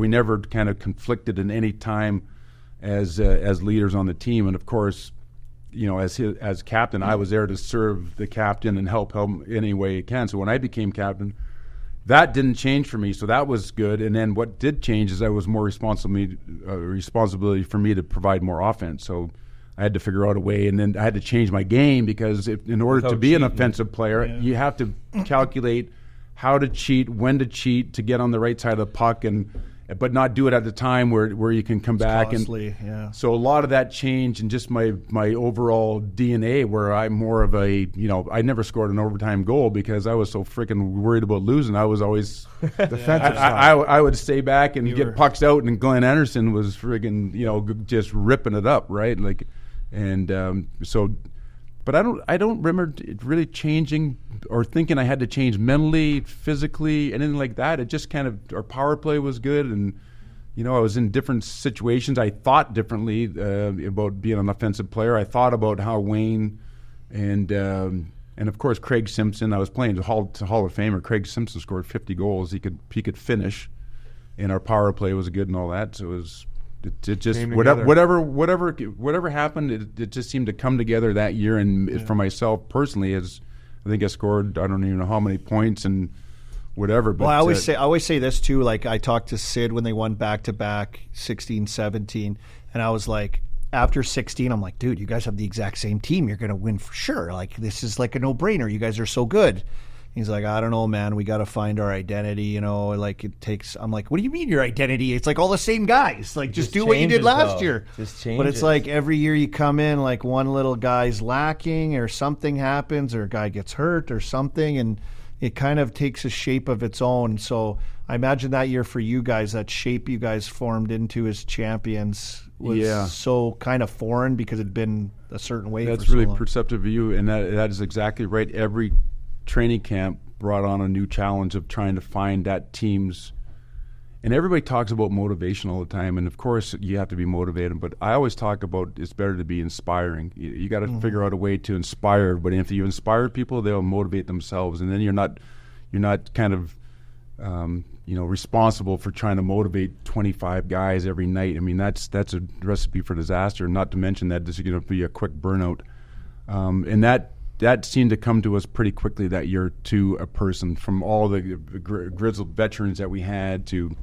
Speaker 8: never kind of conflicted in any time as leaders on the team. And of course, as captain, I was there to serve the captain and help him any way he can. So when I became captain, that didn't change for me. So that was good. And then what did change is I was more responsibility for me to provide more offense. So I had to figure out a way, and then I had to change my game because in order to be an offensive player, you have to calculate how to cheat, when to cheat, to get on the right side of the puck, but not do it at the time where you can come back.
Speaker 9: Costly,
Speaker 8: So a lot of that changed in just my overall DNA, where I'm more of I never scored an overtime goal because I was so freaking worried about losing. I was always
Speaker 1: defensive.
Speaker 8: I would stay back and get pucks out, and Glenn Anderson was friggin' just ripping it up, right? But I don't remember it really changing or thinking I had to change mentally, physically, anything like that. It just kind of, our power play was good, and I was in different situations. I thought differently about being an offensive player. I thought about how Wayne and of course Craig Simpson. I was playing to Hall of Famer. Craig Simpson scored 50 goals. He could finish, and our power play was good and all that. So it just whatever happened, it just seemed to come together that year. And for myself personally, I think I scored, I don't even know how many points and whatever. But
Speaker 9: I always say this too. Like, I talked to Sid when they won back-to-back 16, 17, and I was like, after 16, I'm like, dude, you guys have the exact same team. You're going to win for sure. Like, this is like a no-brainer. You guys are so good. He's like, I don't know, man. We got to find our identity, like it takes. I'm like, what do you mean your identity? It's like all the same guys. Like, just do what you did last year.
Speaker 5: Just change.
Speaker 9: But it's like every year you come in, like one little guy's lacking or something happens or a guy gets hurt or something, and it kind of takes a shape of its own. So I imagine that year for you guys, that shape you guys formed into as champions was so kind of foreign because it'd been a certain way.
Speaker 8: That's
Speaker 9: for
Speaker 8: really
Speaker 9: so long.
Speaker 8: perceptive of you, and that is exactly right. Every training camp brought on a new challenge of trying to find that team's, and everybody talks about motivation all the time, and of course you have to be motivated, but I always talk about it's better to be inspiring. You got to figure out a way to inspire, but if you inspire people, they'll motivate themselves, and then you're not kind of responsible for trying to motivate 25 guys every night. I mean, that's a recipe for disaster, not to mention that this is going to be a quick burnout, and that seemed to come to us pretty quickly that year to a person, from all the grizzled veterans that we had to,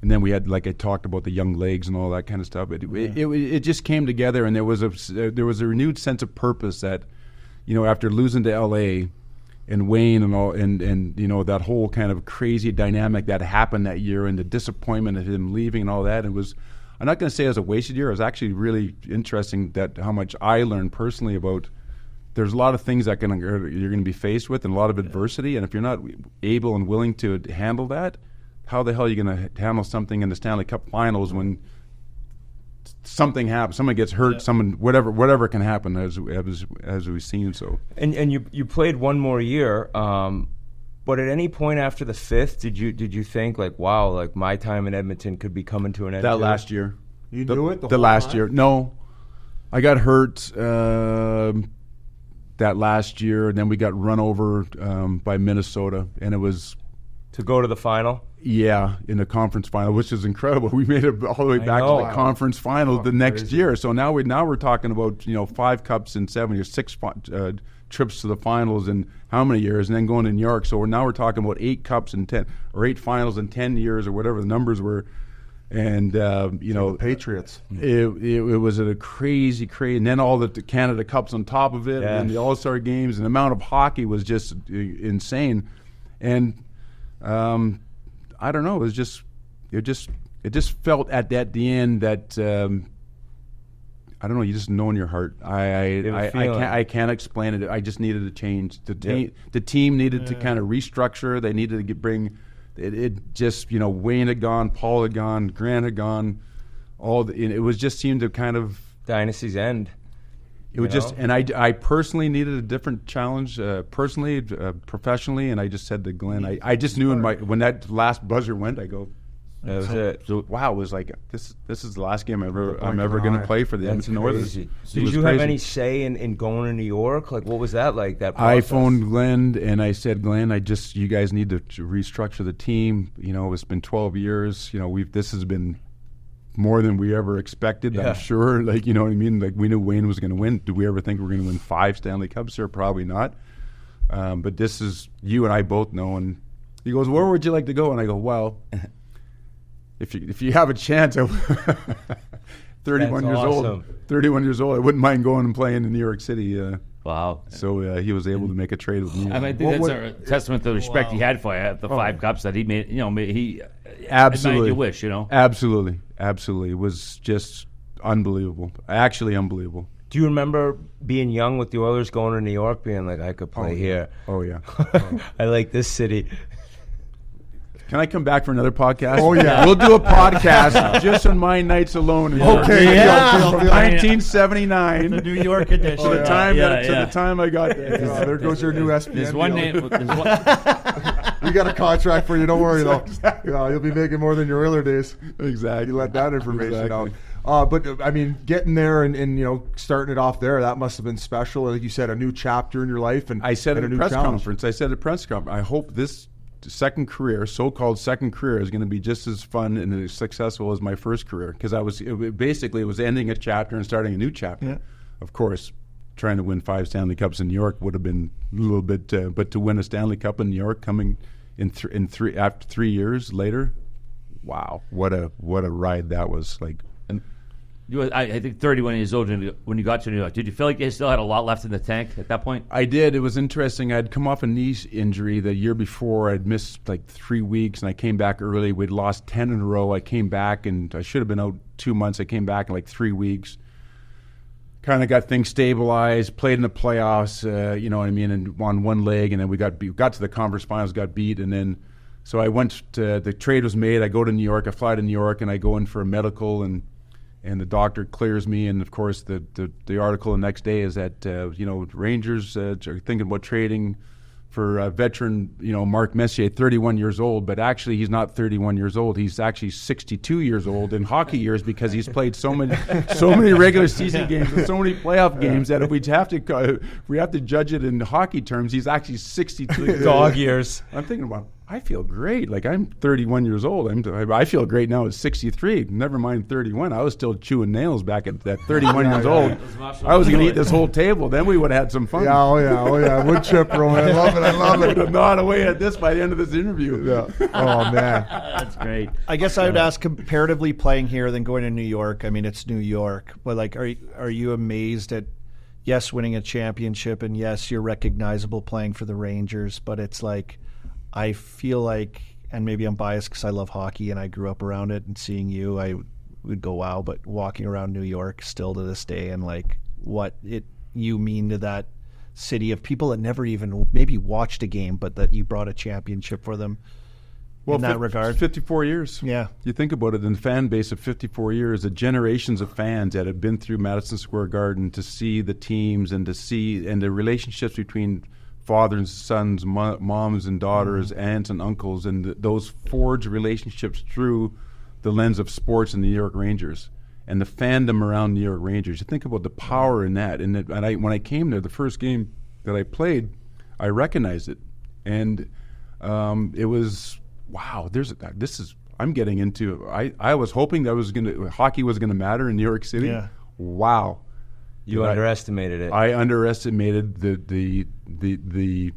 Speaker 8: and then we had, like I talked about, the young legs and all that kind of stuff. It just came together, and there was a renewed sense of purpose that, after losing to LA and Wayne and all, and that whole kind of crazy dynamic that happened that year, and the disappointment of him leaving and all that, it was, I'm not going to say it was a wasted year. It was actually really interesting that how much I learned personally about. There's a lot of things that you're going to be faced with, and a lot of adversity. And if you're not able and willing to handle that, how the hell are you going to handle something in the Stanley Cup Finals when something happens? Someone gets hurt. Someone whatever can happen, as we've seen. So
Speaker 5: and you played one more year. But at any point after the 5th, did you think like, wow, like my time in Edmonton could be coming to an end?
Speaker 8: That last year,
Speaker 1: you knew it.
Speaker 8: The last year, no, I got hurt. That last year, and then we got run over by Minnesota, and it was
Speaker 5: to go to the final.
Speaker 8: Yeah, in the conference final, which is incredible. We made it all the way back to the conference final the next year. So now we're talking about 5 cups in 7 years, 6 trips to the finals in how many years, and then going to New York. So we're talking about 8 cups in 10 or 8 finals in 10 years or whatever the numbers were. And
Speaker 1: the Patriots.
Speaker 8: It was a crazy, and then all the Canada Cups on top of it, and the All-Star games, and the amount of hockey was just insane. And I don't know. It just felt at the end that I don't know. You just know in your heart. I can't explain it. I just needed a change. The team needed to kind of restructure. They needed to bring. It just Wayne had gone, Paul had gone, Grant had gone. It was just seemed to kind of
Speaker 5: dynasty's end.
Speaker 8: It was just, and I personally needed a different challenge, personally, professionally, and I just said to Glenn, I just knew when that last buzzer went, I go,
Speaker 5: that was it.
Speaker 8: So, wow, it was like this is the last game I'm ever going to play for the Edmonton Oilers.
Speaker 5: Did you have any say in going to New York? Like, what was that like? That process?
Speaker 8: I phoned Glenn and I said, Glenn, you guys need to restructure the team. It's been 12 years. This has been more than we ever expected, I'm sure. Like, you know what I mean? Like, we knew Wayne was going to win. Do we ever think we're going to win 5 Stanley Cups here? Probably not. But this is, you and I both know. And he goes, where would you like to go? And I go, well, if you have a chance, 31 years old, I wouldn't mind going and playing in New York City.
Speaker 7: Wow.
Speaker 8: So he was able to make a trade with me.
Speaker 7: I think that's a testament to the respect he had for you at the 5 cups that he made. He
Speaker 8: absolutely
Speaker 7: made you wish.
Speaker 8: Absolutely. It was just unbelievable. Actually, unbelievable.
Speaker 5: Do you remember being young with the Oilers, going to New York, being like, I could play here?
Speaker 8: Oh yeah.
Speaker 5: I like this city.
Speaker 8: Can I come back for another podcast?
Speaker 1: Oh, yeah.
Speaker 8: We'll do a podcast just on my nights alone.
Speaker 1: Okay.
Speaker 8: From 1979.
Speaker 9: The New York edition.
Speaker 8: To the time I got there.
Speaker 1: There goes your new SPN.
Speaker 7: There's one name.
Speaker 1: We got a contract for you. Don't worry, though. You'll be making more than your Oiler days.
Speaker 8: Exactly.
Speaker 1: You let that information out. But, I mean, getting there and starting it off there, that must have been special. Like you said, a new chapter in your life. And
Speaker 8: I said
Speaker 1: at
Speaker 8: at a press conference, I hope this so-called second career is going to be just as fun and as successful as my first career, because it was ending a chapter and starting a new chapter.
Speaker 9: Yeah.
Speaker 8: Of course, trying to win 5 Stanley Cups in New York would have been a little bit, but to win a Stanley Cup in New York coming after 3 years later, wow, what a ride that was. Like,
Speaker 7: I think 31 years old when you got to New York. Did you feel like you still had a lot left in the tank at that point?
Speaker 8: I did. It was interesting. I'd come off a knee injury the year before. I'd missed like 3 weeks, and I came back early. We'd lost 10 in a row. I came back, and I should have been out 2 months. I came back in like 3 weeks. Kind of got things stabilized, played in the playoffs, you know what I mean, and on one leg, and then we got to the conference finals, got beat, and then so I went to, the trade was made. I go to New York. I fly to New York, and I go in for a medical, and the doctor clears me, and of course the article the next day is that Rangers are thinking about trading for veteran Mark Messier, 31 years old, but actually he's not 31 years old. He's actually 62 years old in hockey years, because he's played so many regular season games and so many playoff games that if we have to judge it in hockey terms, he's actually 62
Speaker 5: dog years.
Speaker 8: I'm thinking about, I feel great. Like, I'm 31 years old. I feel great now at 63. Never mind 31. I was still chewing nails back at 31 years old. I was going to eat this whole table. Then we would have had some fun.
Speaker 1: Yeah, oh yeah. Wood chip rolling. I love it.
Speaker 8: I would have gnawed away at this by the end of this interview.
Speaker 1: Yeah. Oh, man.
Speaker 7: That's great.
Speaker 9: I guess I would ask, comparatively playing here than going to New York. I mean, it's New York. But, like, are you amazed at, yes, winning a championship, and yes, you're recognizable playing for the Rangers, but it's like, I feel like, and maybe I'm biased because I love hockey and I grew up around it, and seeing you, I would go, wow, but walking around New York still to this day, and like what you mean to that city of people that never even maybe watched a game, but that you brought a championship for them in that regard.
Speaker 8: 54 years.
Speaker 9: Yeah.
Speaker 8: You think about it, in the fan base of 54 years, the generations of fans that have been through Madison Square Garden to see the teams and the relationships between fathers and sons, moms and daughters, aunts and uncles, and those forged relationships through the lens of sports and the New York Rangers and the fandom around New York Rangers. You think about the power in that. And when I came there, the first game that I played, I recognized it. And it was wow, I'm getting into. I was hoping that hockey was gonna matter in New York City.
Speaker 9: Yeah.
Speaker 8: Wow.
Speaker 5: You underestimated it.
Speaker 8: I underestimated the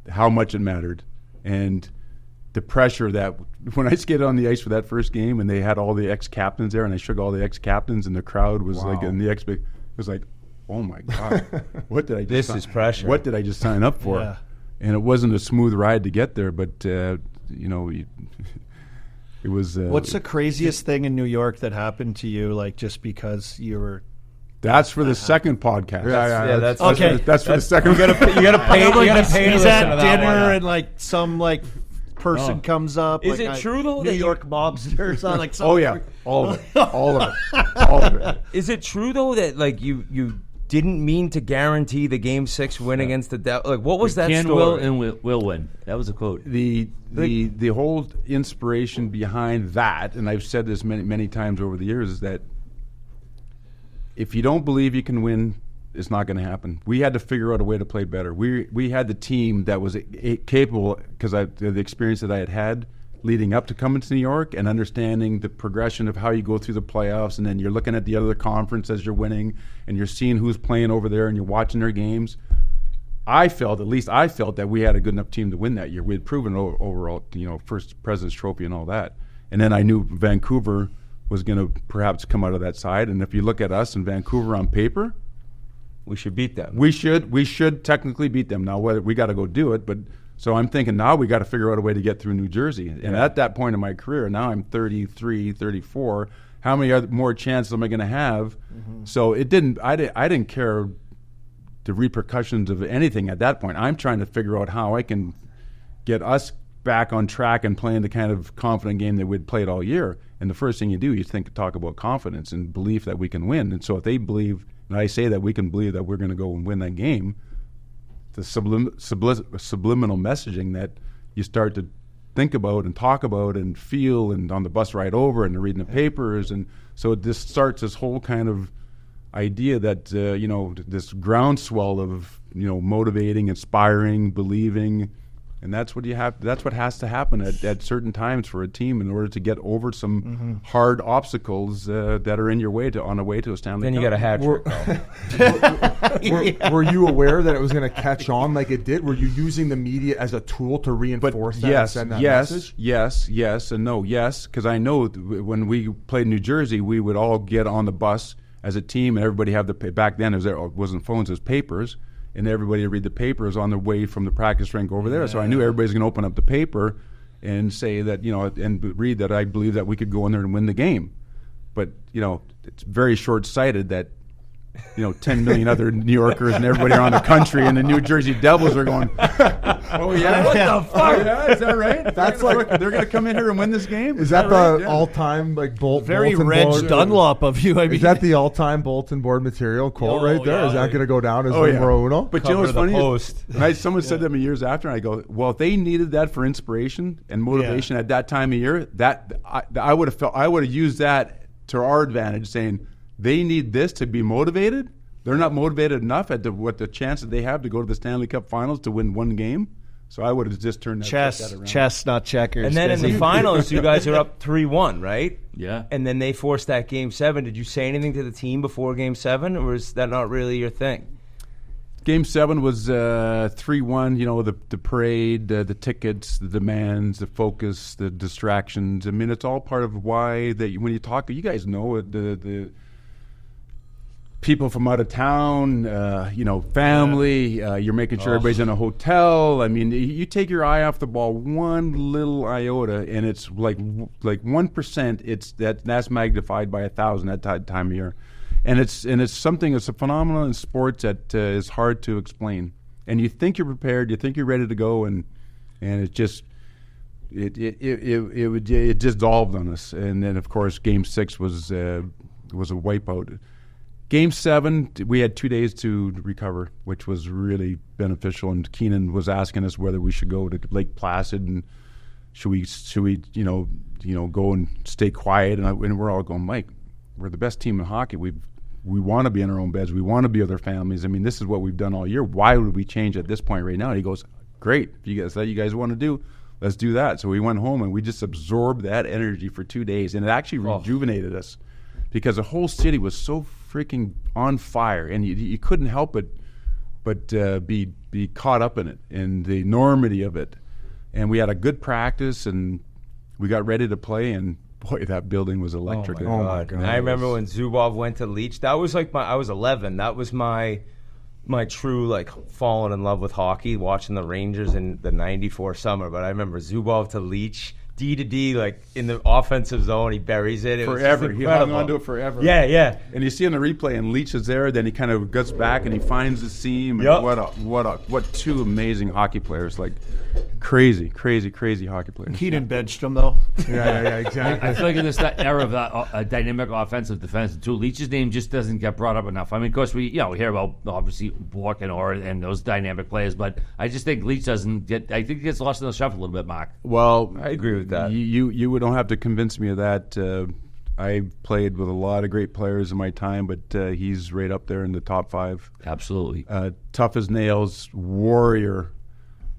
Speaker 8: how much it mattered, and the pressure that when I skated on the ice for that first game, and they had all the ex-captains there, and I shook all the ex-captains, and the crowd was like, and the it was like, oh my God, what did I?
Speaker 5: This is pressure.
Speaker 8: What did I just sign up for?
Speaker 9: Yeah.
Speaker 8: And it wasn't a smooth ride to get there, but it was.
Speaker 9: What's the craziest thing in New York that happened to you? Like just because you were.
Speaker 8: That's for the second podcast.
Speaker 5: That's
Speaker 9: okay.
Speaker 8: That's for the second.
Speaker 5: You gotta pay. You gotta pay.
Speaker 9: He's
Speaker 5: to
Speaker 9: at
Speaker 5: listen to that
Speaker 9: dinner
Speaker 5: one.
Speaker 9: and like some person comes up.
Speaker 5: Is
Speaker 9: like
Speaker 5: it true though?
Speaker 9: New
Speaker 5: that
Speaker 9: York mobster or something like.
Speaker 8: Oh yeah, all of it.
Speaker 5: Is it true though that like you didn't mean to guarantee the Game 6 win against the Devils? Like what was that
Speaker 7: Can
Speaker 5: story?
Speaker 7: will and will win. That was a quote.
Speaker 8: The whole inspiration behind that, and I've said this many times over the years, is that if you don't believe you can win, it's not going to happen. We had to figure out a way to play better. We had the team that was capable, because the experience that I had leading up to coming to New York and understanding the progression of how you go through the playoffs, and then you're looking at the other conference as you're winning, and you're seeing who's playing over there, and you're watching their games. I felt that we had a good enough team to win that year. We had proven overall, first President's Trophy and all that. And then I knew Vancouver was going to perhaps come out of that side. And if you look at us in Vancouver on paper,
Speaker 5: we should beat them.
Speaker 8: We should technically beat them. Now, whether we got to go do it, but so I'm thinking now we got to figure out a way to get through New Jersey. And at that point in my career, now I'm 33, 34. How many more chances am I going to have? Mm-hmm. So I didn't care the repercussions of anything at that point. I'm trying to figure out how I can get us back on track and playing the kind of confident game that we'd played all year. And the first thing you do, talk about confidence and belief that we can win. And so if they believe, and I say that we can believe that we're going to go and win that game, the subliminal messaging that you start to think about and talk about and feel, and on the bus ride over and reading the papers. And so this starts this whole kind of idea that, this groundswell of, motivating, inspiring, believing. And that's what has to happen at certain times for a team in order to get over some hard obstacles that are in your way on the way to a Stanley Cup.
Speaker 5: Then you got a hat trick.
Speaker 1: Were you aware that it was going to catch on like it did? Were you using the media as a tool to reinforce that and send that message?
Speaker 8: Yes, and no. Yes, because I know when we played New Jersey, we would all get on the bus as a team, and everybody have back then it wasn't phones, it was papers. And everybody would read the papers on their way from the practice rink over there. So I knew everybody's going to open up the paper and say that, and read that I believe that we could go in there and win the game. But, it's very short-sighted that, 10 million other New Yorkers and everybody around the country and the New Jersey Devils are going, oh, yeah? What the fuck? Oh, yeah, is that right?
Speaker 1: That's
Speaker 8: they're going to come in here and win this game?
Speaker 1: Is that the all-time,
Speaker 9: very
Speaker 1: bulletin
Speaker 9: Reg
Speaker 1: board?
Speaker 9: Dunlop of you, I mean.
Speaker 1: Is that the all-time bulletin board material quote right there?
Speaker 9: Yeah.
Speaker 1: Is that going to go down as numero uno?
Speaker 8: But you know what's funny? Someone said to me years after, and I go, well, if they needed that for inspiration and motivation at that time of year, I would have used that to our advantage, saying they need this to be motivated. They're not motivated enough at what the chance that they have to go to the Stanley Cup Finals to win one game. So I would have just turned that around.
Speaker 9: Chess, not checkers.
Speaker 5: And then in the finals, you guys are up 3-1, right?
Speaker 7: Yeah.
Speaker 5: And then they forced that Game 7. Did you say anything to the team before Game 7, or is that not really your thing?
Speaker 8: Game 7 was 3-1. The parade, the tickets, the demands, the focus, the distractions. I mean, it's all part of why that when you talk, you guys know the people from out of town, family. You're making sure everybody's in a hotel. I mean, you take your eye off the ball one little iota, and it's like 1%. That's magnified by 1,000 at that time of year. And it's something. It's a phenomenon in sports that is hard to explain. And you think you're prepared, you think you're ready to go, and it just it dissolved on us. And then of course Game 6 was a wipeout. Game 7, we had 2 days to recover, which was really beneficial. And Keenan was asking us whether we should go to Lake Placid and should we go and stay quiet. And we're all going, Mike, we're the best team in hockey. We want to be in our own beds. We want to be with our families. I mean, this is what we've done all year. Why would we change at this point right now? And he goes, great. If you guys want to do, Let's do that. So we went home and we just absorbed that energy for 2 days, and it actually rejuvenated us because the whole city was so freaking on fire, and you couldn't help but be caught up in it and the enormity of it. And we had a good practice, and we got ready to play, and boy, that building was electric.
Speaker 5: Oh my God. I remember when Zubov went to Leech. That was like I was 11. That was my true, like, falling in love with hockey, watching the Rangers in the 94 summer. But I remember Zubov to Leech, D to D, like, in the offensive zone, he buries it.
Speaker 8: Forever. He hung on to it forever.
Speaker 5: Yeah.
Speaker 8: And you see in the replay, and Leach is there, then he kind of gets back and he finds the seam.
Speaker 5: Yep.
Speaker 8: And what two amazing hockey players. Like, crazy hockey players.
Speaker 9: Keenan benched him, though.
Speaker 1: Yeah, exactly.
Speaker 7: I feel like in this era of dynamic offensive defense, too, Leach's name just doesn't get brought up enough. I mean, of course, we hear about, obviously, Bork and Orr and those dynamic players, but I just think Leach doesn't get – I think he gets lost in the shuffle a little bit, Mark.
Speaker 8: Well,
Speaker 5: I agree with that.
Speaker 8: You don't have to convince me of that. I played with a lot of great players in my time, but he's right up there in the top 5.
Speaker 7: Absolutely.
Speaker 8: Tough as nails, warrior.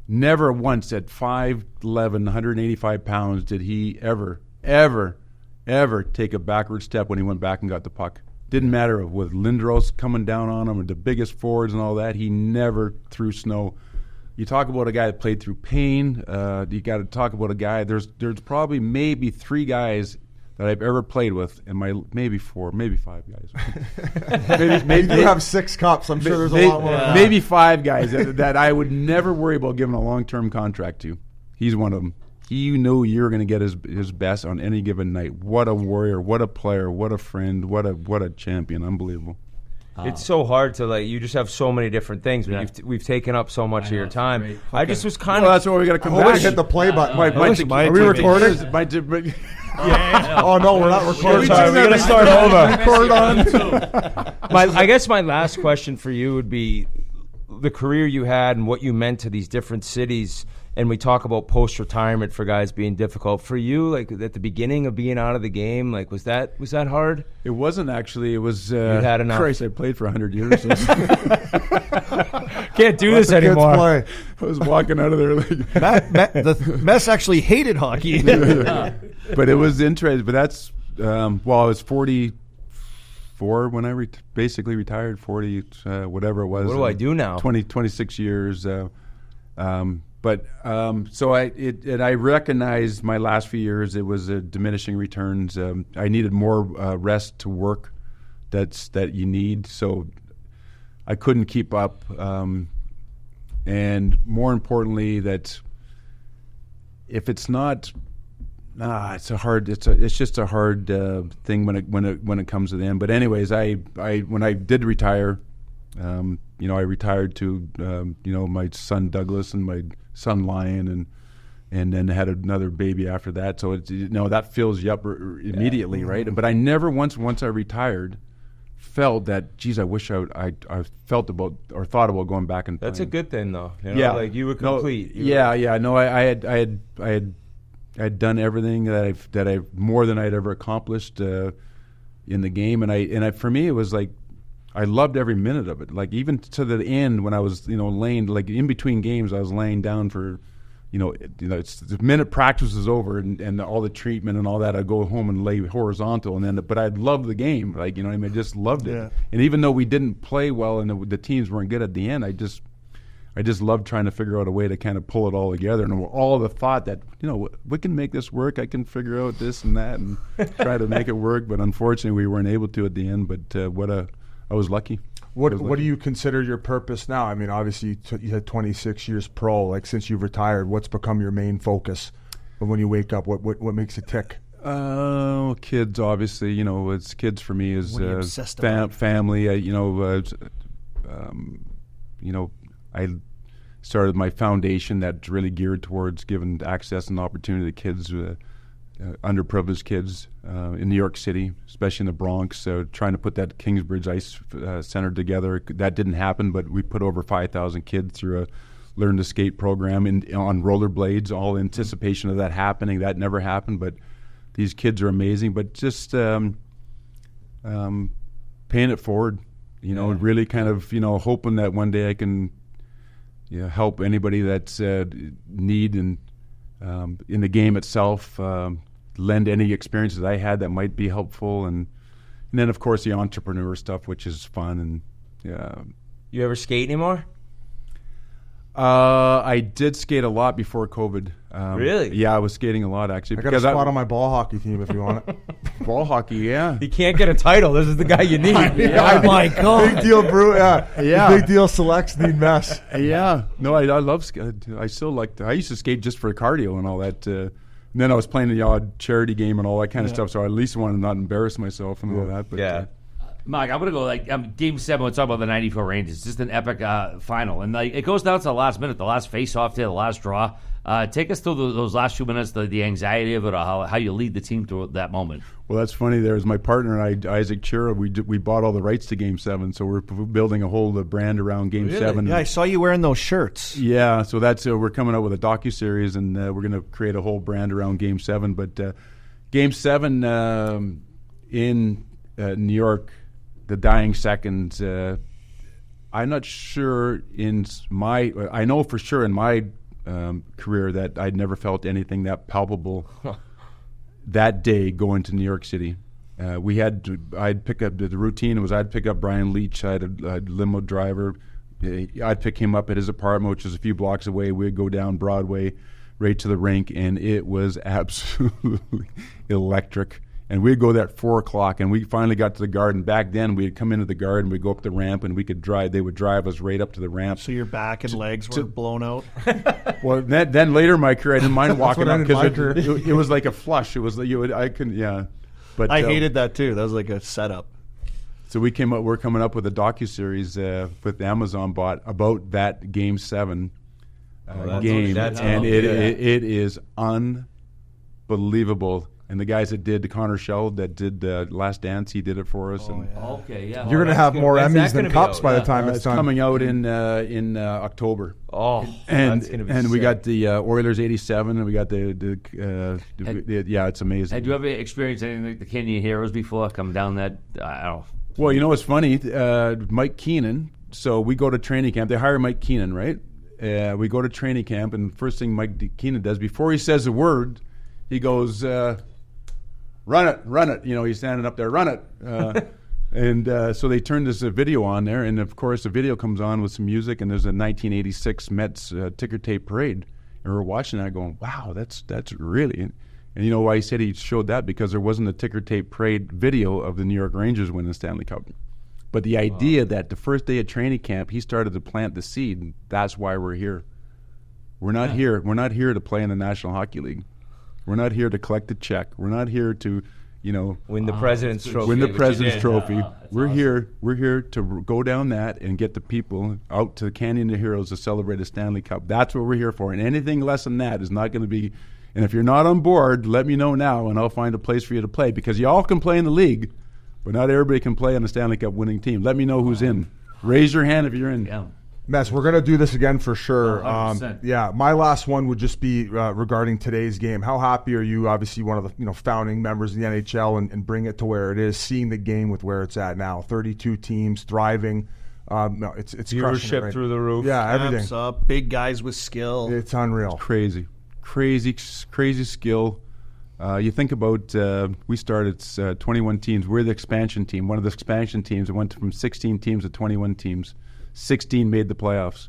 Speaker 8: Never once at 5'11", 185 pounds did he ever take a backward step when he went back and got the puck. Didn't matter with Lindros coming down on him and the biggest forwards and all that. He never threw snow. You talk about a guy that played through pain. You got to talk about a guy. There's probably maybe 3 guys that I've ever played with, and maybe 4, maybe 5 guys.
Speaker 1: maybe you have 6 cups. I'm sure there's a lot more.
Speaker 8: Maybe 5 guys that I would never worry about giving a long-term contract to. He's one of them. He knew you were going to get his best on any given night. What a warrior! What a player! What a friend! What a champion! Unbelievable.
Speaker 5: It's so hard to, like, you just have so many different things. Yeah. We've taken up so much of your time. Okay. I just was kind of.
Speaker 8: Well, that's why we got to come back.
Speaker 1: Hit the play button.
Speaker 8: Are we recording?
Speaker 1: Yeah. Oh no, we're not recording.
Speaker 5: We're going to start over. I guess my last question for you would be the career you had and what you meant to these different cities. And we talk about post-retirement for guys being difficult. For you, like at the beginning of being out of the game, like was that hard?
Speaker 8: It wasn't actually. It was.
Speaker 5: You had enough.
Speaker 8: Christ, I played for 100 years.
Speaker 5: Can't do this anymore.
Speaker 8: I was walking out of there like
Speaker 9: the Mess actually hated hockey.
Speaker 8: But it was interesting. But that's I was 44 when I basically retired. 40, whatever it was.
Speaker 5: What do I do now?
Speaker 8: 26 years. But so I recognized my last few years it was diminishing returns. I needed more rest to work. That you need. So I couldn't keep up. And more importantly, that if it's not, it's just a hard thing when it comes to the end. But anyways, when I did retire, I retired to my son Douglas and my son Lion, and then had another baby after that. So it's that fills you up immediately, right? But I never once I retired felt that, geez, I wish I felt about or thought about going back and
Speaker 5: that's
Speaker 8: playing.
Speaker 5: A good thing though. Like you were complete.
Speaker 8: I had done everything that I've more than I'd ever accomplished in the game, and for me it was like I loved every minute of it. Like even to the end when I was laying, like in between games I was laying down for it's the minute practice was over and all the treatment and all that, I'd go home and lay horizontal, but I'd love the game, I just loved it. Yeah. And even though we didn't play well and the teams weren't good at the end, I just loved trying to figure out a way to kind of pull it all together, and all the thought that we can make this work. I can figure out this and that and try to make it work. But unfortunately, we weren't able to at the end. But I was lucky.
Speaker 1: What do you consider your purpose now? I mean, obviously you had 26 years pro. Like since you've retired, what's become your main focus? When you wake up, what makes you tick?
Speaker 8: Kids, obviously. It's kids for me is family. I started my foundation that's really geared towards giving access and opportunity to kids, underprivileged kids in New York City, especially in the Bronx. Trying to put that Kingsbridge Ice Center together. That didn't happen, but we put over 5,000 kids through a Learn to Skate program on rollerblades, all in anticipation of that happening. That never happened, but these kids are amazing. But just paying it forward, really kind of, hoping that one day I can help anybody that's need and in the game itself, lend any experiences I had that might be helpful, and then of course the entrepreneur stuff, which is fun. And
Speaker 5: You ever skate anymore?
Speaker 8: I did skate a lot before COVID.
Speaker 5: Really?
Speaker 8: Yeah, I was skating a lot actually.
Speaker 1: I got a spot on my ball hockey team if you want it.
Speaker 8: Ball hockey, yeah.
Speaker 5: You can't get a title. This is the guy you need.
Speaker 9: Oh my God.
Speaker 1: Big deal, brew. Yeah.
Speaker 8: Yeah.
Speaker 1: Big deal selects need mess.
Speaker 8: Yeah. No, I love skate. I still like. I used to skate just for cardio and all that. And then I was playing the odd charity game and all that kind of stuff. So I at least wanted to not embarrass myself and all that. But,
Speaker 7: Mike, I'm going to go Game 7. We'll talk about the 94 Rangers. It's just an epic final. And it goes down to the last minute, the last face-off there, the last draw. Take us through those last few minutes, the anxiety of it, or how you lead the team through that moment.
Speaker 8: Well, that's funny. There's my partner and I, Isaac Chira. We bought all the rights to Game 7, so we're building a whole brand around Game 7.
Speaker 9: Yeah, I saw you wearing those shirts.
Speaker 8: Yeah, so that's we're coming out with a docuseries, and we're going to create a whole brand around Game 7. But Game 7 in New York, the dying seconds, I'm not sure I know for sure in my career that I'd never felt anything that palpable that day going to New York City. I'd pick up, the routine was I'd pick up Brian Leach. I had a limo driver. I'd pick him up at his apartment, which is a few blocks away. We'd go down Broadway right to the rink, and it was absolutely electric. And we'd go there at 4 o'clock, and we finally got to the Garden. Back then, we'd come into the Garden, we'd go up the ramp, and we could drive. They would drive us right up to the ramp.
Speaker 9: So your back and legs were blown out.
Speaker 8: Well, then later in my career, I didn't mind walking up because it was like a flush. It was I couldn't, yeah. But
Speaker 9: I hated that too. That was like a setup.
Speaker 8: So we're coming up with a docuseries with Amazon bought about that Game 7 game, and it is unbelievable. And the guys that did Connor Shell that did Last Dance, he did it for us.
Speaker 7: Okay, yeah.
Speaker 1: You're going to have more Emmys than cups by the time it's done.
Speaker 8: Coming out in October.
Speaker 5: Oh,
Speaker 8: and
Speaker 5: that's going to be
Speaker 8: and
Speaker 5: sick.
Speaker 8: we got the Oilers '87, and we got yeah, it's amazing.
Speaker 7: Had you ever experienced anything like the Kenyan Heroes before? Come down that, I don't know.
Speaker 8: Well, you know what's funny? Mike Keenan. So we go to training camp. They hire Mike Keenan, right? We go to training camp, and first thing Mike Keenan does before he says a word, he goes, "Run it!" You know, he's standing up there, "Run it!" And so they turned this video on there, and of course the video comes on with some music, and there's a 1986 Mets ticker tape parade, and we're watching that, going, "Wow, that's really." And you know why he said he showed that? Because there wasn't a ticker tape parade video of the New York Rangers winning the Stanley Cup. But the idea that the first day of training camp, he started to plant the seed, and that's why we're here. We're not here. We're not here to play in the National Hockey League. We're not here to collect a check. We're not here to,
Speaker 5: win the President's Trophy.
Speaker 8: Win the President's Trophy. We're
Speaker 7: awesome.
Speaker 8: here. We're here to go down that and get the people out to the Canyon of Heroes to celebrate the Stanley Cup. That's what we're here for. And anything less than that is not going to be. And if you're not on board, let me know now, and I'll find a place for you to play. Because you all can play in the league, but not everybody can play on a Stanley Cup winning team. Let me know who's in. Raise your hand if you're in.
Speaker 7: Yeah.
Speaker 1: Mess, we're going to do this again for sure.
Speaker 7: 100%.
Speaker 1: Yeah, my last one would just be regarding today's game. How happy are you, obviously one of the founding members of the NHL, and bring it to where it is, seeing the game with where it's at now, 32 teams, thriving. No, it's crushing it, right?
Speaker 5: through the roof.
Speaker 1: Yeah, everything.
Speaker 9: Abs up, big guys with skill.
Speaker 1: It's unreal.
Speaker 8: Crazy skill. You think about, we started 21 teams. We're the expansion team, one of the expansion teams. It went from 16 teams to 21 teams. 16 made the playoffs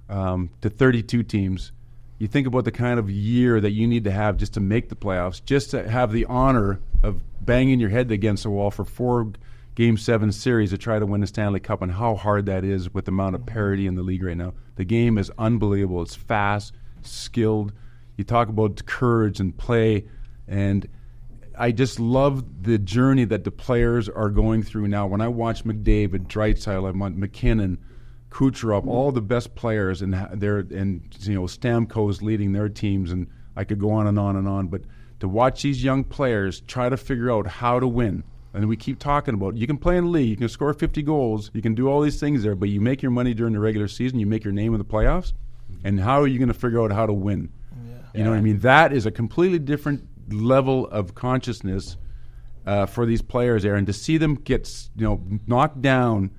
Speaker 8: to 32 teams. You think about the kind of year that you need to have just to make the playoffs, just to have the honor of banging your head against the wall for 4 Game 7 series to try to win the Stanley Cup, and how hard that is with the amount of parity in the league right now. The game is unbelievable. It's fast, skilled. You talk about courage and play, and I just love the journey that the players are going through now. When I watch McDavid, Draisaitl, McKinnon, Kucherov, all the best players, and Stamkos leading their teams, and I could go on and on and on. But to watch these young players try to figure out how to win, and we keep talking about, you can play in the league, you can score 50 goals, you can do all these things there, but you make your money during the regular season, you make your name in the playoffs, and how are you going to figure out how to win? You know what I mean? That is a completely different level of consciousness for these players there, and to see them get knocked down,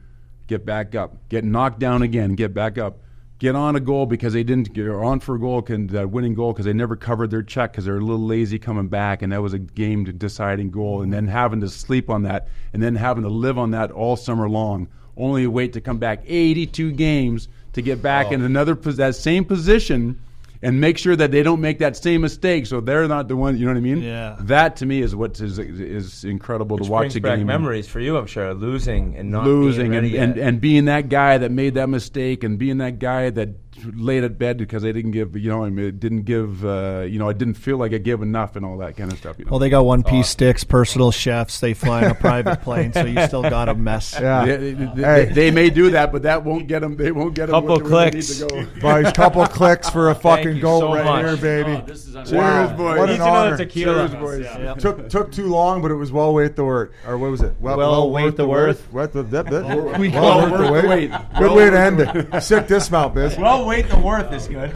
Speaker 8: get back up, get knocked down again, get back up, get on a goal because they didn't get on for a goal, winning goal because they never covered their check because they're a little lazy coming back, and that was a game deciding goal, and then having to sleep on that, and then having to live on that all summer long, only to wait to come back 82 games to get back in that same position and make sure that they don't make that same mistake, so they're not the one. You know what I mean?
Speaker 9: Yeah.
Speaker 8: That to me is what is incredible to watch the game.
Speaker 5: Brings back memories for you, I'm sure. Losing and not
Speaker 8: losing
Speaker 5: being ready
Speaker 8: and being that guy that made that mistake, and being that guy that laid at bed because they didn't give. It didn't give. I didn't feel like I gave enough and all that kind of stuff.
Speaker 9: Well, they got one-piece sticks, personal chefs. They fly on a private plane, so you still got a mess.
Speaker 1: Yeah.
Speaker 8: They may do that, but that won't get them. They won't get them.
Speaker 5: Couple clicks.
Speaker 1: Boys, couple clicks for a fucking
Speaker 5: you
Speaker 1: goal
Speaker 5: so
Speaker 1: right
Speaker 5: much.
Speaker 1: here, baby.
Speaker 7: Oh, this is
Speaker 8: Cheers, boys.
Speaker 1: What an honor.
Speaker 5: tequila.
Speaker 8: Cheers, boys.
Speaker 7: Yeah.
Speaker 1: Took too long, but it was well worth the worth. Or what was it?
Speaker 9: Well worth the worth.
Speaker 1: What the
Speaker 9: We
Speaker 1: well
Speaker 9: call
Speaker 1: worth the wait. Good way to end it. Sick dismount, Biz.
Speaker 5: Well, wait, the worth is good.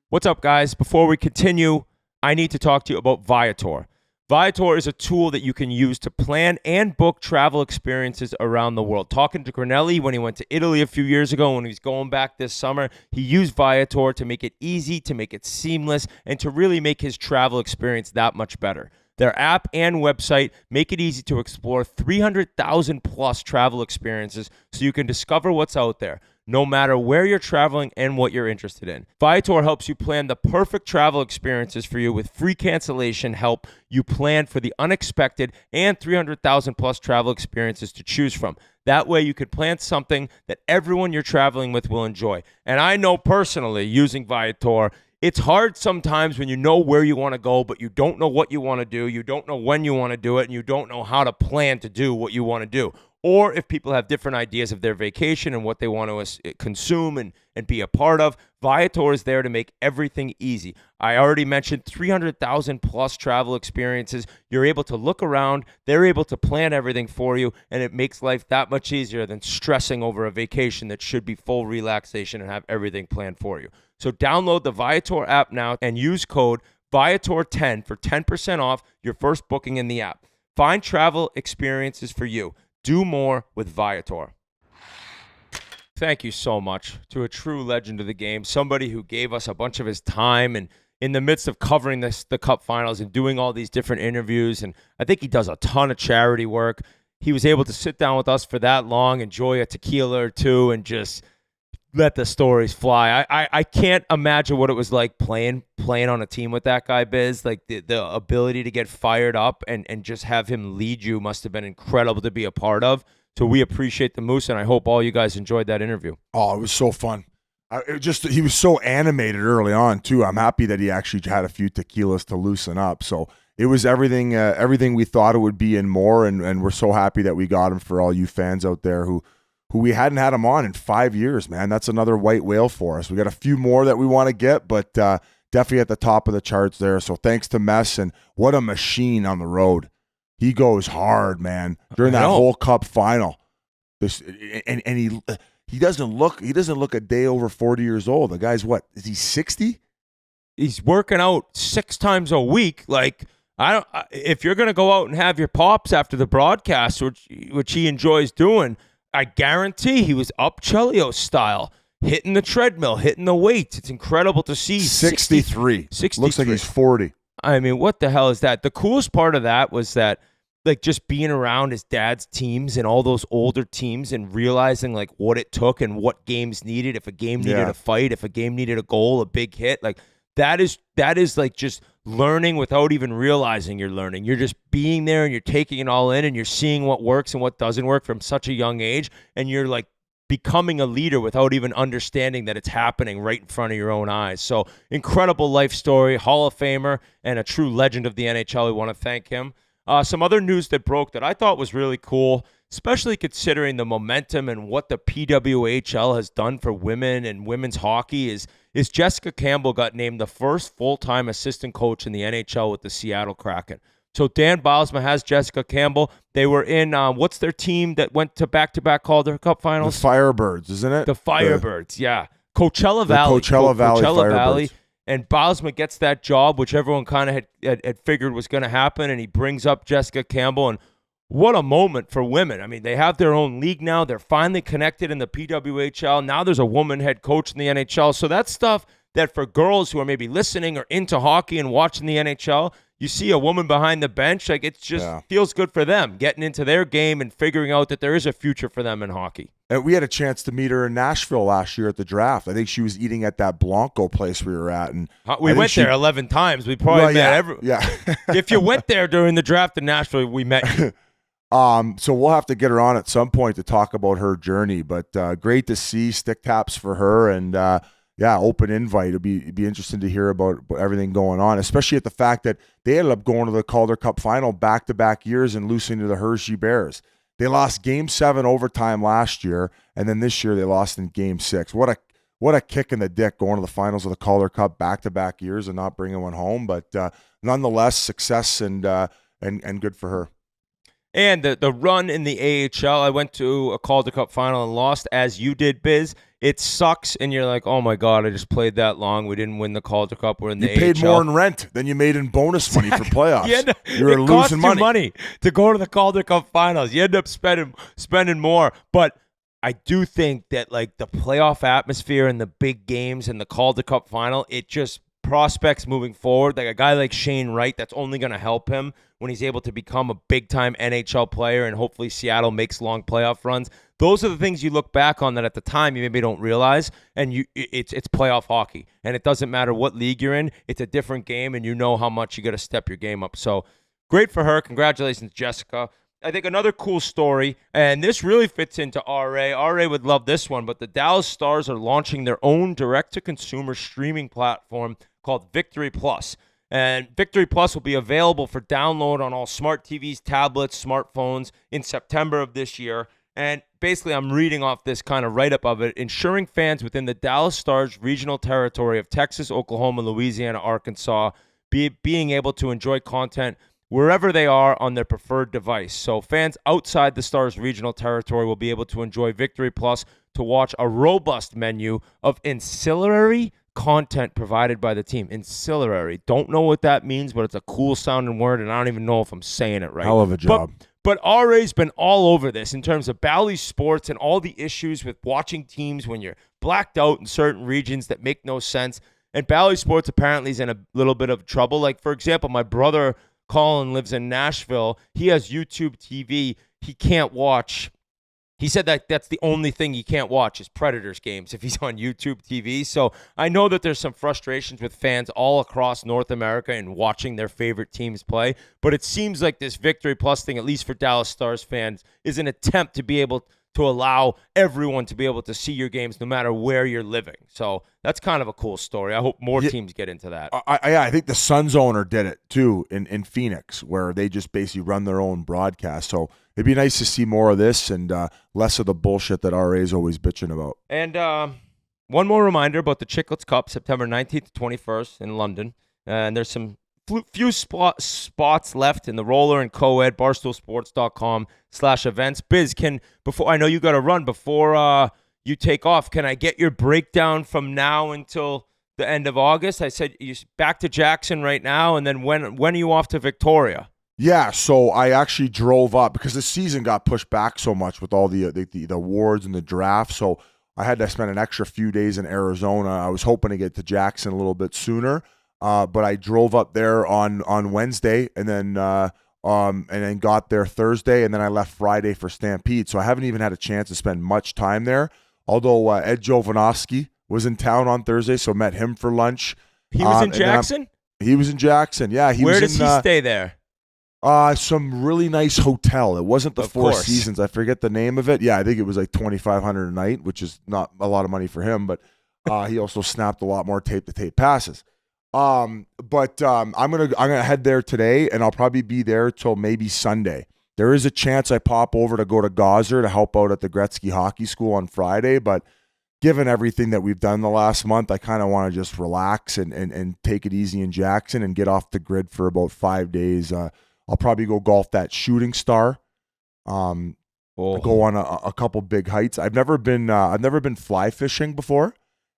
Speaker 5: What's up, guys? Before we continue, I need to talk to you about Viator. Viator is a tool that you can use to plan and book travel experiences around the world. Talking to Granelli when he went to Italy a few years ago, when he's going back this summer, he used Viator to make it easy, to make it seamless, and to really make his travel experience that much better. Their app and website make it easy to explore 300,000 plus travel experiences so you can discover what's out there, no matter where you're traveling and what you're interested in. Viator helps you plan the perfect travel experiences for you with free cancellation help. You plan for the unexpected and 300,000 plus travel experiences to choose from. That way you could plan something that everyone you're traveling with will enjoy. And I know personally, using Viator, it's hard sometimes when you know where you want to go, but you don't know what you want to do, you don't know when you want to do it, and you don't know how to plan to do what you want to do. Or if people have different ideas of their vacation and what they want to consume and be a part of, Viator is there to make everything easy. I already mentioned 300,000 plus travel experiences. You're able to look around, they're able to plan everything for you, and it makes life that much easier than stressing over a vacation that should be full relaxation and have everything planned for you. So download the Viator app now and use code Viator10 for 10% off your first booking in the app. Find travel experiences for you. Do more with Viator. Thank you so much to a true legend of the game, somebody who gave us a bunch of his time and in the midst of covering the Cup Finals and doing all these different interviews, and I think he does a ton of charity work. He was able to sit down with us for that long, enjoy a tequila or two, and just let the stories fly. I can't imagine what it was like playing on a team with that guy, Biz. Like the ability to get fired up and just have him lead you must have been incredible to be a part of. So we appreciate the Moose, and I hope all you guys enjoyed that interview.
Speaker 4: Oh, it was so fun. He was so animated early on too. I'm happy that he actually had a few tequilas to loosen up. So it was everything we thought it would be and more. And we're so happy that we got him for all you fans out there who we hadn't had him on in 5 years, man. That's another white whale for us. We got a few more that we want to get, but definitely at the top of the charts there. So thanks to Mess, and what a machine on the road. He goes hard, man. During that whole Cup final, he doesn't look a day over 40 years old. The guy's what? Is he 60?
Speaker 5: He's working out 6 times a week. Like if you're gonna go out and have your pops after the broadcast, which he enjoys doing, I guarantee he was up Chelio style, hitting the treadmill, hitting the weights. It's incredible to see.
Speaker 4: 63. Looks like he's 40.
Speaker 5: I mean, what the hell is that? The coolest part of that was that, like, just being around his dad's teams and all those older teams and realizing, like, what it took and what games needed. If a game needed a fight, if a game needed a goal, a big hit, like, that is like just learning without even realizing you're learning. You're just being there and you're taking it all in and you're seeing what works and what doesn't work from such a young age. And you're like becoming a leader without even understanding that it's happening right in front of your own eyes. So incredible life story, Hall of Famer, and a true legend of the NHL. We want to thank him. Some other news that broke that I thought was really cool, especially considering the momentum and what the PWHL has done for women and women's hockey, is Jessica Campbell got named the first full-time assistant coach in the NHL with the Seattle Kraken. So Dan Bilesma has Jessica Campbell. They were in, what's their team that went to back-to-back Calder Cup finals?
Speaker 4: The Firebirds, isn't it?
Speaker 5: The Firebirds, yeah. Coachella Valley.
Speaker 4: Coachella Valley.
Speaker 5: And Bilesma gets that job, which everyone kind of had figured was going to happen, and he brings up Jessica Campbell. And what a moment for women. I mean, they have their own league now. They're finally connected in the PWHL. Now there's a woman head coach in the NHL. So that's stuff that for girls who are maybe listening or into hockey and watching the NHL, you see a woman behind the bench, like it just feels good for them getting into their game and figuring out that there is a future for them in hockey.
Speaker 4: And we had a chance to meet her in Nashville last year at the draft. I think she was eating at that Blanco place we were at, and
Speaker 5: we went there 11 times. We probably met everyone.
Speaker 4: Yeah.
Speaker 5: If you went there during the draft in Nashville, we met you.
Speaker 4: So we'll have to get her on at some point to talk about her journey. But great to see. Stick taps for her, and open invite. It'll be interesting to hear about everything going on, especially at the fact that they ended up going to the Calder Cup final back-to-back years and losing to the Hershey Bears. They lost Game 7 overtime last year, and then this year they lost in Game 6. What a kick in the dick going to the finals of the Calder Cup back-to-back years and not bringing one home. But nonetheless, success and good for her.
Speaker 5: And the run in the AHL, I went to a Calder Cup final and lost, as you did, Biz. It sucks, and you're like, oh my God, I just played that long. We didn't win the Calder Cup. We're in the AHL.
Speaker 4: You paid more in rent than you made in bonus money for playoffs. You were
Speaker 5: it cost
Speaker 4: losing
Speaker 5: you money to go to the Calder Cup finals. You end up spending more. But I do think that like the playoff atmosphere and the big games and the Calder Cup final, it just prospects moving forward. Like a guy like Shane Wright, that's only going to help him when he's able to become a big-time NHL player, and hopefully Seattle makes long playoff runs. Those are the things you look back on that at the time you maybe don't realize, and it's playoff hockey. And it doesn't matter what league you're in. It's a different game, and you know how much you got to step your game up. So great for her. Congratulations, Jessica. I think another cool story, and this really fits into RA. RA would love this one, but the Dallas Stars are launching their own direct-to-consumer streaming platform called Victory Plus. And Victory Plus will be available for download on all smart TVs, tablets, smartphones in September of this year. And basically, I'm reading off this kind of write-up of it, ensuring fans within the Dallas Stars regional territory of Texas, Oklahoma, Louisiana, Arkansas, being able to enjoy content wherever they are on their preferred device. So fans outside the Stars regional territory will be able to enjoy Victory Plus to watch a robust menu of ancillary content provided by the team. Ancillary. Don't know what that means, but it's a cool sounding word, and I don't even know if I'm saying it right.
Speaker 4: Hell of a job.
Speaker 5: But RA's been all over this in terms of Bally Sports and all the issues with watching teams when you're blacked out in certain regions that make no sense. And Bally Sports apparently is in a little bit of trouble. Like, for example, my brother Colin lives in Nashville. He has YouTube TV. He can't watch. He said that that's the only thing he can't watch is Predators games if he's on YouTube TV. So I know that there's some frustrations with fans all across North America in watching their favorite teams play. But it seems like this Victory Plus thing, at least for Dallas Stars fans, is an attempt to be able to allow everyone to be able to see your games no matter where you're living. So that's kind of a cool story. I hope more teams get into that.
Speaker 4: I think the Suns owner did it too in Phoenix, where they just basically run their own broadcast. So it'd be nice to see more of this and less of the bullshit that RA is always bitching about.
Speaker 5: And one more reminder about the Chiclets Cup, September 19th to 21st in London. And there's some few spots left in the roller and co-ed, barstoolsports.com/events. Biz, before I know you got to run, before you take off, can I get your breakdown from now until the end of August? I said you're back to Jackson right now, and then when are you off to Victoria?
Speaker 4: Yeah, so I actually drove up because the season got pushed back so much with all the awards and the draft. So I had to spend an extra few days in Arizona. I was hoping to get to Jackson a little bit sooner, but I drove up there on Wednesday and then got there Thursday, and then I left Friday for Stampede. So I haven't even had a chance to spend much time there. Although Ed Jovanovski was in town on Thursday, so met him for lunch.
Speaker 5: He was in Jackson?
Speaker 4: He was in Jackson, yeah.
Speaker 5: Where does he stay there?
Speaker 4: Some really nice hotel. It wasn't the Four Seasons. I forget the name of it. Yeah, I think it was like $2,500 a night, which is not a lot of money for him, but he also snapped a lot more tape-to-tape passes. I'm gonna head there today, and I'll probably be there till maybe Sunday. There is a chance I pop over to go to Gosser to help out at the Gretzky Hockey School on Friday, but given everything that we've done the last month, I kind of want to just relax and take it easy in Jackson and get off the grid for about 5 days. I'll probably go golf that Shooting Star. Go on a couple big heights. I've never been fly fishing before,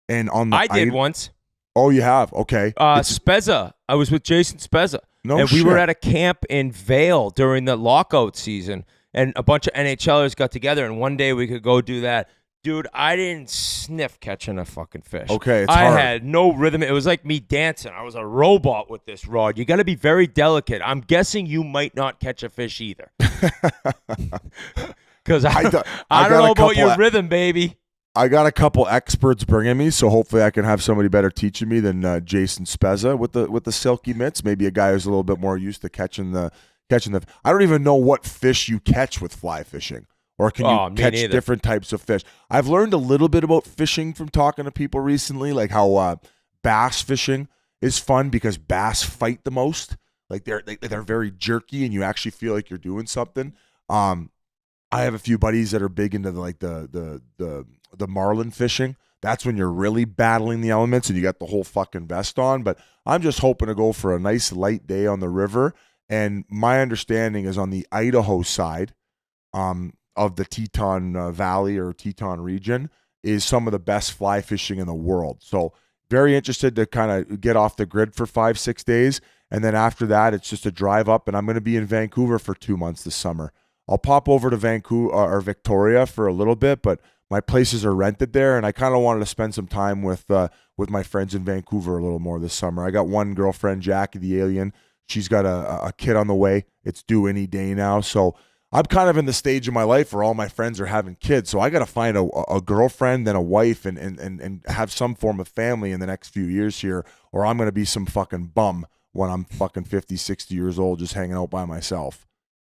Speaker 4: and I did
Speaker 5: once.
Speaker 4: Oh, you have? Okay.
Speaker 5: Spezza. I was with Jason Spezza.
Speaker 4: No
Speaker 5: and
Speaker 4: shit.
Speaker 5: we were at a camp in Vail during the lockout season, and a bunch of NHLers got together, and one day we could go do that. Dude, I didn't sniff catching a fucking fish.
Speaker 4: Okay, it's
Speaker 5: I
Speaker 4: hard.
Speaker 5: had no rhythm. It was like me dancing. I was a robot with this rod. You got to be very delicate. I'm guessing you might not catch a fish either. Because I don't know about your rhythm, baby.
Speaker 4: I got a couple experts bringing me, so hopefully I can have somebody better teaching me than Jason Spezza with the silky mitts. Maybe a guy who's a little bit more used to catching the. I don't even know what fish you catch with fly fishing, or can you catch different types of fish. I've learned a little bit about fishing from talking to people recently, like how bass fishing is fun because bass fight the most. Like they're very jerky, and you actually feel like you're doing something. I have a few buddies that are big into the marlin fishing. That's when you're really battling the elements and you got the whole fucking vest on. But I'm just hoping to go for a nice light day on the river. And my understanding is on the Idaho side of the Teton Valley or Teton region is some of the best fly fishing in the world. So very interested to kind of get off the grid for 5-6 days. And then after that, it's just a drive up, and I'm going to be in Vancouver for 2 months this summer. I'll pop over to Vancouver or Victoria for a little bit, but my places are rented there, and I kind of wanted to spend some time with my friends in Vancouver a little more this summer. I got one girlfriend, Jackie the Alien. She's got a kid on the way. It's due any day now. So I'm kind of in the stage of my life where all my friends are having kids. So I got to find a girlfriend and a wife and have some form of family in the next few years here, or I'm going to be some fucking bum when I'm fucking 50, 60 years old just hanging out by myself.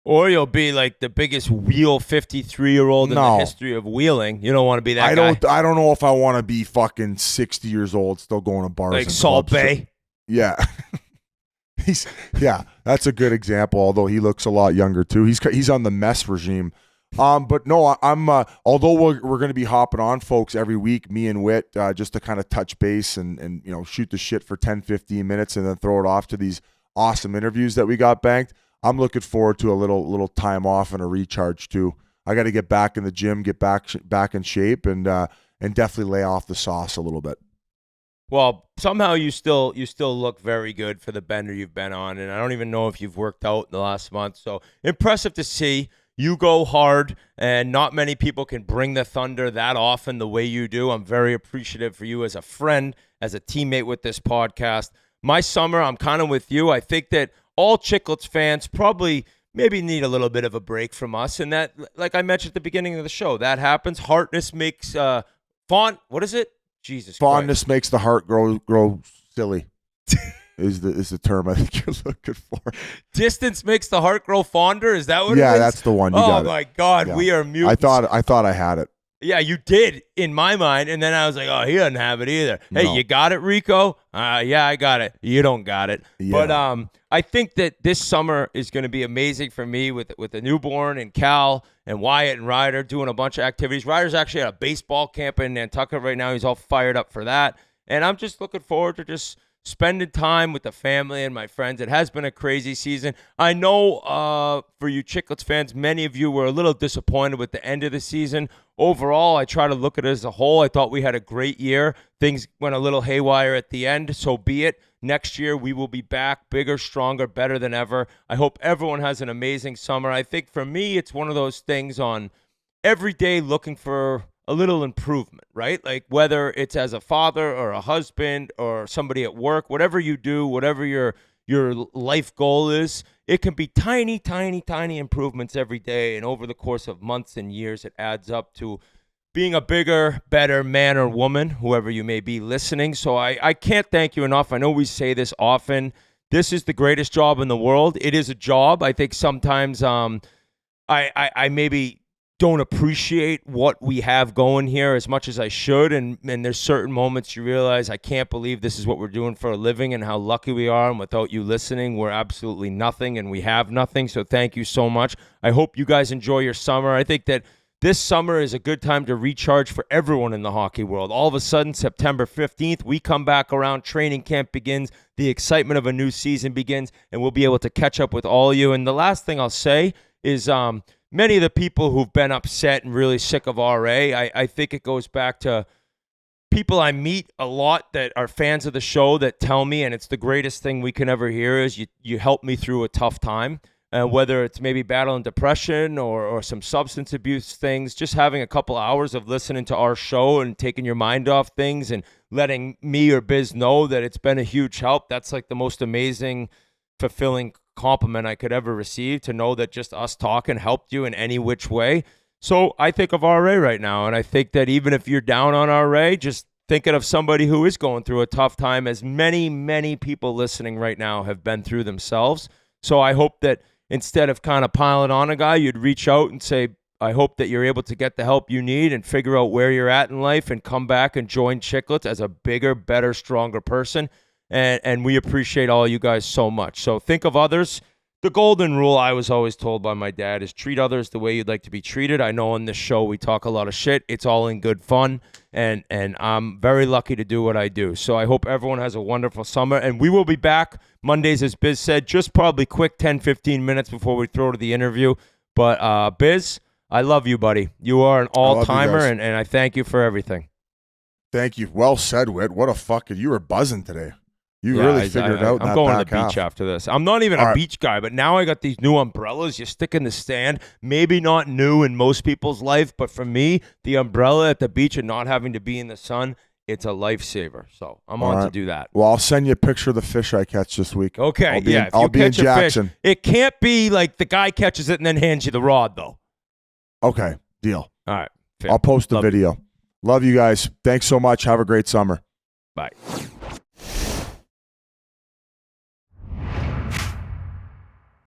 Speaker 5: Or you'll be like the biggest wheel 53-year-old in the history of wheeling. You don't want to be that guy.
Speaker 4: I don't know if I want to be fucking 60 years old still going to bars.
Speaker 5: Like Salt Bay?
Speaker 4: Yeah. That's a good example, although he looks a lot younger too. He's on the mess regime. But no, I'm although we're going to be hopping on folks every week, me and Whit, just to kind of touch base and shoot the shit for 10-15 minutes and then throw it off to these awesome interviews that we got banked. I'm looking forward to a little time off and a recharge too. I got to get back in the gym, get back in shape, and definitely lay off the sauce a little bit.
Speaker 5: Well, somehow you still look very good for the bender you've been on, and I don't even know if you've worked out in the last month. So impressive to see. You go hard, and not many people can bring the thunder that often the way you do. I'm very appreciative for you as a friend, as a teammate with this podcast. My summer, I'm kind of with you. I think that all Chiclets fans probably maybe need a little bit of a break from us, and that, like I mentioned at the beginning of the show, that happens. Hardness makes what is it? Jesus
Speaker 4: Fondness
Speaker 5: Christ.
Speaker 4: makes the heart grow silly. is the term I think you're looking for.
Speaker 5: Distance makes the heart grow fonder. Is that what it is?
Speaker 4: Yeah, that's the one. You got it.
Speaker 5: Oh my God, we are mutants.
Speaker 4: I thought I had it.
Speaker 5: Yeah, you did in my mind, and then I was like, oh, he doesn't have it either. Hey, you got it, Rico? Yeah, I got it. You don't got it. Yeah. But I think that this summer is going to be amazing for me with the newborn and Cal and Wyatt and Ryder doing a bunch of activities. Ryder's actually at a baseball camp in Nantucket right now. He's all fired up for that. And I'm just looking forward to just spending time with the family and my friends. It has been a crazy season. I know for you Chiclets fans, many of you were a little disappointed with the end of the season. Overall, I try to look at it as a whole. I thought we had a great year. Things went a little haywire at the end, so be it. Next year, we will be back bigger, stronger, better than ever. I hope everyone has an amazing summer. I think for me, it's one of those things on every day looking for a little improvement, right? Like whether it's as a father or a husband or somebody at work, whatever you do, whatever your life goal is, it can be tiny, tiny, tiny improvements every day. And over the course of months and years, it adds up to being a bigger, better man or woman, whoever you may be listening. So I can't thank you enough. I know we say this often. This is the greatest job in the world. It is a job. I think sometimes I maybe don't appreciate what we have going here as much as I should. And there's certain moments you realize I can't believe this is what we're doing for a living and how lucky we are. And without you listening, we're absolutely nothing and we have nothing. So thank you so much. I hope you guys enjoy your summer. I think that this summer is a good time to recharge for everyone in the hockey world. All of a sudden, September 15th, we come back around, training camp begins, the excitement of a new season begins, and we'll be able to catch up with all of you. And the last thing I'll say is many of the people who've been upset and really sick of RA, I think it goes back to people I meet a lot that are fans of the show that tell me, and it's the greatest thing we can ever hear, is you helped me through a tough time. Whether it's maybe battling depression or some substance abuse things, just having a couple hours of listening to our show and taking your mind off things and letting me or Biz know that it's been a huge help. That's like the most amazing, fulfilling compliment I could ever receive, to know that just us talking helped you in any which way. So I think of RA right now, and I think that even if you're down on RA, just thinking of somebody who is going through a tough time, as many, many people listening right now have been through themselves. So I hope that instead of kind of piling on a guy, you'd reach out and say, I hope that you're able to get the help you need and figure out where you're at in life and come back and join Chiclets as a bigger, better, stronger person. And we appreciate all you guys so much. So think of others. The golden rule I was always told by my dad is treat others the way you'd like to be treated. I know on this show we talk a lot of shit. It's all in good fun, and I'm very lucky to do what I do. So I hope everyone has a wonderful summer, and we will be back Mondays, as Biz said, just probably quick 10, 15 minutes before we throw to the interview. But Biz, I love you, buddy. You are an all-timer, and I thank you for everything.
Speaker 4: Thank you. Well said, Whit. What a fucking, you were buzzing today. You really figured it out.
Speaker 5: I'm going to the beach after this. I'm not even a beach guy, but now I got these new umbrellas you stick in the stand. Maybe not new in most people's life, but for me, the umbrella at the beach and not having to be in the sun, it's a lifesaver. So I'm on to do that.
Speaker 4: Well, I'll send you a picture of the fish I catch this week.
Speaker 5: Okay,
Speaker 4: I'll be in Jackson.
Speaker 5: Fish, it can't be like the guy catches it and then hands you the rod, though.
Speaker 4: Okay, deal.
Speaker 5: All right. Fair.
Speaker 4: I'll post the video. Love you guys. Thanks so much. Have a great summer.
Speaker 5: Bye.